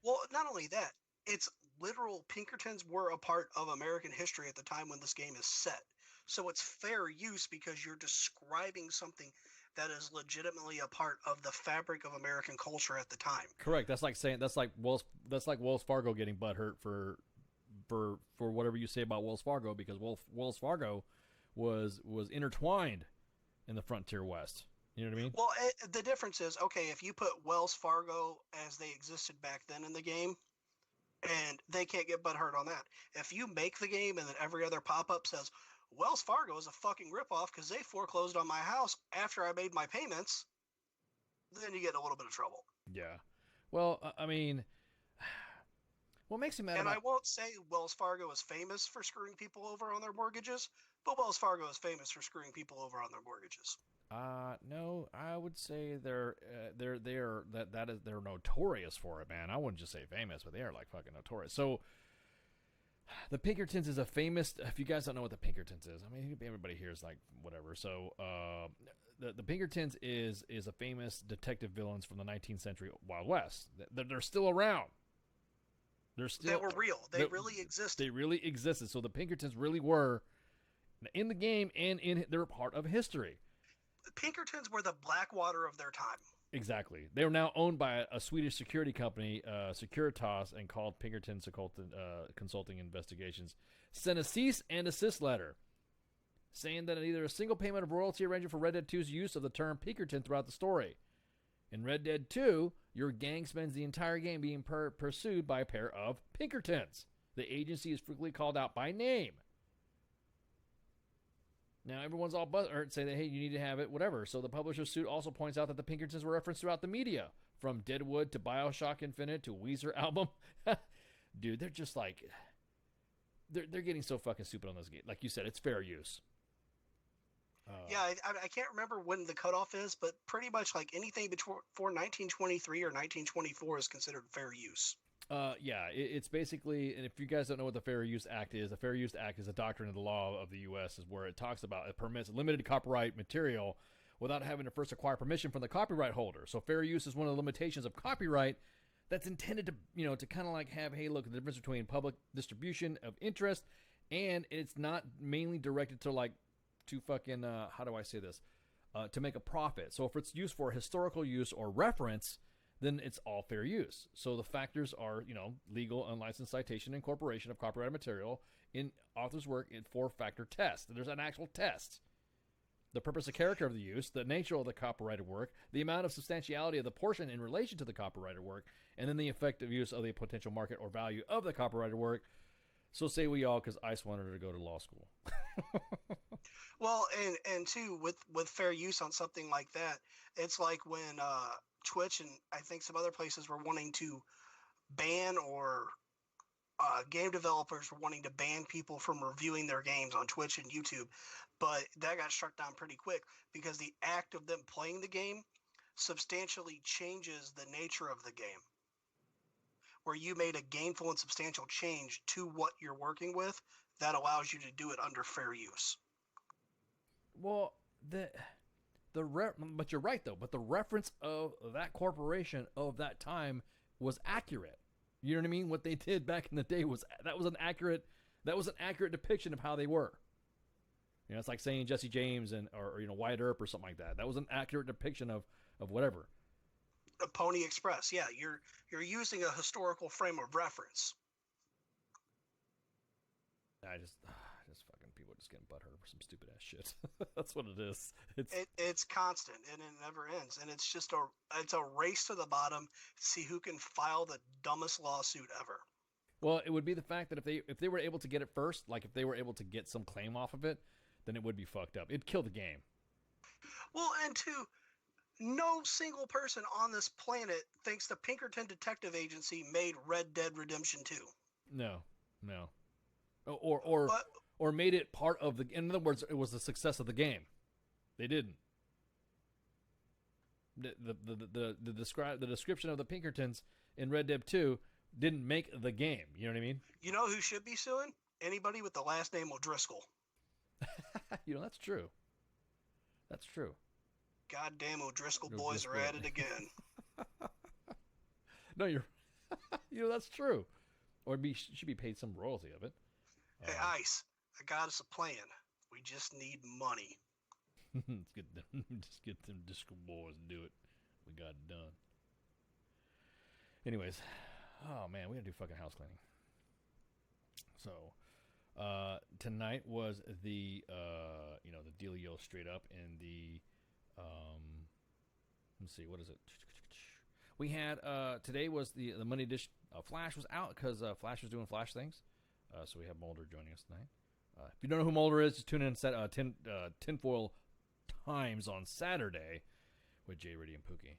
Well, not only that, it's literal. Pinkertons were a part of American history at the time when this game is set. So it's fair use because you're describing something that is legitimately a part of the fabric of American culture at the time. Correct. That's like Wells Fargo getting butthurt for whatever you say about Wells Fargo, because Wells Fargo was intertwined in the frontier West. You know what I mean? Well, the difference is, okay, if you put Wells Fargo as they existed back then in the game, and they can't get butthurt on that. If you make the game and then every other pop-up says, Wells Fargo is a fucking ripoff because they foreclosed on my house after I made my payments, then you get in a little bit of trouble. Yeah. Well, I mean, what makes me mad And about... I won't say Wells Fargo is famous for screwing people over on their mortgages, but Wells Fargo is famous for screwing people over on their mortgages. No, I would say they're notorious for it, man. I wouldn't just say famous, but they are like fucking notorious. So the Pinkertons is a famous. If you guys don't know what the Pinkertons is, I mean, everybody here is like whatever. So the Pinkertons is a famous detective villains from the 19th century Wild West. They're still around. They were real. They really existed. They really existed. So the Pinkertons really were in the game, and they're part of history. Pinkertons were the Blackwater of their time. Exactly. They are now owned by a Swedish security company, Securitas, and called Pinkerton Consulting Investigations. Sent a cease and desist letter saying that either a single payment of royalty arrangement for Red Dead 2's use of the term Pinkerton throughout the story. In Red Dead 2, your gang spends the entire game being pursued by a pair of Pinkertons. The agency is frequently called out by name. Now, everyone's all butthurt, saying that, hey, you need to have it, whatever. So the publisher's suit also points out that the Pinkertons were referenced throughout the media, from Deadwood to BioShock Infinite to Weezer album. Dude, they're just like... They're getting so fucking stupid on this game. Like you said, it's fair use. Yeah, I can't remember when the cutoff is, but pretty much like anything before 1923 or 1924 is considered fair use. Yeah, it's basically, and if you guys don't know what the Fair Use Act is, the Fair Use Act is a doctrine of the law of the U.S. is where it talks about, it permits limited copyright material without having to first acquire permission from the copyright holder. So fair use is one of the limitations of copyright that's intended to, to kind of like have, hey, look, the difference between public distribution of interest, and it's not mainly directed to fucking, how do I say this? To make a profit. So if it's used for historical use or reference, then it's all fair use. So the factors are, legal, unlicensed citation, incorporation of copyrighted material in author's work in 4-factor test. There's an actual test. The purpose and character of the use, the nature of the copyrighted work, the amount of substantiality of the portion in relation to the copyrighted work, and then the effective use of the potential market or value of the copyrighted work. So say we all, because Ice wanted her to go to law school. Well, and too, with fair use on something like that, it's like when Twitch and I think some other places were wanting to ban, or game developers were wanting to ban people from reviewing their games on Twitch and YouTube, but that got struck down pretty quick because the act of them playing the game substantially changes the nature of the game. Where you made a gainful and substantial change to what you're working with, that allows you to do it under fair use. Well, but you're right though. But the reference of that corporation of that time was accurate. You know what I mean? What they did back in the day was an accurate depiction of how they were. It's like saying Jesse James or Wyatt Earp or something like that. That was an accurate depiction of whatever. A Pony Express, yeah, you're using a historical frame of reference. I just fucking people just getting butthurt for some stupid ass shit. That's what it is. It's constant and it never ends, and it's just a race to the bottom to see who can file the dumbest lawsuit ever. Well, it would be the fact that if they were able to get it first, like if they were able to get some claim off of it, then it would be fucked up. It'd kill the game. Well, and two, no single person on this planet thinks the Pinkerton Detective Agency made Red Dead Redemption 2. No. Or made it part of the... In other words, it was the success of the game. They didn't. The description of the Pinkertons in Red Dead 2 didn't make the game. You know what I mean? You know who should be suing? Anybody with the last name O'Driscoll. That's true. That's true. Goddamn O'Driscoll boys are at it again. No, that's true. Or should be paid some royalty of it. Hey, Ice, I got us a plan. We just need money. Let's get them Disco boys and do it. We got it done. Anyways, oh man, we gotta do fucking house cleaning. So, tonight was the the dealio straight up in the let's see, what is it? We had today was the Monday edition. Flash was out because Flash was doing Flash things. So we have Mulder joining us tonight. If you don't know who Mulder is, just tune in Tinfoil Times on Saturday with Jay, Riddy, and Pookie.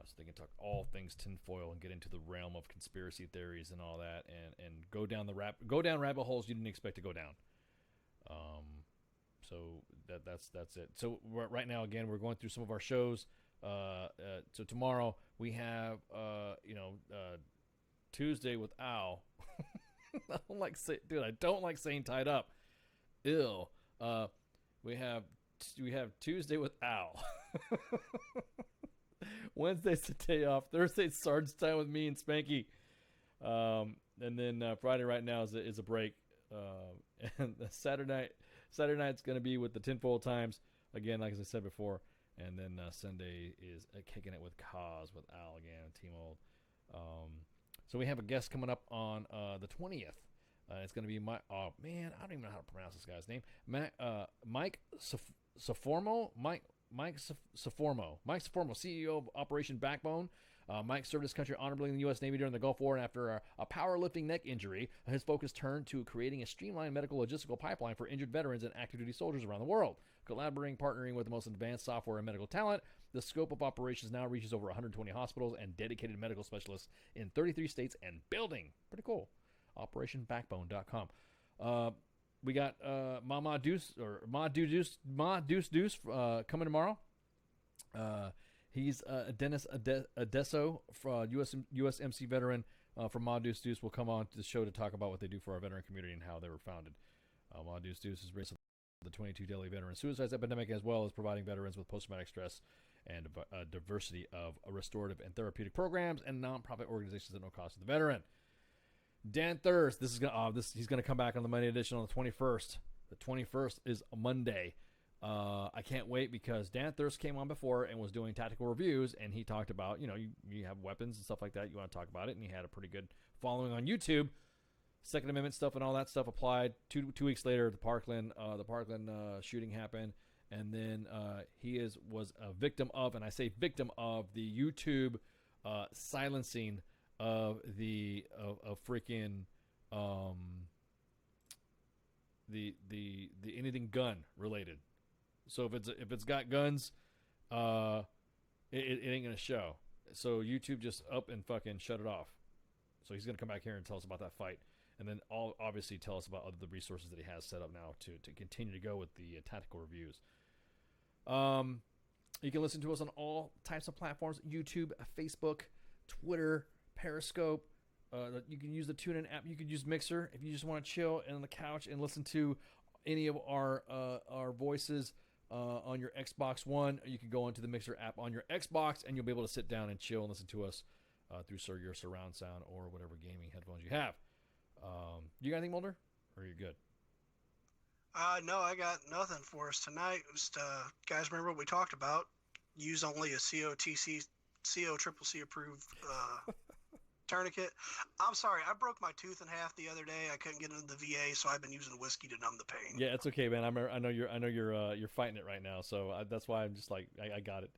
So they can talk all things tinfoil and get into the realm of conspiracy theories and all that, and go down rabbit holes you didn't expect to go down. So that's it. So right now, again, we're going through some of our shows. So tomorrow we have Tuesday with Al. I don't like saying tied up. Ill. We have Tuesday with Al. Wednesday's the day off. Thursday's Sarge time with me and Spanky. And then Friday right now is a break. And Saturday night's going to be with the Tinfoil Times again, like as I said before. And then Sunday is kicking it with Kaz with Al again, Team Old. So we have a guest coming up on the 20th. It's going to be I don't even know how to pronounce this guy's name. Mike Saformo. Mike Saformo, CEO of Operation Backbone. Mike served his country honorably in the U.S. Navy during the Gulf War, and after a powerlifting neck injury, his focus turned to creating a streamlined medical logistical pipeline for injured veterans and active duty soldiers around the world. Partnering with the most advanced software and medical talent, the scope of operations now reaches over 120 hospitals and dedicated medical specialists in 33 states and building. Pretty cool. OperationBackbone.com. We got Ma Deuce coming tomorrow. He's Dennis Adesso, USMC veteran from Ma Deuce will come on to the show to talk about what they do for our veteran community and how they were founded. Ma Deuce is raised the 22 daily veteran suicides epidemic, as well as providing veterans with post-traumatic stress and a diversity of restorative and therapeutic programs and nonprofit organizations at no cost to the veteran. Dan Thurst, he's gonna come back on the Monday edition on the 21st. The 21st is a Monday. I can't wait because Dan Thurst came on before and was doing tactical reviews, and he talked about, you have weapons and stuff like that. You want to talk about it, and he had a pretty good following on YouTube. Second Amendment stuff and all that stuff applied. Two weeks later, the Parkland shooting happened, and then he was a victim of, and I say victim of, the YouTube silencing of the freaking the anything gun related. So if it's got guns, it ain't gonna show. So YouTube just up and fucking shut it off. So he's gonna come back here and tell us about that fight, and then obviously tell us about the resources that he has set up now to continue to go with the tactical reviews. You can listen to us on all types of platforms: YouTube, Facebook, Twitter, Periscope. You can use the TuneIn app. You could use Mixer if you just want to chill on the couch and listen to any of our voices on your Xbox One. You can go into the Mixer app on your Xbox, and you'll be able to sit down and chill and listen to us through your surround sound or whatever gaming headphones you have. You got anything, Mulder? Or are you good? No, I got nothing for us tonight. Just guys, remember what we talked about? Use only a COCC approved tourniquet. I'm sorry, I broke my tooth in half the other day. I couldn't get into the VA, so I've been using whiskey to numb the pain. Yeah, it's okay, man. I know you're fighting it right now, so that's why I'm just like I got it.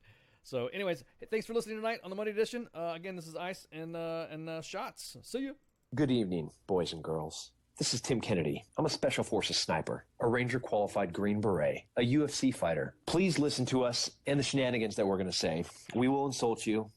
So, anyways, thanks for listening tonight on the Monday edition. Again, this is Ice and Shots. See you. Good evening, boys and girls. This is Tim Kennedy. I'm a Special Forces sniper, a Ranger qualified Green Beret, a UFC fighter. Please listen to us and the shenanigans that we're going to say. We will insult you.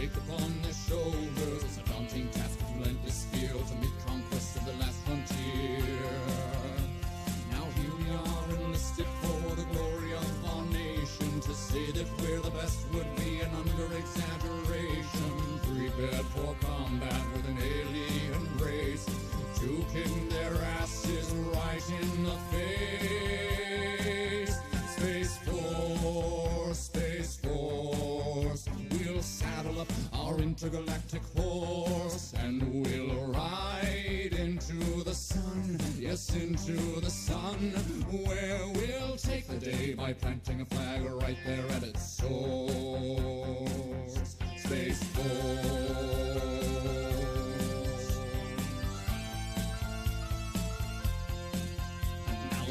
take upon their shoulders a daunting task of relentless skill to make conquest of the last frontier. Now here we are enlisted for the glory of our nation. To say that we're the best would be an under-exaggeration. Prepared for combat with an alien race to kick their asses right in the face. Space Force, Space Force, we'll saddle up our intergalactic horse and we'll ride into the sun, yes, into the sun, where we'll take the day by planting a flag right there at its source. Space Force.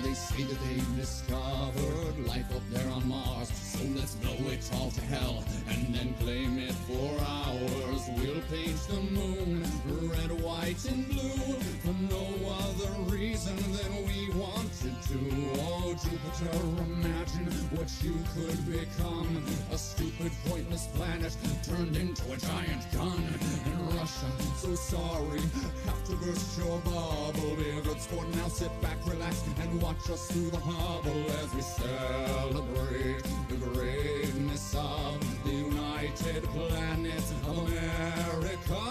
They say that they've discovered life up there on Mars, so let's blow it all to hell and then claim it for ours. We'll paint the moon red, white, and blue for no other reason than we wanted to. Oh, Jupiter, imagine what you could become. A stupid, pointless planet turned into a giant gun. And Russia, so sorry, have to burst your bubble. Be a good sport now, sit back, relax, and watch us through the hubble as we celebrate the greatness of the United Planets of America.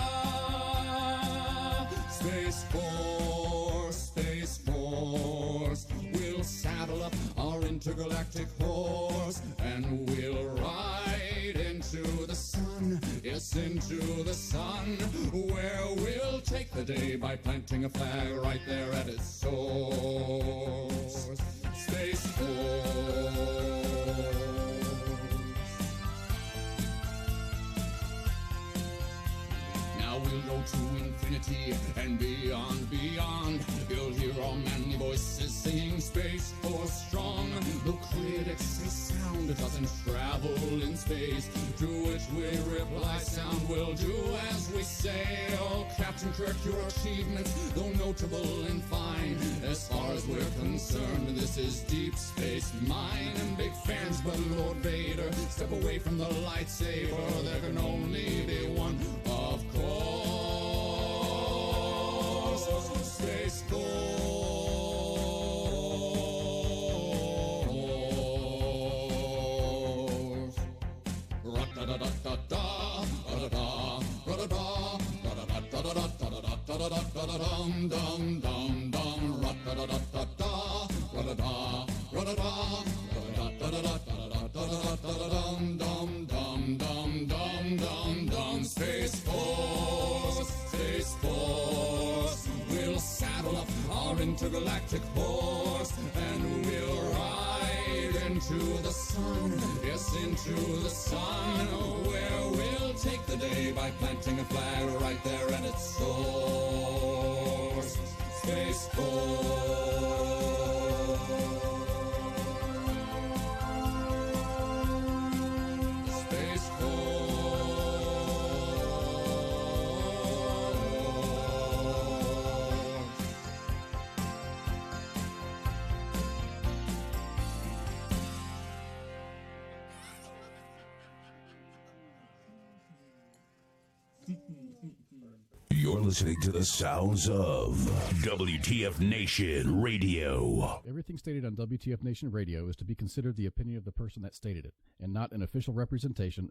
Space Force, Space Force, we'll saddle up our intergalactic horse and we'll ride into the sun, yes, into the sun, where we'll take the day by planting a flag right there at its source. Space Force. Now we'll go to infinity and beyond, beyond. You'll hear our manly voices singing Space Force strong. The critics say sound doesn't travel in space, to which we reply sound will do as we say. Oh, Captain Kirk, your achievements, though notable and fine, as far as we're concerned, this is Deep Space Mine. And big fans, but Lord Vader, step away from the lightsaber. There can only be one, of course. Space Force. Space Force, Space Force, we'll saddle up our intergalactic horse and we'll ride into the sun, yes, into the sun, where we'll take the day by planting a flag right there at its source. Space Force. Space You're listening to the sounds of WTF Nation Radio. Everything stated on WTF Nation Radio is to be considered the opinion of the person that stated it, and not an official representation